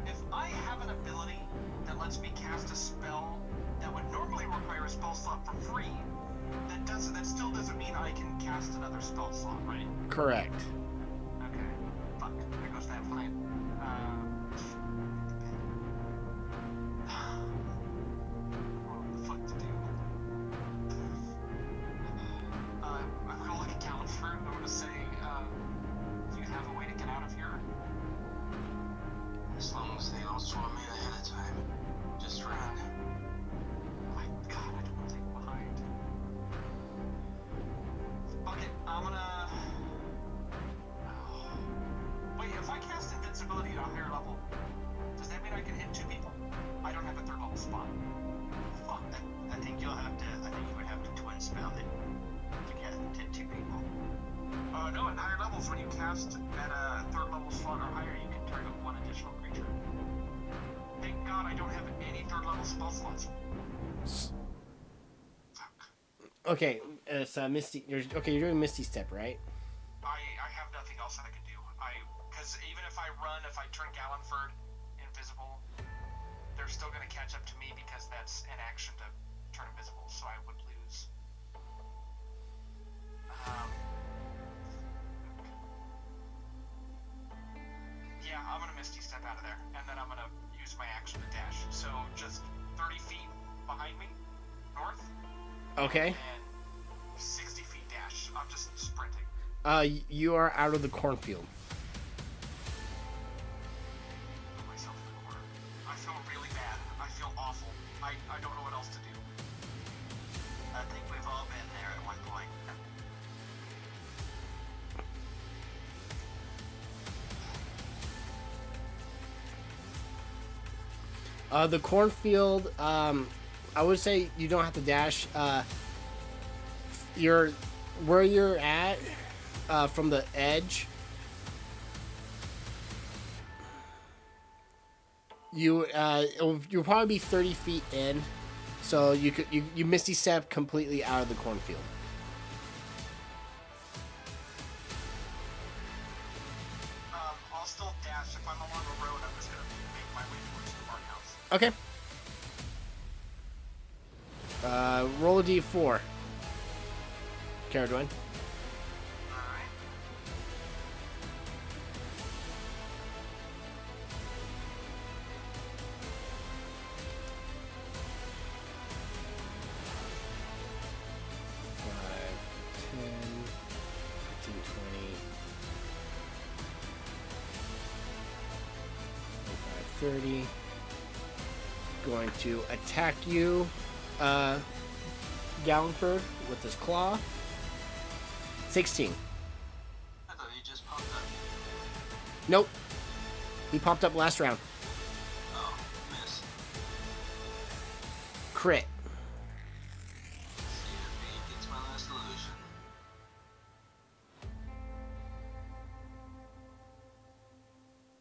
If I have an ability that lets me cast a spell that would normally require a spell slot for free, that still doesn't mean I can cast another spell slot, right? Correct. Okay. Fuck. There goes that plan. What the fuck to do? I'm gonna look at Gallifrey and I'm gonna say, do you have a way to get out of here? As long as they don't swarm in ahead of time. Just run. Oh my god, I don't want to leave behind. Okay, I'm gonna... Wait, if I cast invincibility at a higher level, does that mean I can hit two people? I don't have a third level spot. Fuck. I think you would have to twin spell it to get to two people. No, at higher levels, when you cast at a third level slot or higher, you can target one additional creature. Thank God I don't have any third level spell slots. Fuck. Okay, it's Misty. You're doing Misty Step, right? I have nothing else I can do. Because even if I run, if I turn Gallifrey invisible, they're still going to catch up to me because that's an action to turn invisible, so I would lose. Yeah, I'm going to Misty Step out of there, and then I'm going to use my action to dash. So just 30 feet behind me, north, Okay. and 60 feet dash. I'm just sprinting. You are out of the cornfield. Put myself in the corner. I feel really bad. I feel awful. I don't know what else to do. I think we've all been there at one point. The cornfield. I would say you don't have to dash. Where you're at, from the edge. You'll probably be 30 feet in, so you Misty Step completely out of the cornfield. I'll still dash. If I'm along the road, I'm just gonna make my way towards the barnhouse. Okay. Roll a d4. Caradwin. Alright. Five, 10, 15, 20, 25, 30. Going to attack you, Gallenford, with his claw. 16. I thought you just popped up. Nope. He popped up last round. Oh, miss. Crit. See if he gets my last illusion.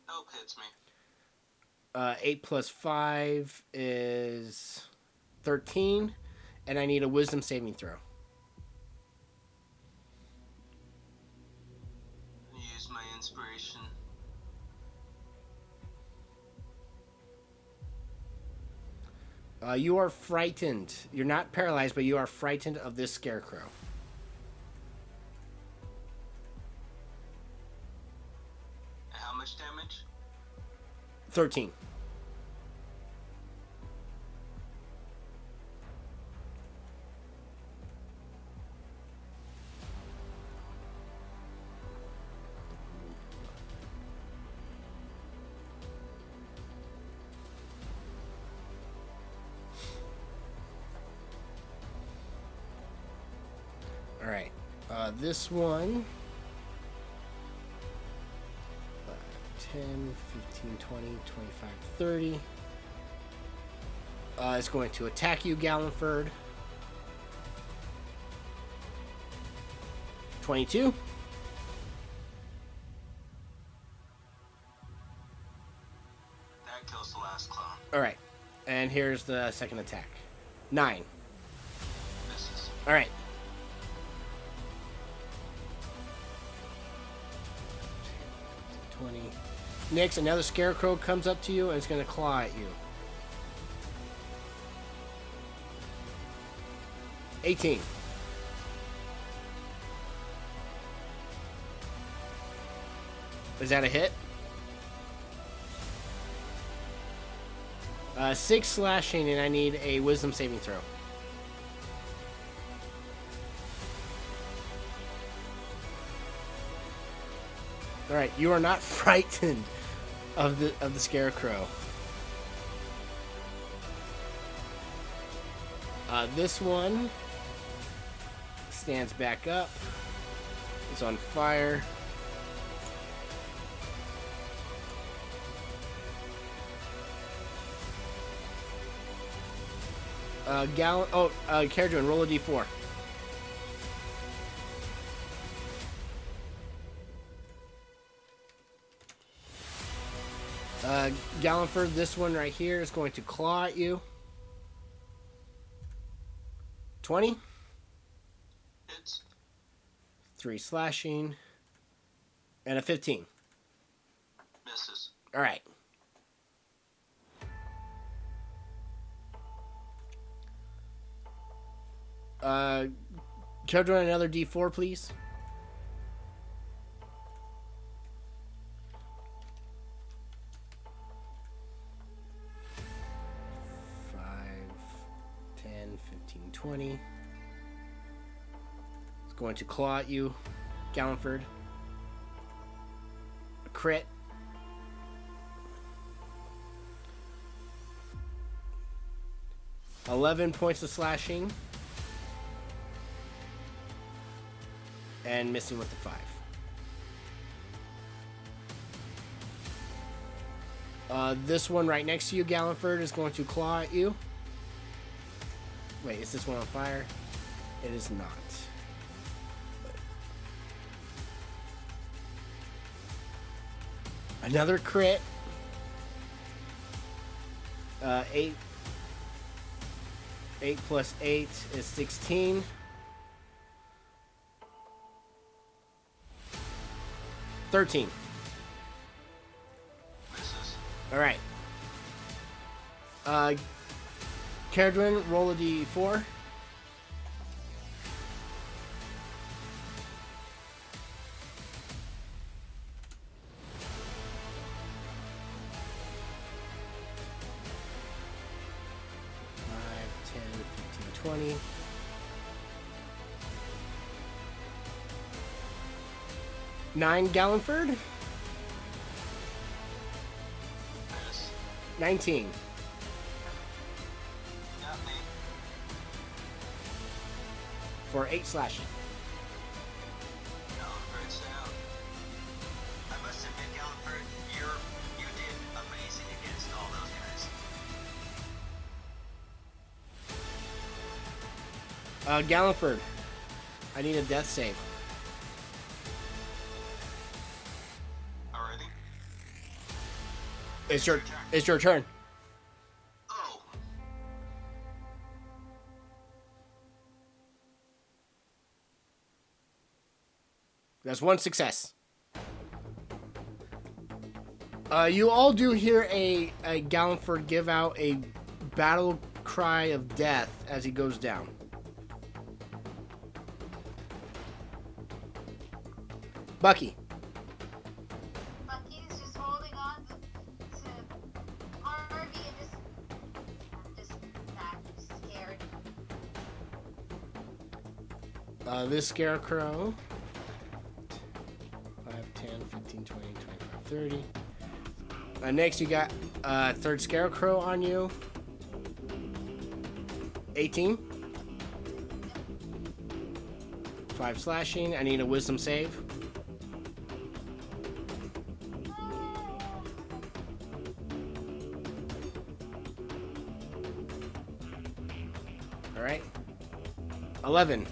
Nope, hits me. 8 plus 5 is 13, and I need a wisdom saving throw. Use my inspiration. You are frightened. You're not paralyzed, but you are frightened of this scarecrow. How much damage? 13. All right. This one. 10, 15, 20, 25, 30. It's going to attack you, Gallenford. 22. That kills the last clone. All right. And here's the second attack. 9. Misses. All right. Next, another scarecrow comes up to you and it's going to claw at you. 18. Is that a hit? 6 slashing, and I need a wisdom saving throw. All right, you are not frightened of the scarecrow. This one stands back up. It's on fire. Caradron, roll a d4. Gallenford, this one right here is going to claw at you. 20. Hits. 3 slashing. And a 15. Misses. All right. Caradron, another d4, please. $20. It's going to claw at you, Gallenford. A crit. $11 points of slashing. And missing with the 5. This one right next to you, Gallenford, is going to claw at you. Wait, is this one on fire? It is not. Another crit. 8 plus 8 is 16. 13. Misses. All right. Caradron, roll a d4. $5, $10, $15, $20. $9, Gallenford. Miss. 19. Got me. For 8 slashing. Gallenford's down. I must admit, Gallenford, you did amazing against all those guys. Gallenford, I need a death save. Already? It's your turn. Oh. That's 1 success. You all do hear a Gallenford give out a battle cry of death as he goes down. Bucky. Bucky's just holding on to Harvey and just not scared. This scarecrow. 5, 10, 15, 20, 25, 30. Next, you got third scarecrow on you. 18. 5 slashing. I need a wisdom save. All right. 11.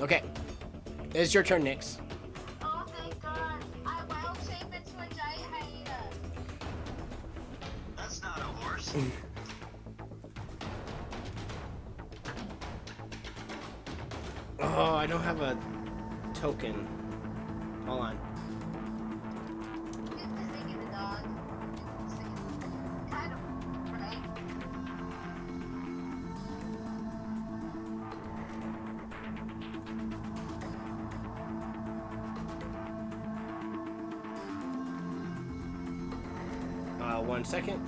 Okay. It's your turn, Nyx. Oh, thank God. I wild shape into a giant hyena. That's not a horse. Oh, I don't have a token. Hold on. This thing is a dog. This thing is kind of, right? One second.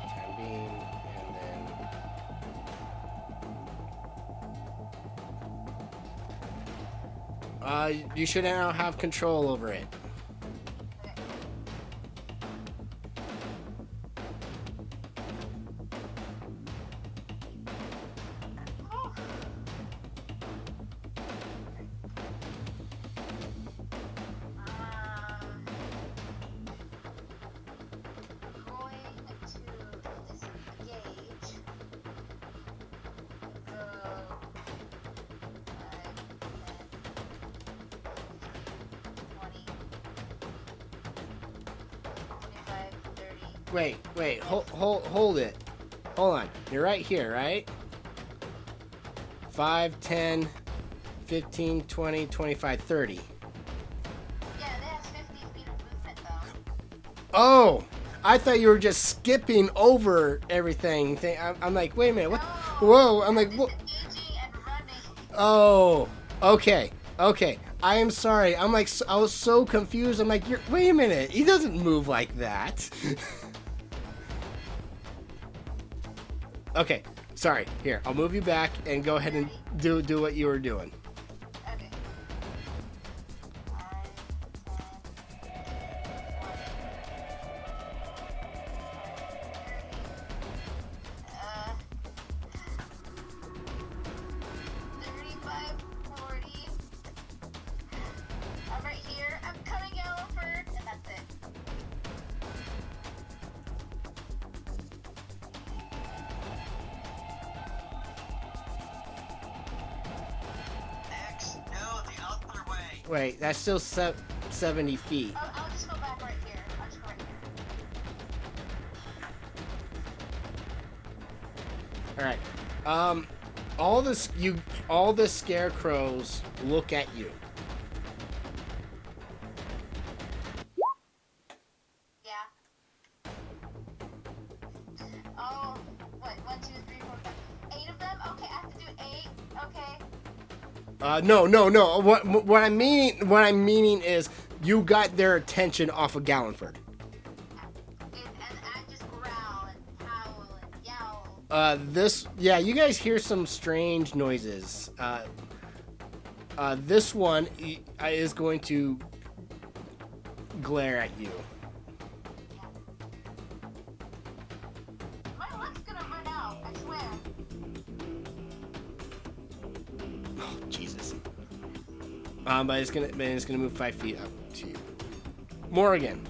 Time being, and then you should now have control over it. Wait, hold it. Hold on. You're right here, right? 5, 10, 15, 20, 25, 30. Yeah, it has 50 feet of movement, though. Oh! I thought you were just skipping over everything. I'm like, wait a minute. What? No, Whoa! I'm like, whoa. disengaging and running. Oh, okay. I am sorry. I'm like, I was so confused. I'm like, wait a minute. He doesn't move like that. Okay, sorry. Here, I'll move you back and go ahead and do what you were doing. Okay. 5, 10, 35, 40. I'm right here. I'm coming, Yellowford, and that's it. Next, no, the other way. Wait, that's still 70 feet. I'll just go back right here. I'll just go right here. All right. All the scarecrows look at you. Yeah. Oh, what? 1, 2, 3, 4, 5. 8 of them? Okay, I have to do 8. Okay. No. What I'm meaning is you got their attention off of Gallenford. And I just growl and howl and yowl. You guys hear some strange noises. This one is going to glare at you. My luck's gonna run out, I swear. Oh, Jesus. But it's gonna move 5 feet up to you. Morgan.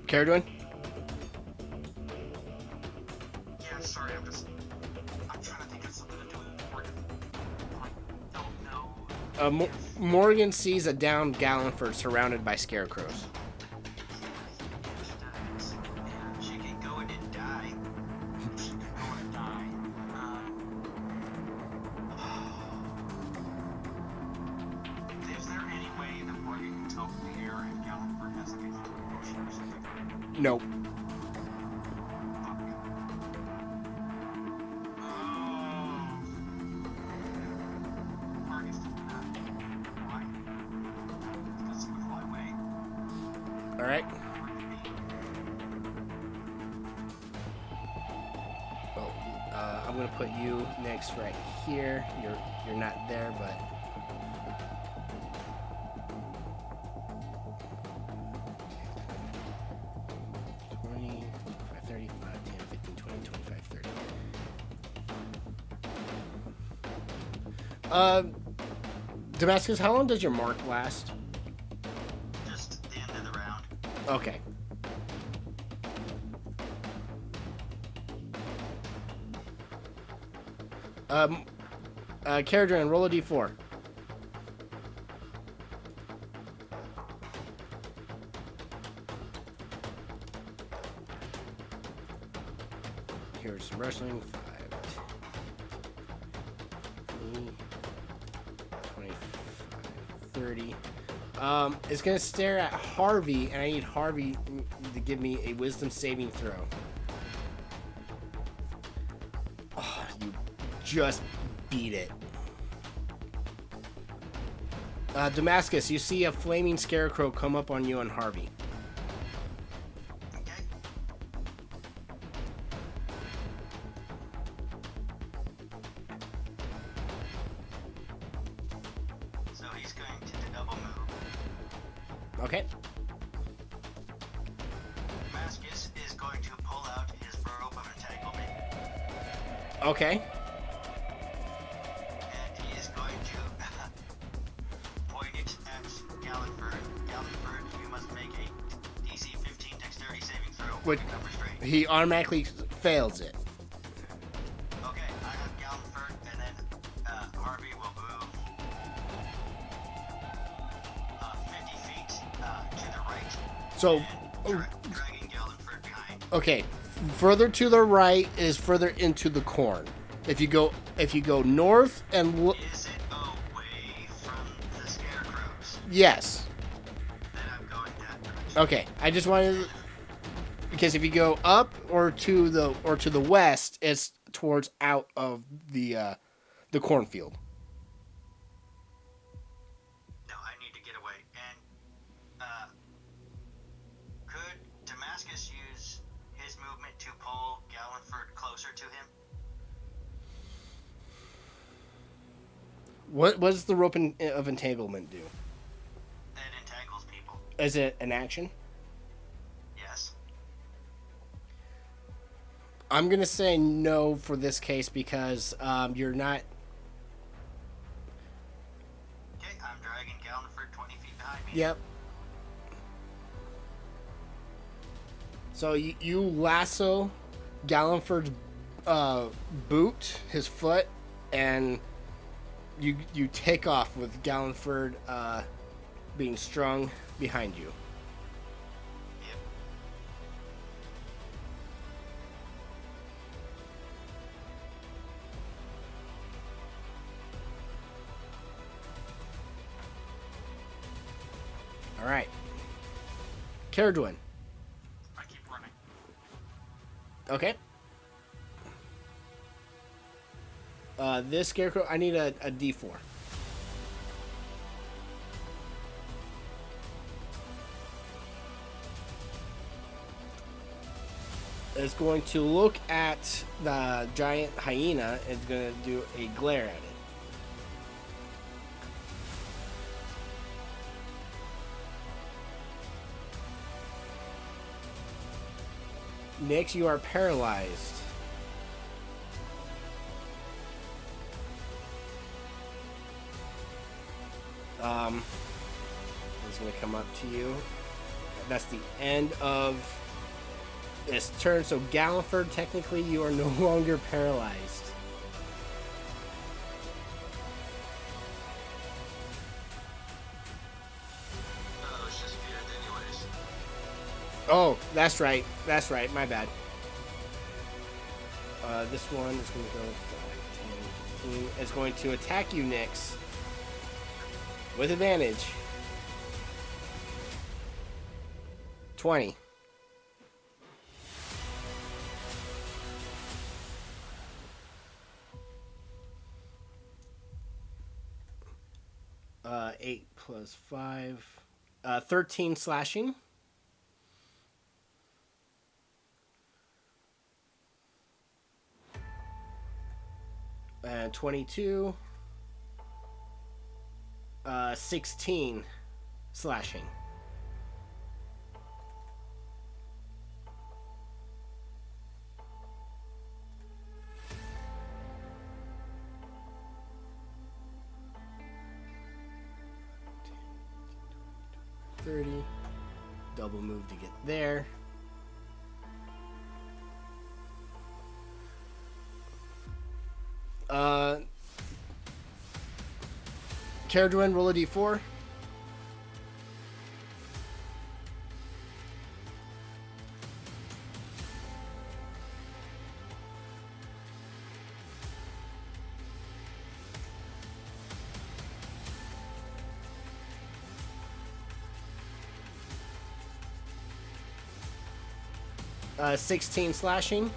Caradwin? Yeah, sorry, I'm trying to think of something to do with Morgan. Morgan sees a downed Gallenford surrounded by scarecrows. She can go in and die. She could go and die. Is there any way that Morgan can tell from the air if Gallenford has like a potion or something? Nope. Morgan's doing that. Why? Because it's gonna fly away. All right. Well, I'm gonna put you next right here. You're not there, but. Damascus, how long does your mark last? Just the end of the round. Okay. Caradran, roll a d4. Here's some wrestling. 5, 20, 25, 30. It's gonna stare at Harvey, and I need Harvey to give me a wisdom saving throw. Oh, you just beat it. Damascus, you see a flaming scarecrow come up on you and Harvey. Okay. So he's going to double move. Okay. Damascus is going to pull out his rope of entanglement, Okay. and he is going to point it at Gallenford. Gallenford, you must make a DC 15 dexterity saving throw. What- to become restrained. He automatically fails it. Okay, I have Gallenford, and then Harvey will move 50 feet to the right. So, Dragging Gallenford behind. okay, further to the right is further into the corn. If you go north and Is it away from the scarecrows? yes. Then I'm going that direction. Okay, I just wanted because if you go up or to the west, it's towards out of the cornfield. No, I need to get away. And could Damascus use his movement to pull Gallenford closer to him? What does the rope of entanglement do? It entangles people. Is it an action? Yes. I'm gonna say no for this case because you're not. Okay, I'm dragging Gallenford 20 feet behind me. Yep. So you lasso Gallenford's boot, his foot, and you take off with Gallenford being strung behind you. Yep. All right. Caradwin. I keep running. Okay. This scarecrow, I need a D4. It's going to look at the giant hyena. It's going to do a glare at it. Nix, you are paralyzed. It's going to come up to you. That's the end of this turn. So Gallenford, technically, you are no longer paralyzed. Oh, that's right. That's right. My bad. This one is going to go 5, 10, 15. It's going to attack you, Nyx. With advantage. 20. Uh, 8 plus 5. 13 slashing. And 22. 16 slashing. Double move to get there. Caradwin, roll a d4. Uh, 16 slashing.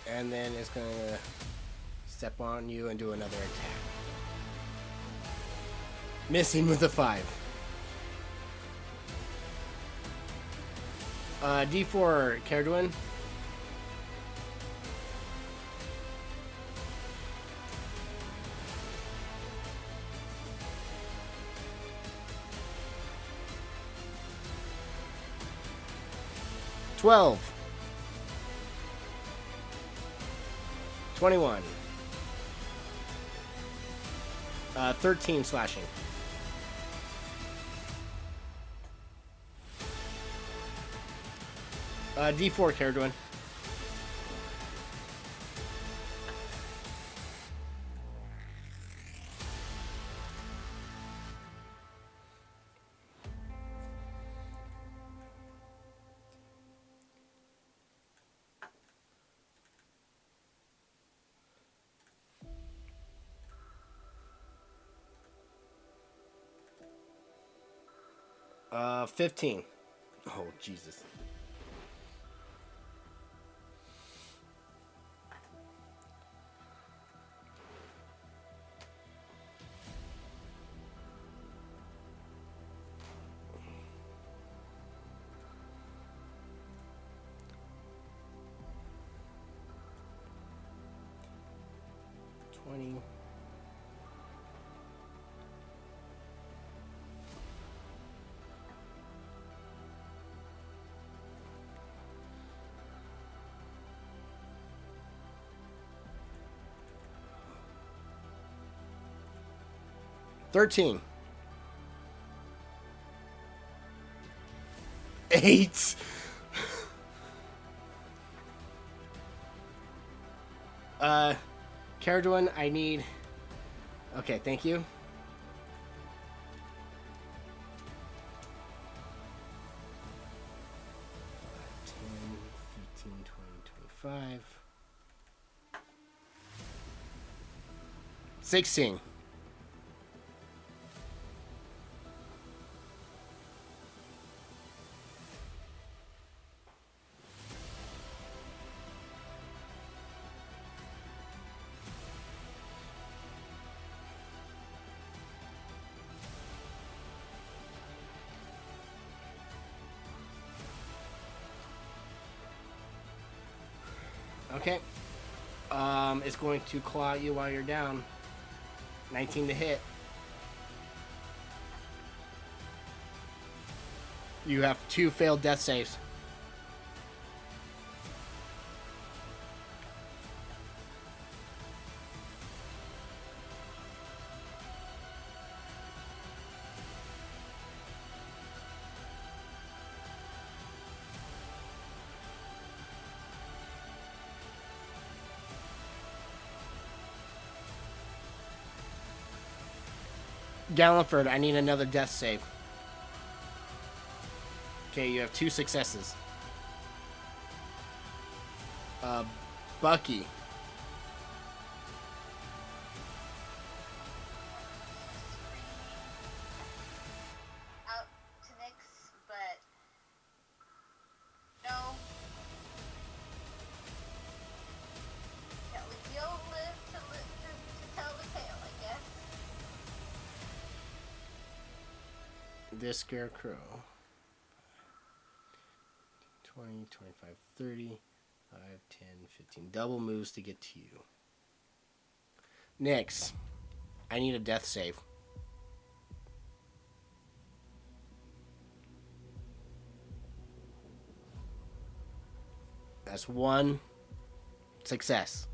And then it's going to step on you and do another attack. Missing with a 5. D4, Caradwin. $12. 21. 13 slashing. D4, Caradwin. Uh, 15. Oh, Jesus. $13. 8. Caradwin, I need... Okay, thank you. 10, 15, 20, 25. 16. Okay. It's going to claw at you while you're down. 19 to hit. You have 2 failed death saves. Galliford, I need another death save. Okay, you have 2 successes. Bucky. Out to Nyx, but no. You'll live to tell the tale, I guess. This Scarecrow. 20, 25, 30, 5, 10, 15. Double moves to get to you. Nyx, I need a death save. That's 1 success.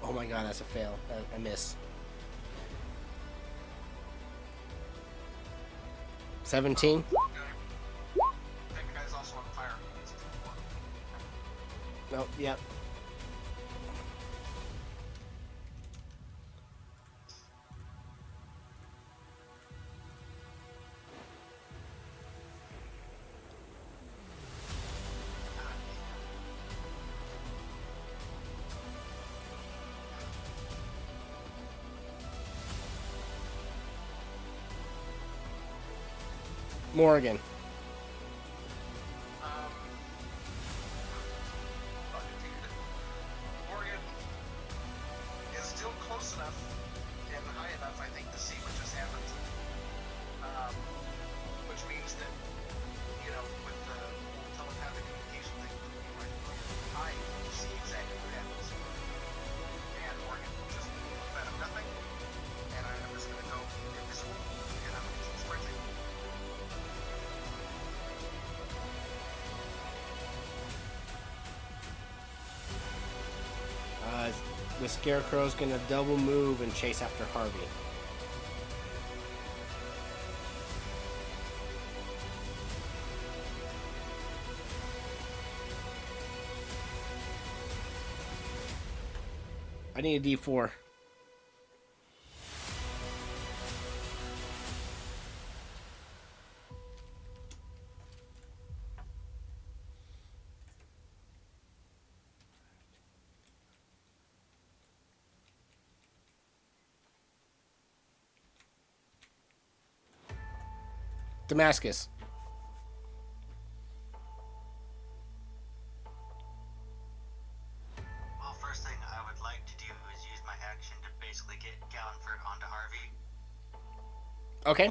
Oh my god, that's a fail. I miss. 17. That guy's also on fire. Nope, yep. Morgan. Morgan is still close enough and high enough, I think, to see what just happened. Which means that, with the telepathic communication thing, you might be high to see exactly what happens. And Morgan just looked out of nothing, and I'm just going to go invisible, and I'm sprinting. The Scarecrow's gonna double move and chase after Harvey. I need a D4. Damascus. Well, first thing I would like to do is use my action to basically get Gallenford onto Harvey. Okay.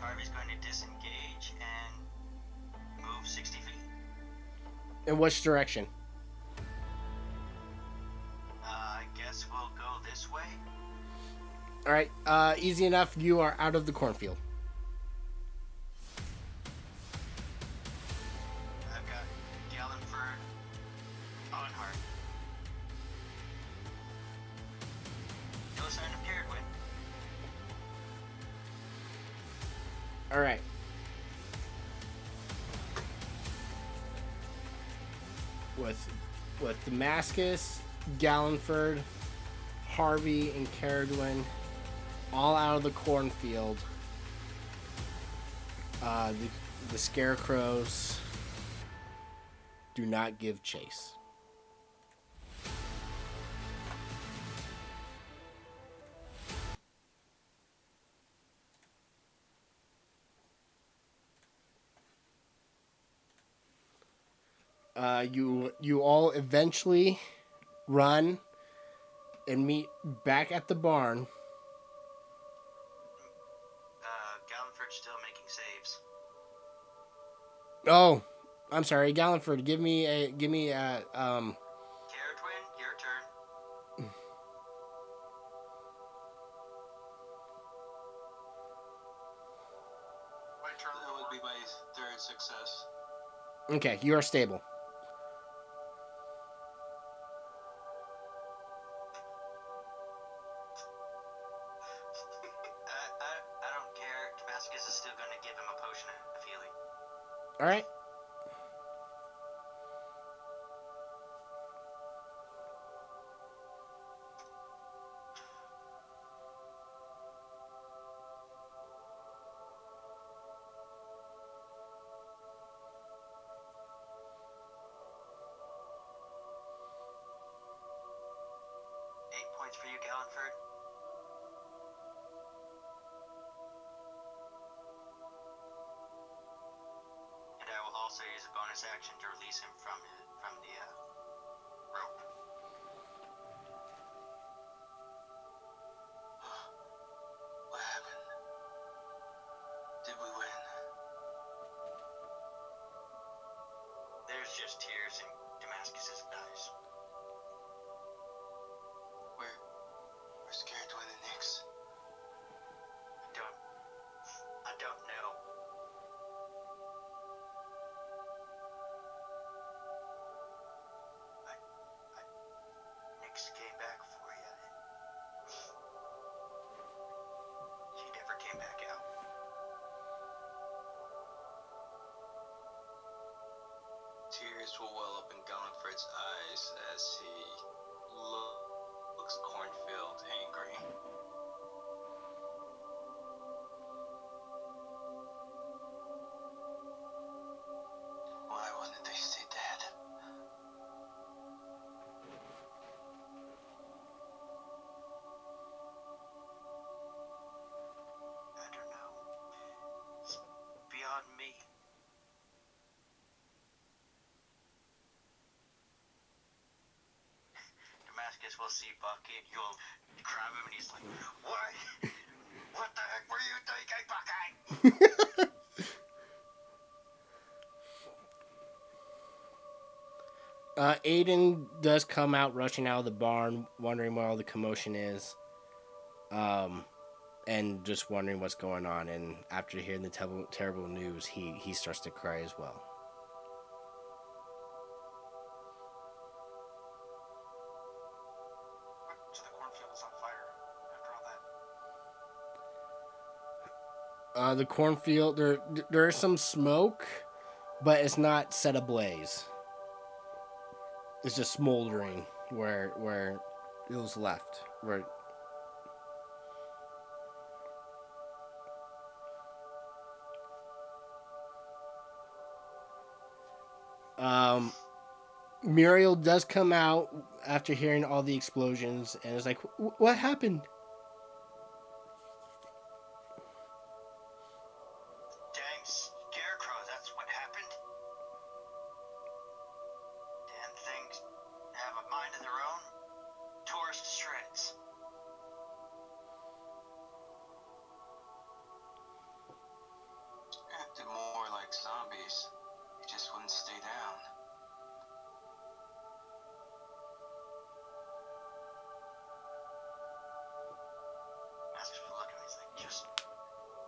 Harvey's going to disengage and move 60 feet. In which direction? I guess we'll go this way. Alright, easy enough. You are out of the cornfield. I've got Gallenford on Harvey. No sign of Carradwin. Alright. With Damascus, Gallenford, Harvey, and Carradwin all out of the cornfield, the Scarecrows do not give chase. You all eventually run and meet back at the barn. Gallenford's still making saves. Oh, I'm sorry, Galliford. Give me a Caradwin, your turn. My turn. That would be my third success. Okay, you are stable. I don't care. Damascus is still going to give him a potion of healing. All right. Points for you, Gallenford. And I will also use a bonus action to release him from the rope. What happened? Did we win? There's just tears in Damascus's eyes. We're scared to win the Knicks. I don't know. Nix came back for you, and she never came back out. Tears will well up in Gallifred's eyes as he looks cornfield angry. Why wouldn't they stay dead? I don't know. It's beyond me. Damascus will see Bucky and you'll grab him and he's like, "What? What the heck were you thinking, Bucky?" Aiden does come out rushing out of the barn, wondering what all the commotion is, and just wondering what's going on. And after hearing the terrible news, he starts to cry as well. So the cornfield is on fire after all that. The cornfield, there is some smoke, but it's not set ablaze. It's just smoldering where it was left. Where Muriel does come out after hearing all the explosions and is like, "What happened?" Dang scarecrow, that's what happened. Damn things have a mind of their own. Tore us to shreds. Acted more like zombies. They just wouldn't stay down. Master's look at me, he's like, just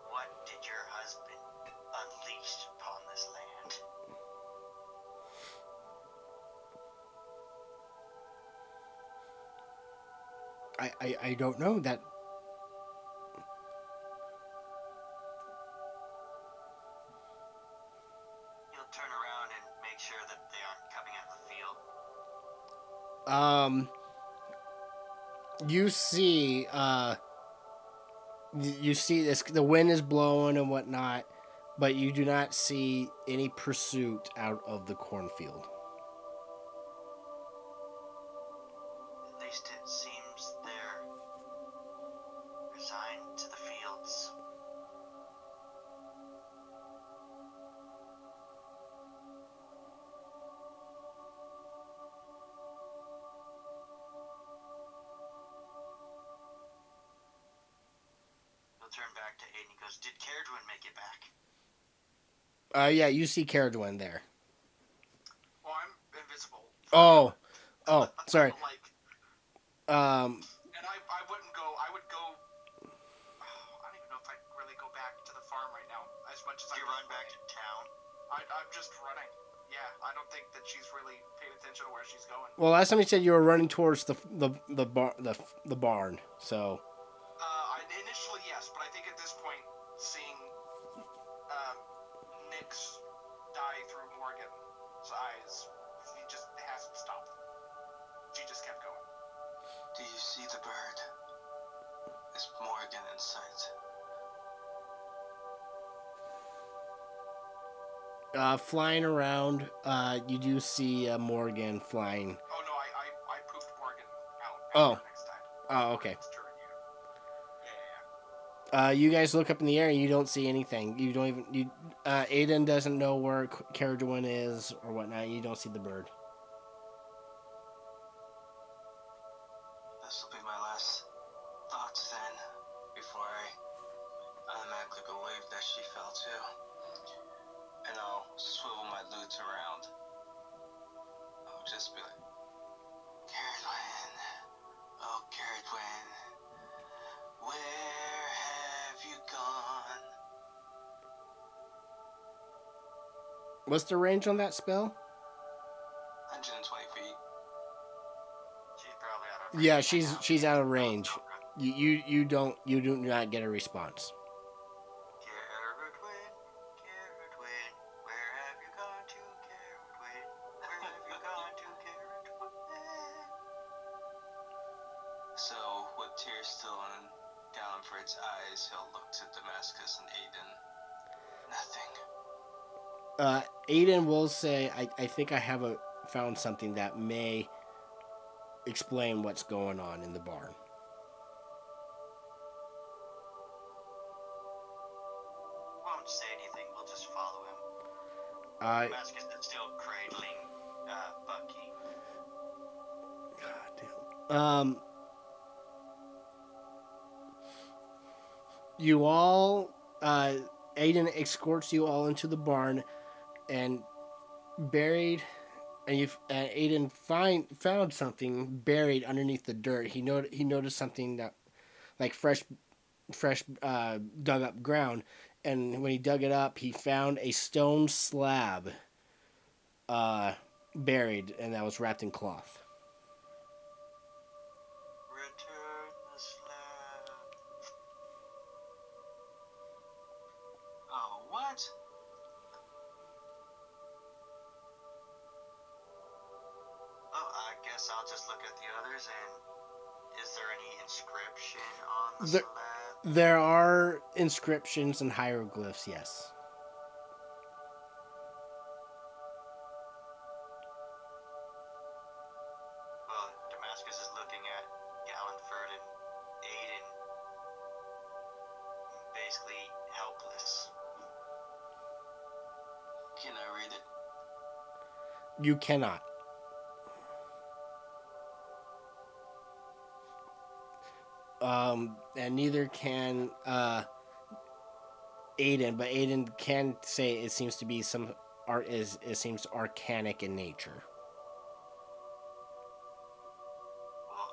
what did your husband unleash upon this land? I don't know that. He'll turn around and make sure that they aren't coming out of the field. You see this, the wind is blowing and whatnot, but you do not see any pursuit out of the cornfield. At least it seems they're resigned to the fields. He'll turn back to Aiden. He goes, "Did Caradwin make it back?" Yeah, you see Caradwin there. Oh, oh, sorry. Like, Um, and I wouldn't go. I would go. I don't even know if I'd really go back to the farm right now. As much as Do I you run back to town? I'm just running. Yeah, I don't think that she's really paying attention to where she's going. well, last time you said you were running towards the barn. So, Initially, yes, but I think at this point, seeing um, Nyx die through Morgan's eyes, he just hasn't stopped. She just kept going. Do you see the bird? Is Morgan in sight? flying around, you do see Morgan flying. Oh no, I pooped Morgan out Oh. next time. Oh, okay. Morgan's turn, yeah. You guys look up in the air and you don't see anything. You don't even Aiden doesn't know where Caradwin is or whatnot. You don't see the bird. This will be my last thoughts then, before I automatically believe that she fell too. And I'll swivel my lutes around. I'll just be like, Caradwin, oh Caradwin, where have you gone? What's the range on that spell? 120 feet. She's probably out of range. Yeah, by now. she's out of range. Okay. You do not get a response. Caradwin, Caradwin, where have you gone to, Caradwin? Where have you gone to, Caradwin? So, with tears still down for its eyes, he'll look to Damascus and Aiden. Nothing. Aiden will say, I think I have found something that may explain what's going on in the barn. Won't say anything, we'll just follow him. Damascus is still cradling Bucky. God damn. You all, Aiden escorts you all into the barn, and buried, and Aiden found something buried underneath the dirt. He noticed something that, like fresh dug up ground, and when he dug it up, he found a stone slab, buried, and that was wrapped in cloth. Return the slab. Oh, what? Oh, I guess I'll just look at the others and is there any inscription on the slab? There are inscriptions and hieroglyphs, yes. Well, Damascus is looking at Gallenford and Aiden, basically helpless. Can I read it? You cannot. And neither can Aiden, but Aiden can say it seems to be some art it seems arcanic in nature. Well,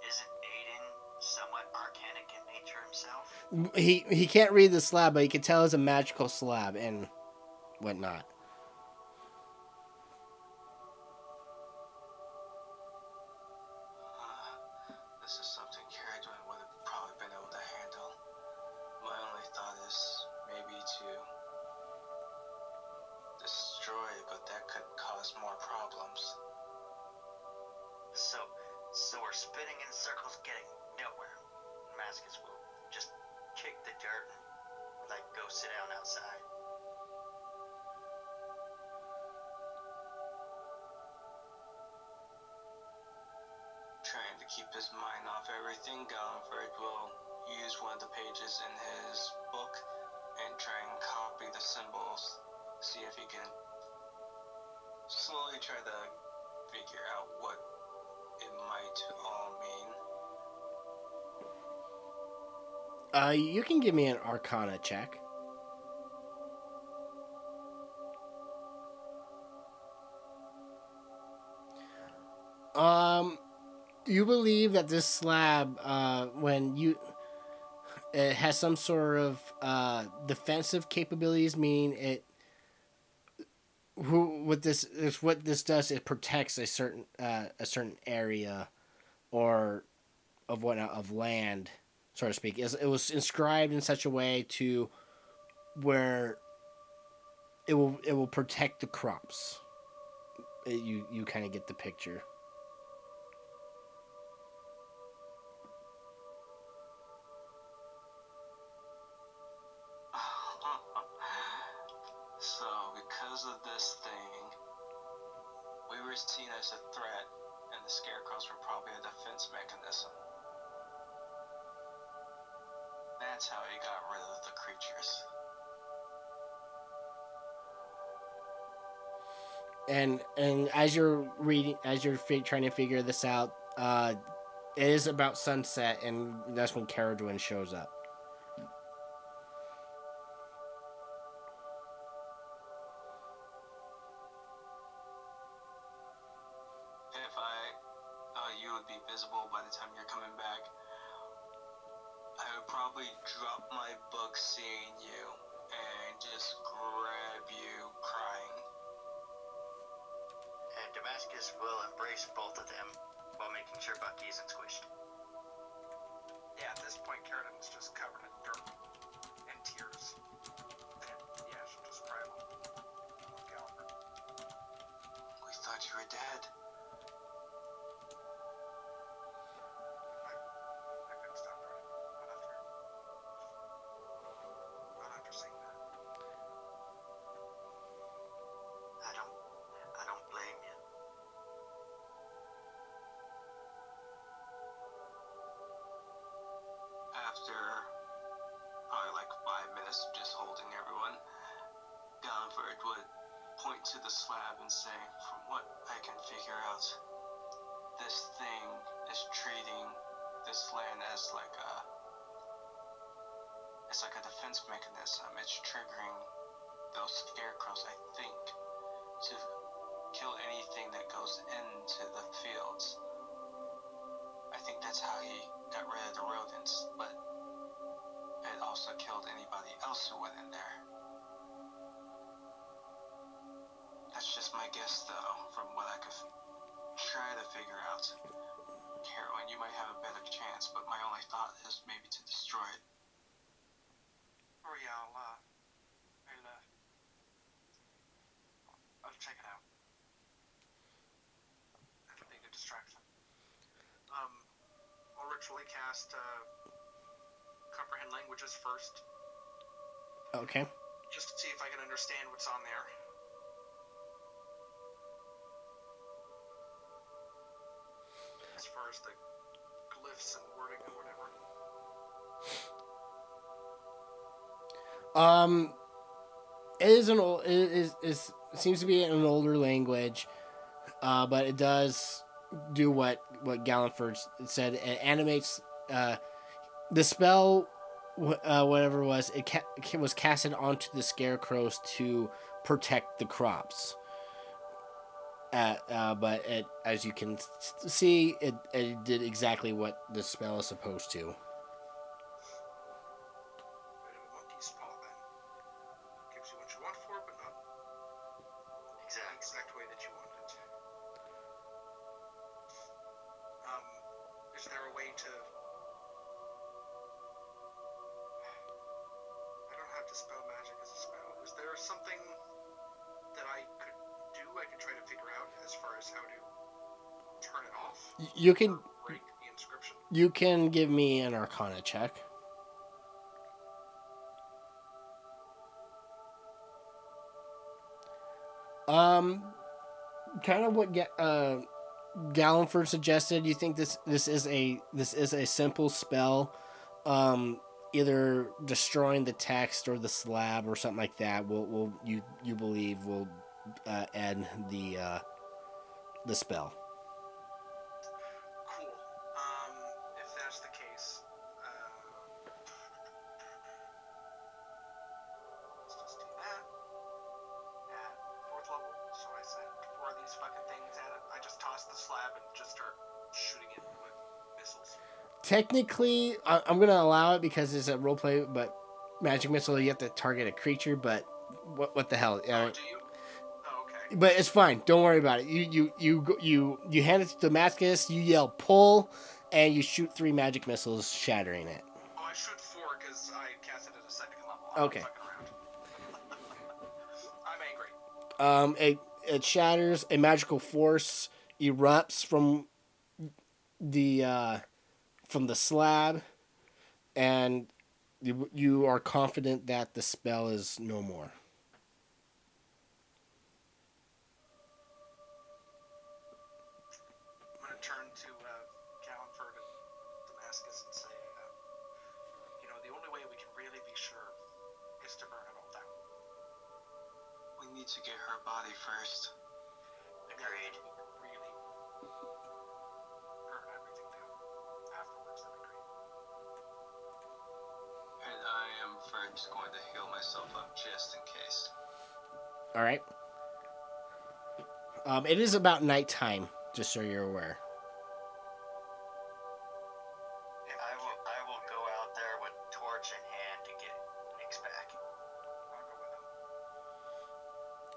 isn't Aiden somewhat arcanic in nature himself? He can't read the slab, but he can tell it's a magical slab and whatnot. This is something Caradwin would have probably been able to handle. My only thought is maybe to destroy, but that could cause more problems. So we're spinning in circles, getting nowhere. Damascus will just kick the dirt and go sit down outside. Trying to keep his mind off everything, Gallenford will use one of the pages in his book and try and copy the symbols. See if he can slowly try to figure out what it might all mean. You can give me an Arcana check. Um, you believe that this slab, it has some sort of defensive capabilities, meaning what this does, it protects a certain area or of land, so to speak. It was inscribed in such a way to where it will protect the crops. You kind of get the picture. So, because of this thing, we were seen as a threat, and the scarecrows were probably a defense mechanism. That's how he got rid of the creatures. And as you're trying to figure this out, it is about sunset, and that's when Caradwin shows up. If you would be visible by the time you're coming back, I would probably drop my book seeing you and just grab you crying. And Damascus will embrace both of them while making sure Bucky isn't squished. Yeah, at this point, Carradin's just covered in dirt and tears. And yeah, she'll just cry along with Gallagher. We thought you were dead. I couldn't stop crying. Not after seeing that. I don't blame you. After probably like 5 minutes of just holding everyone, Galliford would point to the slab and say, "From what I can figure out, this thing is treating this land as it's like a defense mechanism. It's triggering those scarecrows, I think, to kill anything that goes into the fields. I think that's how he got rid of the rodents, but it also killed anybody else who went in there. That's just my guess, though, from what I could try to figure out. Caroline, you might have a better chance, but my only thought is maybe to destroy it." Oh yeah, I'll check it out. That'll be a good distraction. I'll ritually cast comprehend languages first, Okay. just to see if I can understand what's on there. As far as the glyphs and wording and whatever. It is an old. It seems to be an older language, but it does do what Galliford said. It animates the spell, whatever it was. It was casted onto the scarecrows to protect the crops. But as you can see, it did exactly what the spell is supposed to. Monkey's paw then. Gives you what you want for it, but not the exact way that you want it. Is there a way to... I don't have dispel magic as a spell. Is there something that I could do? I could try to figure out as far as how to turn it off? You can Or break the inscription? you can give me an Arcana check. Kind of what Galliford suggested. You think this is a simple spell, either destroying the text or the slab or something like that. You believe will end the spell. Cool. If that's the case, let's just do that at 4th level. So I sent 4 of these fucking things at it. I I just toss the slab and just start shooting it with missiles. Technically, I'm gonna allow it because it's a roleplay, but magic missile you have to target a creature. But what the hell? Oh, do you? Oh, okay. But it's fine. Don't worry about it. You hand it to Damascus. You yell pull, and you shoot 3 magic missiles, shattering it. Oh, I shoot 4 because I cast it at a 2nd level. I'm Okay. not fucking around. I'm angry. It shatters. A magical force erupts from the slab, and you are confident that the spell is no more. I'm gonna turn to Gallenford and Damascus and say, the only way we can really be sure is to burn it all down. We need to get her body first. Agreed. Really burn everything down. Afterwards, that'd be great. And I am first going to heal myself up just in case. All right. It is about nighttime, just so you're aware. I will go out there with torch in hand to get Nick's back. I'll go with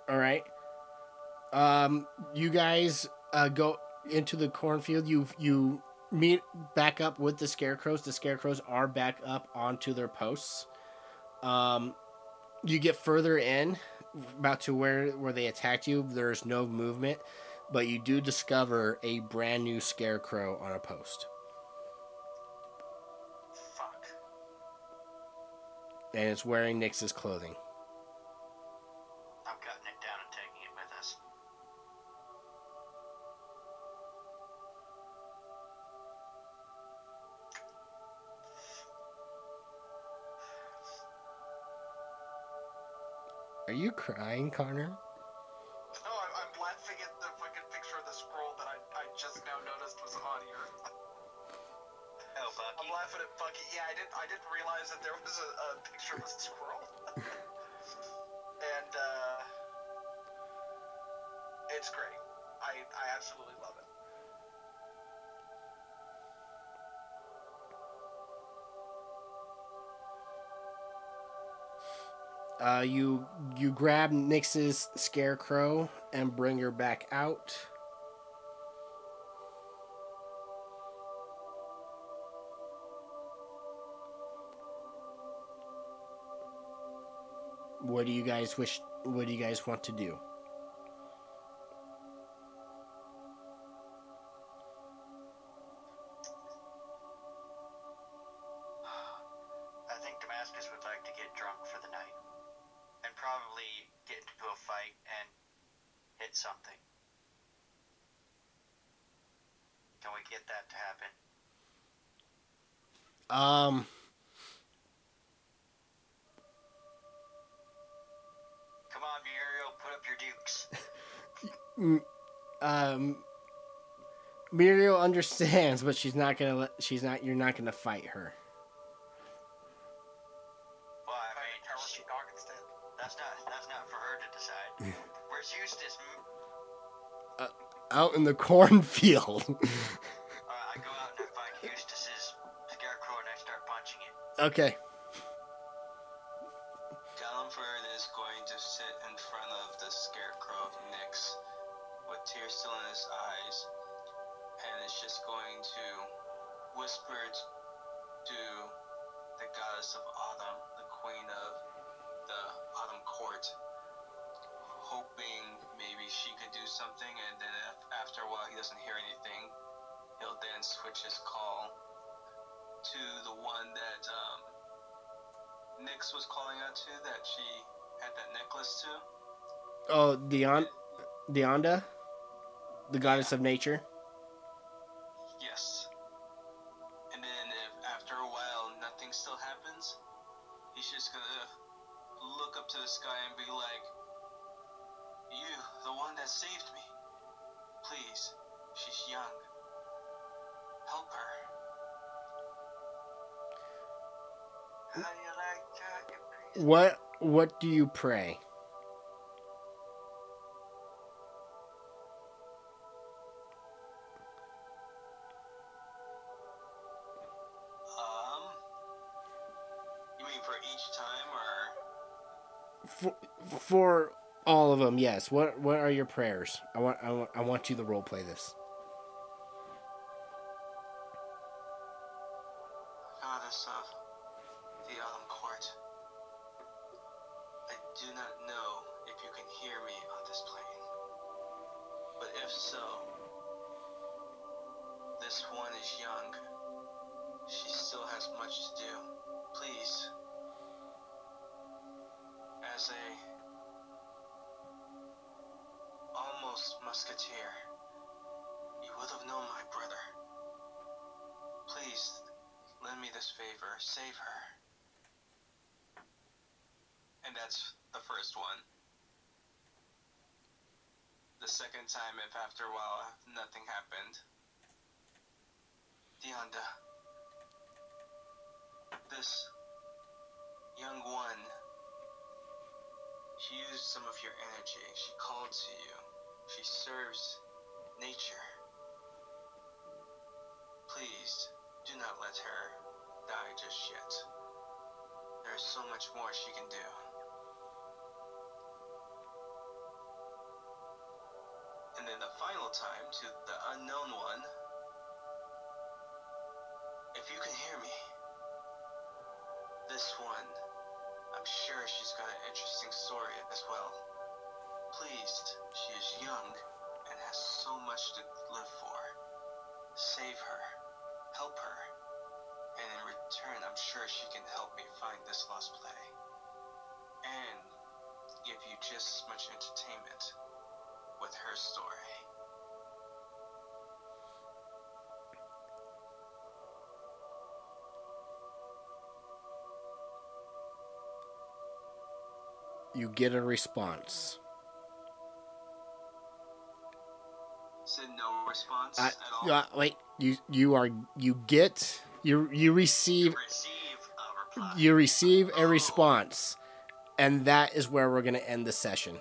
him. All right. You guys go into the cornfield. You meet back up with the scarecrows. The scarecrows are back up onto their posts. You get further in, about to where they attacked you. There's no movement, but you do discover a brand new scarecrow on a post, Fuck. and it's wearing Nyx's clothing. I'm cutting it down and taking it with us. Are you crying, Connor? No, I'm laughing at the fucking picture of the scroll that I just now noticed was on here. Oh, Bucky. I'm laughing at Bucky. Yeah, I didn't realize that there was a picture of a scroll. And it's great. I absolutely love it. You grab Nyx's scarecrow and bring her back out. What do you guys want to do? I think Damascus would like to get drunk for the night. And probably get into a fight and hit something. Can we get that to happen? Come on, Muriel, put up your dukes. Muriel understands, but you're not gonna fight her. Well, I mean, How is she dog instead? that's not for her to decide. Where's Eustace? Out in the cornfield. I go out and I find Eustace's scarecrow and I start punching it. Okay. Gallenford is going to sit in front of the scarecrow of Nyx with tears still in his eyes, and is just going to whisper to the goddess of autumn, the queen of the autumn court, hoping maybe she could do something, and then after a while he doesn't hear anything, he'll then switch his call to the one that Nyx was calling out to, that she had that necklace to. Oh, Deonda, the goddess of nature. Yes. And then if after a while nothing still happens, he's just gonna look up to the sky and be like, "You, the one that saved me. Please, she's young. Help her." How do you like that, you priest? What do you pray? For all of them, yes. What are your prayers? I want you to role play this. Goddess of the Autumn Court, I do not know if you can hear me on this plane, but if so, this one is young. She still has much to do. Please, as a almost musketeer, you would have known my brother. Please, lend me this favor. Save her. And that's the first one. The second time, if after a while nothing happened. Deonda, this young one, she used some of your energy. She called to you. She serves nature. Please, do not let her die just yet. There is so much more she can do. And then the final time, to the unknown one, if you can hear me, this one, I'm sure she's got an interesting story as well. Please, she is young and has so much to live for. Save her, help her, and in return, I'm sure she can help me find this lost play. And give you just as much entertainment with her story. You get a response. Said no response at all. Wait. You receive Receive a reply. you receive a response, and that is where we're gonna end the session.